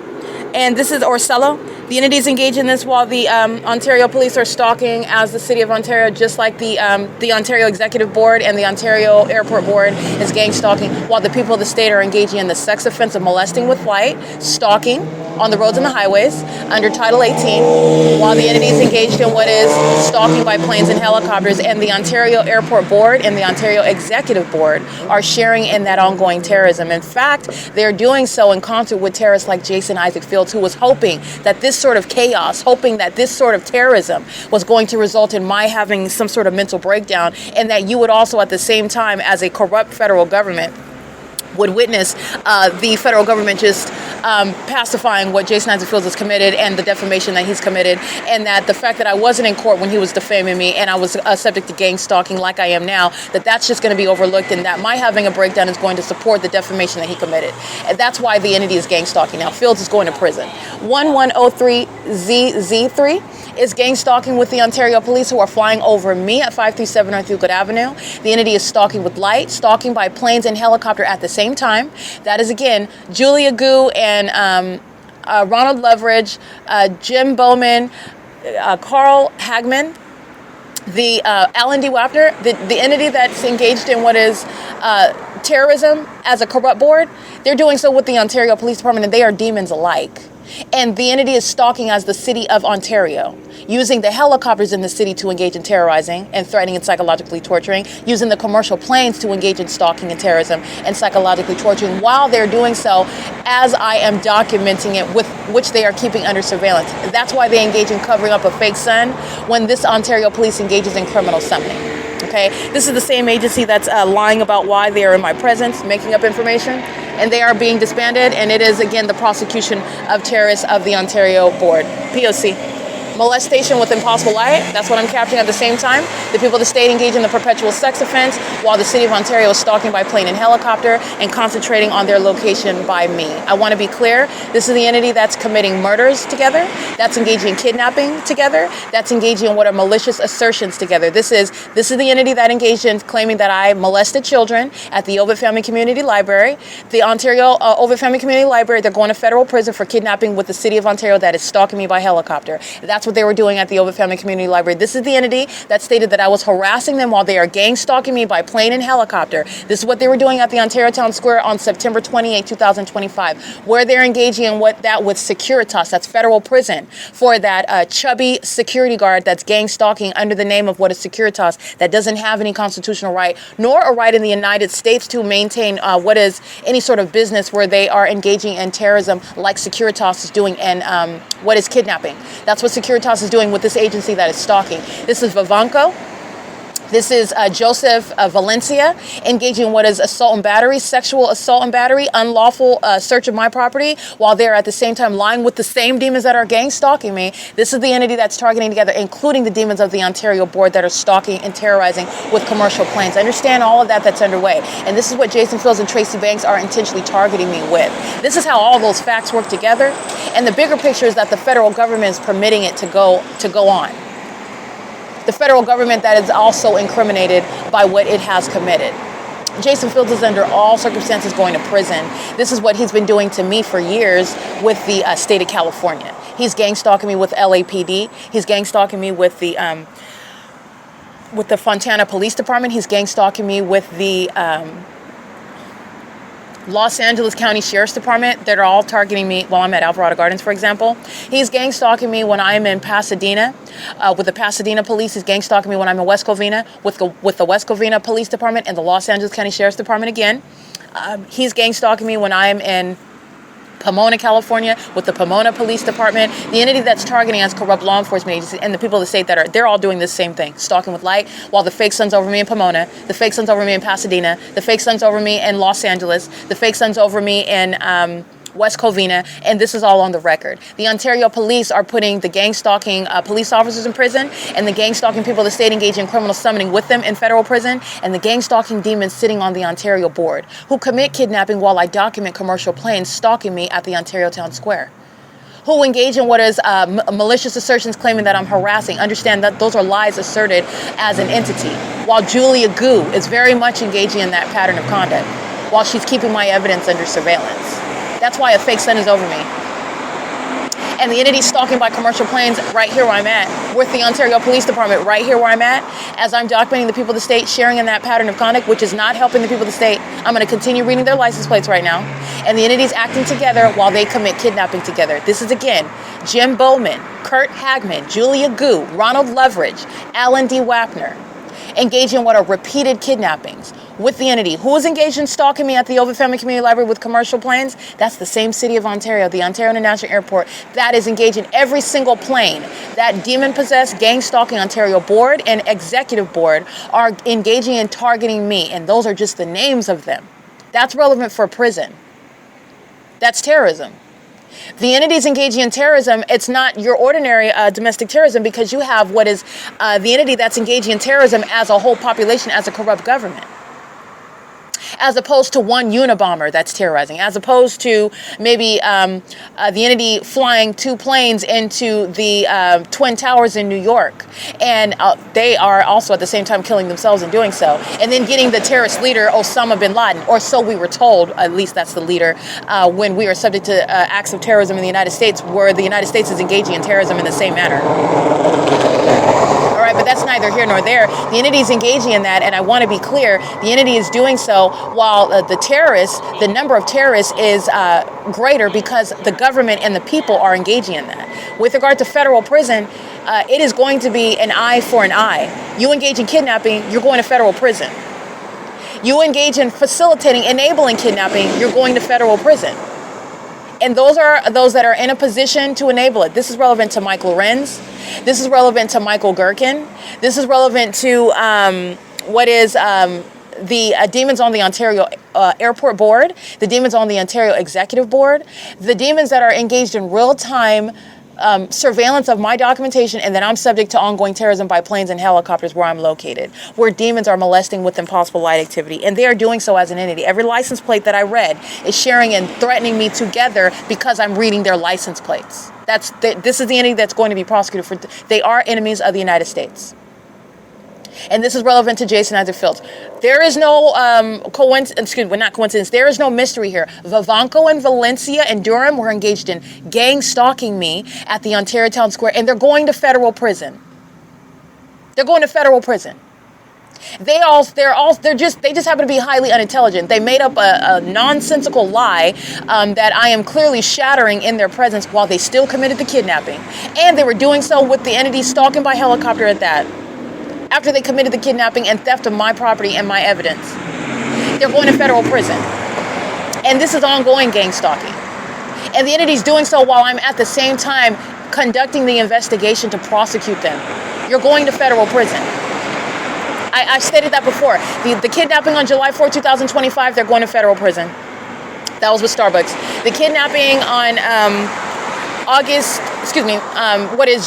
and this is Orsello. The entities engage in this while the Ontario police are stalking as the City of Ontario, just like the Ontario Executive Board and the Ontario Airport Board is gang stalking, while the people of the state are engaging in the sex offense of molesting with light, stalking on the roads and the highways under Title 18, while the entities engaged in what is stalking by planes and helicopters, and the Ontario Airport Board and the Ontario Executive Board are sharing in that ongoing terrorism. In fact, they're doing so in concert with terrorists like Jason Isaac Fields, who was hoping that this sort of chaos, hoping that this sort of terrorism was going to result in my having some sort of mental breakdown, and that you would also at the same time, as a corrupt federal government, would witness the federal government just pacifying what Jason Isaac Fields has committed and the defamation that he's committed, and that the fact that I wasn't in court when he was defaming me and I was subject to gang stalking like I am now, that's just going to be overlooked, and that my having a breakdown is going to support the defamation that he committed. And that's why the entity is gang stalking now. Fields is going to prison. 1103ZZ3 is gang stalking with the Ontario police, who are flying over me at 537 North Euclid Avenue. The entity is stalking with light, stalking by planes and helicopter at the same time. That is, again, Julia Gu and Ronald Leverage, Jim Bowman, Carl Hagman, the Alan D. Wapner, the entity that's engaged in what is terrorism as a corrupt board. They're doing so with the Ontario Police Department, and they are demons alike. And the entity is stalking as the city of Ontario, using the helicopters in the city to engage in terrorizing and threatening and psychologically torturing, using the commercial planes to engage in stalking and terrorism and psychologically torturing while they're doing so as I am documenting it, with which they are keeping under surveillance. That's why they engage in covering up a fake sun when this Ontario police engages in criminal summoning. Okay, this is the same agency that's lying about why they are in my presence, making up information, and they are being disbanded, and it is, again, the prosecution of terrorists of the Ontario Board. P.O.C. Molestation with impossible light, that's what I'm capturing at the same time. The people of the state engage in the perpetual sex offense while the city of Ontario is stalking by plane and helicopter and concentrating on their location by me. I want to be clear, this is the entity that's committing murders together, that's engaging in kidnapping together, that's engaging in what are malicious assertions together. This is the entity that engaged in claiming that I molested children at the OVITT Family Community Library. The Ontario OVITT Family Community Library, they're going to federal prison for kidnapping with the city of Ontario that is stalking me by helicopter. That's what they were doing at the OVITT Family Community Library. This is the entity that stated that I was harassing them while they are gang stalking me by plane and helicopter. This is what they were doing at the Ontario Town Square on September 28, 2025, where they're engaging in with Securitas, that's federal prison, for that chubby security guard that's gang stalking under the name of what is Securitas, that doesn't have any constitutional right, nor a right in the United States to maintain what is any sort of business where they are engaging in terrorism like Securitas is doing, and what is kidnapping. That's what Securitas is doing with this agency that is stalking. This is Vivanco. This is Joseph Valencia engaging in what is assault and battery, sexual assault and battery, unlawful search of my property, while they're at the same time lying with the same demons that are gang stalking me. This is the entity that's targeting together, including the demons of the Ontario Board that are stalking and terrorizing with commercial planes. Understand all of that's underway. And this is what Jason Fields and Tracy Banks are intentionally targeting me with. This is how all those facts work together. And the bigger picture is that the federal government is permitting it to go on. The federal government that is also incriminated by what it has committed. Jason Fields is under all circumstances going to prison. This is what he's been doing to me for years with the state of California. He's gang stalking me with LAPD. He's gang stalking me with the Fontana Police Department. He's gang stalking me with the Los Angeles County Sheriff's Department that are all targeting me while I'm at Alvarado Gardens, for example. He's gang stalking me when I'm in Pasadena with the Pasadena Police. He's gang stalking me when I'm in West Covina with the West Covina Police Department and the Los Angeles County Sheriff's Department again. He's gang stalking me when I'm in Pomona, California, with the Pomona Police Department, the entity that's targeting as corrupt law enforcement agencies, and the people of the state they're all doing the same thing, stalking with light, while the fake sun's over me in Pomona, the fake sun's over me in Pasadena, the fake sun's over me in Los Angeles, the fake sun's over me in West Covina, and this is all on the record. The Ontario police are putting the gang stalking police officers in prison, and the gang stalking people of the state engaging in criminal summoning with them in federal prison, and the gang stalking demons sitting on the Ontario Board, who commit kidnapping while I document commercial planes stalking me at the Ontario Town Square, who engage in what is malicious assertions claiming that I'm harassing. Understand that those are lies asserted as an entity, while Julia Gu is very much engaging in that pattern of conduct, while she's keeping my evidence under surveillance. That's why a fake sun is over me. And the entity stalking by commercial planes right here where I'm at, with the Ontario Police Department right here where I'm at, as I'm documenting the people of the state sharing in that pattern of conduct, which is not helping the people of the state. I'm going to continue reading their license plates right now. And the entities acting together while they commit kidnapping together. This is, again, Jim Bowman, Kurt Hagman, Julia Gu, Ronald Leverage, Alan D. Wapner, engaging in what are repeated kidnappings with the entity. Who is engaged in stalking me at the OVITT Family Community Library with commercial planes? That's the same city of Ontario, the Ontario International Airport, that is engaged in every single plane. That demon-possessed, gang-stalking Ontario Board and Executive Board are engaging in targeting me, and those are just the names of them. That's relevant for prison. That's terrorism. The entities engaging in terrorism, it's not your ordinary domestic terrorism, because you have what is the entity that's engaging in terrorism as a whole population, as a corrupt government. As opposed to one Unabomber that's terrorizing, as opposed to maybe the entity flying 2 planes into the Twin Towers in New York, and they are also at the same time killing themselves in doing so, and then getting the terrorist leader Osama bin Laden, or so we were told, at least that's the leader, when we are subject to acts of terrorism in the United States, where the United States is engaging in terrorism in the same manner. All right, but that's neither here nor there. The entity is engaging in that, and I want to be clear, the entity is doing so while the number of terrorists is greater because the government and the people are engaging in that. With regard to federal prison, it is going to be an eye for an eye. You engage in kidnapping, you're going to federal prison. You engage in facilitating, enabling kidnapping, you're going to federal prison. And those are those that are in a position to enable it. This is relevant to Mike LORENZ. This is relevant to Michael GERKEN. This is relevant to the demons on the Ontario Airport Board, the demons on the Ontario Executive Board, the demons that are engaged in real-time surveillance of my documentation, and then I'm subject to ongoing terrorism by planes and helicopters where I'm located, where demons are molesting with impossible light activity, and they are doing so as an entity. Every license plate that I read is sharing and threatening me together because I'm reading their license plates. This is the entity that's going to be prosecuted for. They are enemies of the United States. And this is relevant to Jason Isaac Fields. There is no coincidence. There is no mystery here. Vivanco and Valencia and Durham were engaged in gang stalking me at the Ontario Town Square, and they're going to federal prison. They're going to federal prison. They just happen to be highly unintelligent. They made up a nonsensical lie that I am clearly shattering in their presence while they still committed the kidnapping, and they were doing so with the entity stalking by helicopter at that. After they committed the kidnapping and theft of my property and my evidence. They're going to federal prison. And this is ongoing gang stalking. And the entity's doing so while I'm at the same time conducting the investigation to prosecute them. You're going to federal prison. I stated that before. The kidnapping on July 4, 2025, they're going to federal prison. That was with Starbucks. The kidnapping on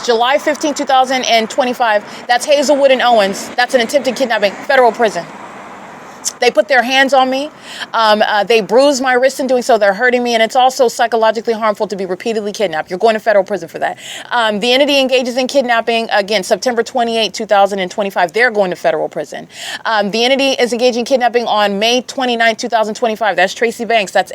July 15, 2025, that's Hazelwood and Owens. That's an attempted kidnapping, federal prison. They put their hands on me. They bruised my wrist in doing so. They're hurting me, and it's also psychologically harmful to be repeatedly kidnapped. You're going to federal prison for that. The entity engages in kidnapping, again, September 28, 2025. They're going to federal prison. The entity is engaging in kidnapping on May 29, 2025. That's Tracy Banks. That's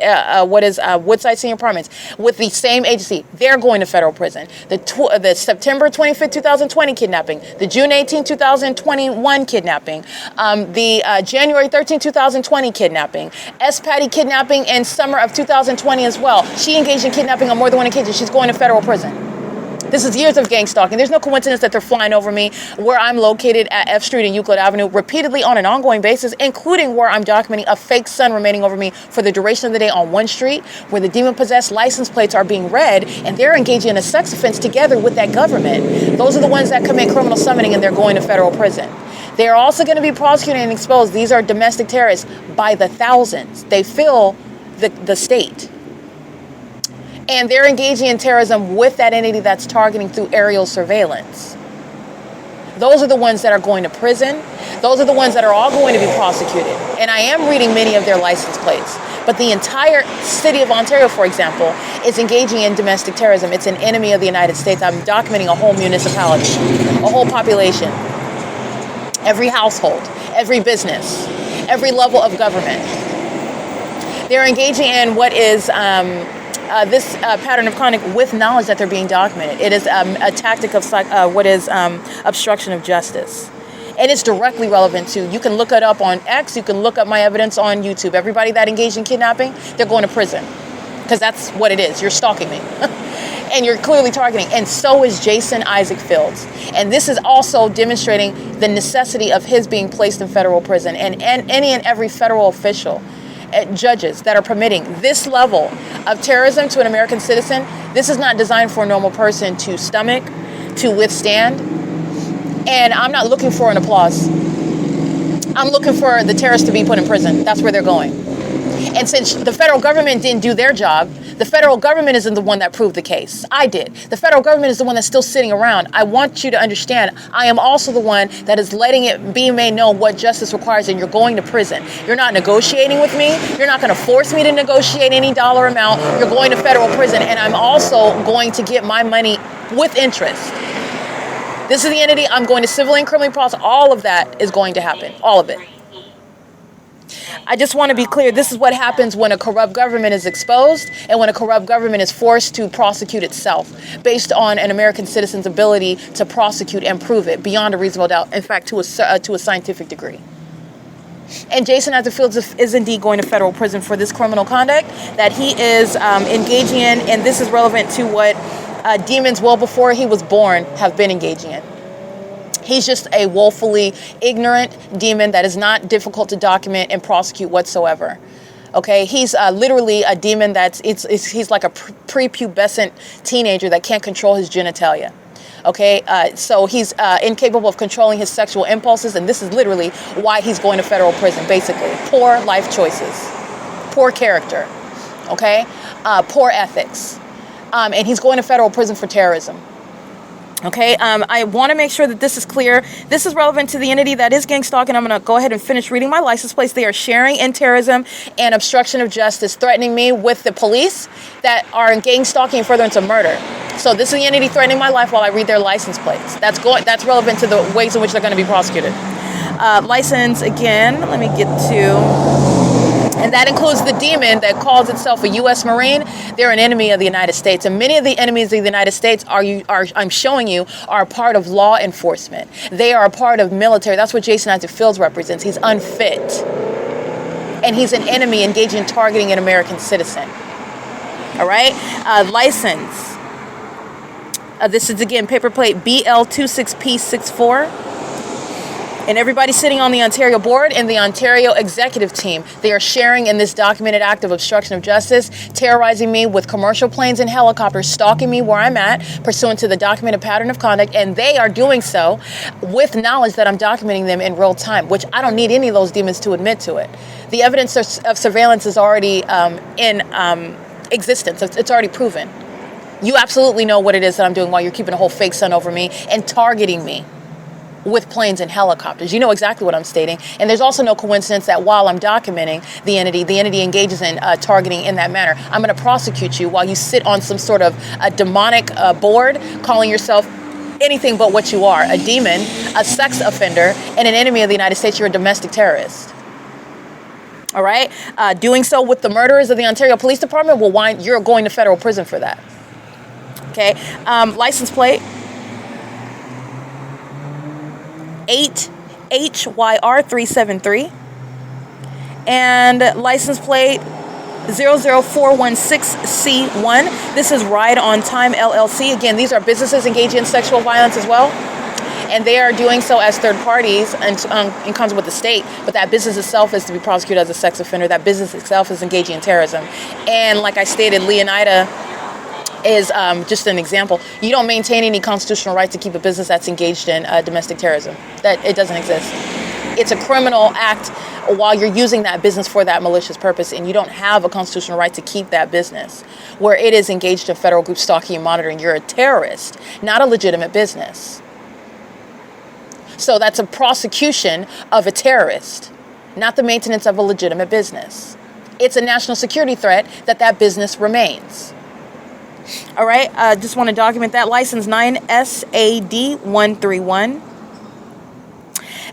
Woodside Senior Apartments. With the same agency, they're going to federal prison. The September 25, 2020 kidnapping. The June 18, 2021 kidnapping. The January 13, 2020 kidnapping. S. Patty kidnapping in summer of 2020 as well. She engaged in kidnapping on more than one occasion. She's going to federal prison. This is years of gang stalking. There's no coincidence that they're flying over me where I'm located at F Street and Euclid Avenue repeatedly on an ongoing basis, including where I'm documenting a fake sun remaining over me for the duration of the day on one street, where the demon-possessed license plates are being read, and they're engaging in a sex offense together with that government. Those are the ones that commit criminal summoning, and they're going to federal prison. They're also going to be prosecuted and exposed. These are domestic terrorists by the thousands. They fill the state. And they're engaging in terrorism with that entity that's targeting through aerial surveillance. Those are the ones that are going to prison. Those are the ones that are all going to be prosecuted. And I am reading many of their license plates. But the entire city of Ontario, for example, is engaging in domestic terrorism. It's an enemy of the United States. I'm documenting a whole municipality, a whole population. Every household, every business, every level of government. They're engaging in what is this pattern of conduct with knowledge that they're being documented. It is a tactic of obstruction of justice. And it's directly relevant to, you can look it up on X, you can look up my evidence on YouTube. Everybody that engaged in kidnapping, they're going to prison. Because that's what it is. You're stalking me. And you're clearly targeting. And so is Jason Isaac Fields. And this is also demonstrating the necessity of his being placed in federal prison. And any and every federal official, judges that are permitting this level of terrorism to an American citizen, this is not designed for a normal person to stomach, to withstand. And I'm not looking for an applause. I'm looking for the terrorists to be put in prison. That's where they're going. And since the federal government didn't do their job, the federal government isn't the one that proved the case. I did. The federal government is the one that's still sitting around. I want you to understand, I am also the one that is letting it be made known what justice requires, and you're going to prison. You're not negotiating with me. You're not going to force me to negotiate any dollar amount. You're going to federal prison, and I'm also going to get my money with interest. This is the entity I'm going to civilly and criminally prosecute. All of that is going to happen. All of it. I just want to be clear. This is what happens when a corrupt government is exposed and when a corrupt government is forced to prosecute itself based on an American citizen's ability to prosecute and prove it beyond a reasonable doubt. In fact, to a scientific degree. And Jason Isaac Fields is indeed going to federal prison for this criminal conduct that he is engaging in. And this is relevant to what demons well before he was born have been engaging in. He's just a woefully ignorant demon that is not difficult to document and prosecute whatsoever. Okay, he's literally a demon he's like a prepubescent teenager that can't control his genitalia. Okay, so he's incapable of controlling his sexual impulses, and this is literally why he's going to federal prison, basically. Poor life choices, poor character, okay, poor ethics, and he's going to federal prison for terrorism. Okay, I want to make sure that this is clear. This is relevant to the entity that is gang stalking. I'm going to go ahead and finish reading my license plates. They are sharing in terrorism and obstruction of justice, threatening me with the police that are in gang stalking and furtherance of murder. So this is the entity threatening my life while I read their license plates. That's relevant to the ways in which they're going to be prosecuted. License, again, let me get to... And that includes the demon that calls itself a U.S. Marine. They're an enemy of the United States. And many of the enemies of the United States I'm showing you, are a part of law enforcement. They are a part of military. That's what Jason Isaac Fields represents. He's unfit. And he's an enemy engaging in targeting an American citizen. All right? License. This is, again, paper plate BL26P64. And everybody sitting on the Ontario board and the Ontario executive team, they are sharing in this documented act of obstruction of justice, terrorizing me with commercial planes and helicopters, stalking me where I'm at, pursuant to the documented pattern of conduct, and they are doing so with knowledge that I'm documenting them in real time, which I don't need any of those demons to admit to it. The evidence of surveillance is already in existence. It's already proven. You absolutely know what it is that I'm doing while you're keeping a whole fake sun over me and targeting me with planes and helicopters. You know exactly what I'm stating. And there's also no coincidence that while I'm documenting the entity engages in targeting in that manner. I'm going to prosecute you while you sit on some sort of a demonic board calling yourself anything but what you are, a demon, a sex offender, and an enemy of the United States. You're a domestic terrorist. All right? Doing so with the murderers of the Ontario Police Department you're going to federal prison for that. Okay? License plate 8HYR373 and license plate 00416C1. This is Ride on Time LLC. Again, these are businesses engaging in sexual violence as well, and they are doing so as third parties and in concert with the state, but that business itself is to be prosecuted as a sex offender. That business itself is engaging in terrorism. And like I stated, Leonida is just an example. You don't maintain any constitutional right to keep a business that's engaged in domestic terrorism. That it doesn't exist. It's a criminal act while you're using that business for that malicious purpose, and you don't have a constitutional right to keep that business where it is engaged in federal group stalking and monitoring. You're a terrorist, not a legitimate business. So that's a prosecution of a terrorist, not the maintenance of a legitimate business. It's a national security threat that business remains. All right, just want to document that. License 9SAD131.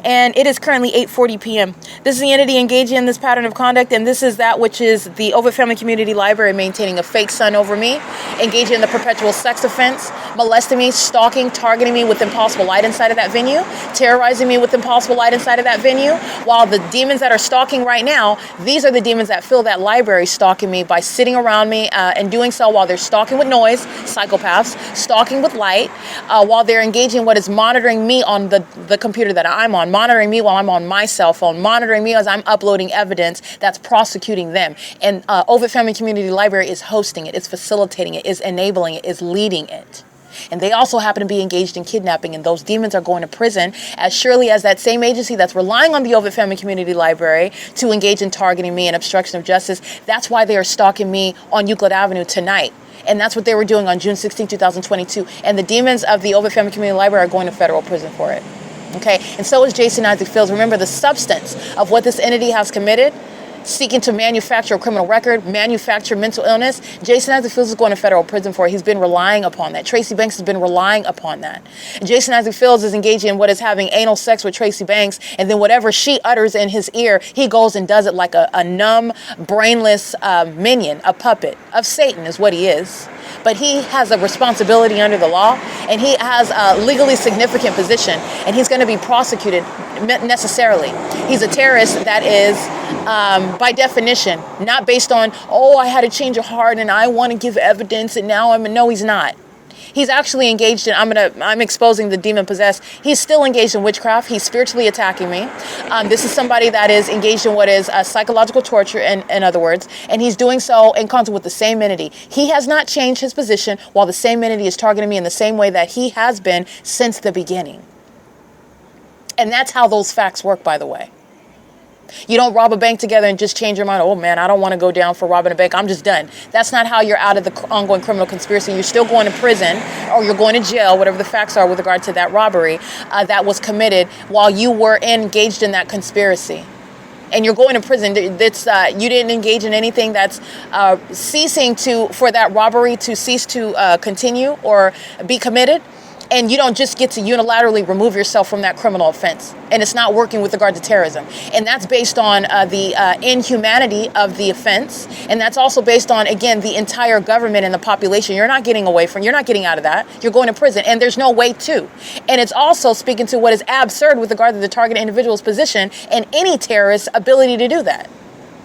And it is currently 8:40 p.m. This is the entity engaging in this pattern of conduct, and this is that which is the OVITT Family Community Library maintaining a fake son over me, engaging in the perpetual sex offense, molesting me, stalking, targeting me with impossible light inside of that venue, terrorizing me with impossible light inside of that venue, while the demons that are stalking right now, these are the demons that fill that library stalking me by sitting around me and doing so while they're stalking with noise, psychopaths, stalking with light, while they're engaging in what is monitoring me on the computer that I'm on, monitoring me while I'm on my cell phone, monitoring me as I'm uploading evidence that's prosecuting them. And OVITT Family Community Library is hosting it, is facilitating it, is enabling it, is leading it. And they also happen to be engaged in kidnapping, and those demons are going to prison as surely as that same agency that's relying on the OVITT Family Community Library to engage in targeting me and obstruction of justice. That's why they are stalking me on Euclid Avenue tonight. And that's what they were doing on June 16, 2022. And the demons of the OVITT Family Community Library are going to federal prison for it. Okay, and so is Jason Isaac Fields. Remember, the substance of what this entity has committed seeking to manufacture a criminal record, manufacture mental illness. Jason Isaac Fields is going to federal prison for it. He's been relying upon that. Tracy Banks has been relying upon that. Jason Isaac Fields is engaging in what is having anal sex with Tracy Banks, and then whatever she utters in his ear, he goes and does it like a numb, brainless minion, a puppet of Satan is what he is. But he has a responsibility under the law, and he has a legally significant position, and he's going to be prosecuted necessarily. He's a terrorist that is, by definition, not based on, oh, I had a change of heart and I want to give evidence and now no, he's not. He's actually engaged in, I'm exposing the demon possessed. He's still engaged in witchcraft. He's spiritually attacking me. This is somebody that is engaged in what is psychological torture, in other words, and he's doing so in concert with the same entity. He has not changed his position while the same entity is targeting me in the same way that he has been since the beginning. And that's how those facts work, by the way. You don't rob a bank together and just change your mind. Oh man, I don't want to go down for robbing a bank. I'm just done. That's not how you're out of the ongoing criminal conspiracy. You're still going to prison, or you're going to jail, whatever the facts are with regard to that robbery that was committed while you were engaged in that conspiracy. And you're going to prison. That's you didn't engage in anything that's ceasing for that robbery to cease to continue or be committed. And you don't just get to unilaterally remove yourself from that criminal offense. And it's not working with regard to terrorism. And that's based on the inhumanity of the offense. And that's also based on, again, the entire government and the population. You're not getting away from, you're not getting out of that. You're going to prison. And there's no way to. And it's also speaking to what is absurd with regard to the target individual's position and any terrorist's ability to do that.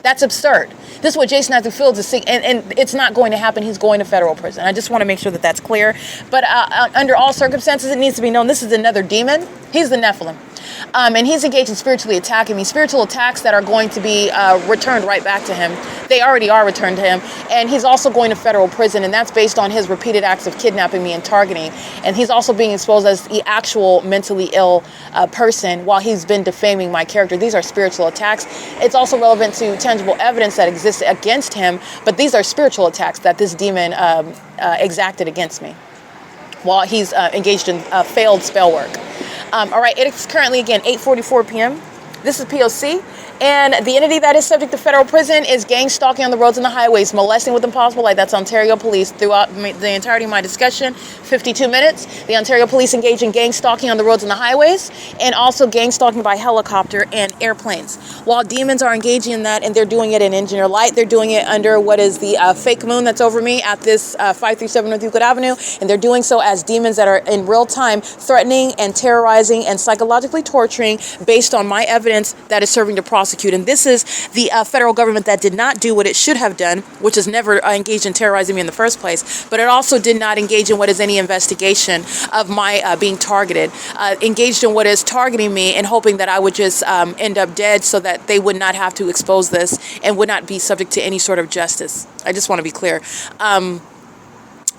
That's absurd. This is what Jason Isaac Fields is seeing, and it's not going to happen. He's going to federal prison. I just want to make sure that that's clear. But under all circumstances, it needs to be known this is another demon. He's the Nephilim. And he's engaged in spiritually attacking me. Spiritual attacks that are going to be returned right back to him. They already are returned to him. And he's also going to federal prison, and that's based on his repeated acts of kidnapping me and targeting. And he's also being exposed as the actual mentally ill person while he's been defaming my character. These are spiritual attacks. It's also relevant to tangible evidence that exists against him, but these are spiritual attacks that this demon exacted against me while he's engaged in failed spell work. All right, it's currently, again, 8:44 p.m. This is P.O.C. And the entity that is subject to federal prison is gang stalking on the roads and the highways, molesting with impossible light. That's Ontario Police. Throughout the entirety of my discussion, 52 minutes, the Ontario Police engage in gang stalking on the roads and the highways, and also gang stalking by helicopter and airplanes. While demons are engaging in that, and they're doing it in engineer light, they're doing it under what is the fake moon that's over me at this 537 North Euclid Avenue, and they're doing so as demons that are in real time threatening and terrorizing and psychologically torturing based on my evidence that is serving to prosecute. And this is the federal government that did not do what it should have done, which is never engaged in terrorizing me in the first place, but it also did not engage in what is any investigation of my being targeted, engaged in what is targeting me and hoping that I would just end up dead so that they would not have to expose this and would not be subject to any sort of justice. I just want to be clear.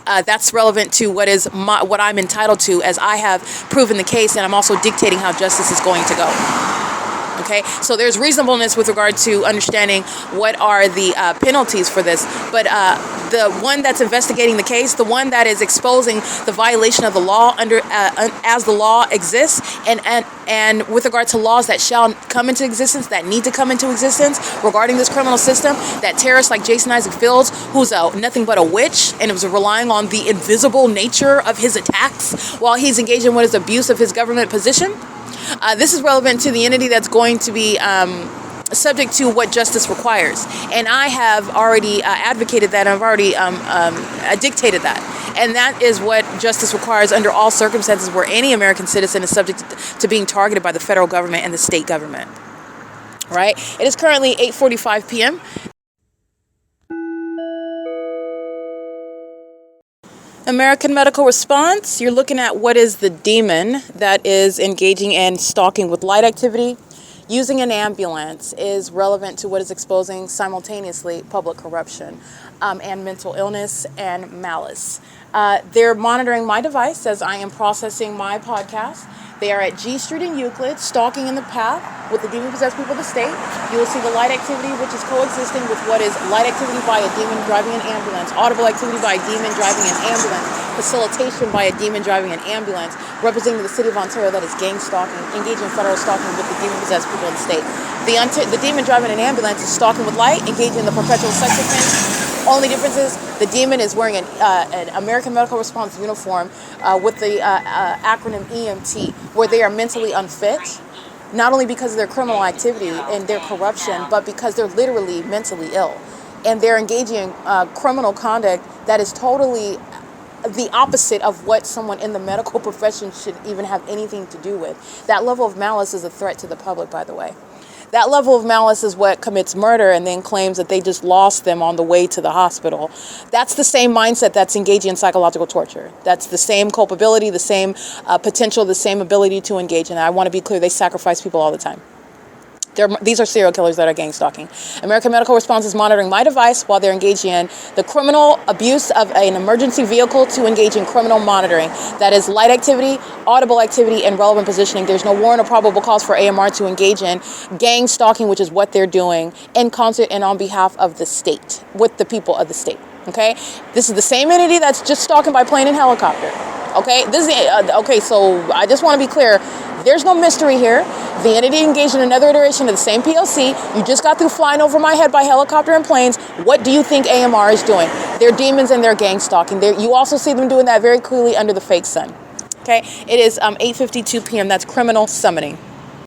That's relevant to what I'm entitled to, as I have proven the case, and I'm also dictating how justice is going to go. Okay, so there's reasonableness with regard to understanding what are the penalties for this, but the one that's investigating the case, the one that is exposing the violation of the law as the law exists, and with regard to laws that shall come into existence, that need to come into existence regarding this criminal system, that terrorists like Jason Isaac Fields, who's nothing but a witch, and was relying on the invisible nature of his attacks while he's engaged in what is abuse of his government position. This is relevant to the entity that's going to be subject to what justice requires. And I have already advocated that. I've already dictated that. And that is what justice requires under all circumstances where any American citizen is subject to being targeted by the federal government and the state government. Right? It is currently 8:45 p.m. American medical response, you're looking at what is the demon that is engaging in stalking with light activity. Using an ambulance is relevant to what is exposing simultaneously public corruption and mental illness and malice. They're monitoring my device as I am processing my podcast. They are at G Street in Euclid, stalking in the path with the demon-possessed people of the state. You will see the light activity, which is coexisting with what is light activity by a demon driving an ambulance, audible activity by a demon driving an ambulance, facilitation by a demon driving an ambulance, representing the city of Ontario that is gang stalking, engaging in federal stalking with the demon-possessed people of the state. The demon driving an ambulance is stalking with light, engaging in the perpetual sex offense. Only difference is the demon is wearing an American Medical Response uniform with the acronym EMT, where they are mentally unfit, not only because of their criminal activity and their corruption, but because they're literally mentally ill. And they're engaging in criminal conduct that is totally the opposite of what someone in the medical profession should even have anything to do with. That level of malice is a threat to the public, by the way. That level of malice is what commits murder and then claims that they just lost them on the way to the hospital. That's the same mindset that's engaging in psychological torture. That's the same culpability, the same potential, the same ability to engage in that. I want to be clear, they sacrifice people all the time. These are serial killers that are gang stalking. American Medical Response is monitoring my device while they're engaging in the criminal abuse of an emergency vehicle to engage in criminal monitoring. That is light activity, audible activity, and relevant positioning. There's no warrant or probable cause for AMR to engage in gang stalking, which is what they're doing in concert and on behalf of the state, with the people of the state. Okay? This is the same entity that's just stalking by plane and helicopter. Okay? Okay, so I just want to be clear. There's no mystery here. The entity engaged in another iteration of the same P.O.C. You just got through flying over my head by helicopter and planes. What do you think AMR is doing? They're demons and they're gang stalking. You also see them doing that very clearly under the fake sun. Okay? It is 8:52 p.m. That's criminal summoning.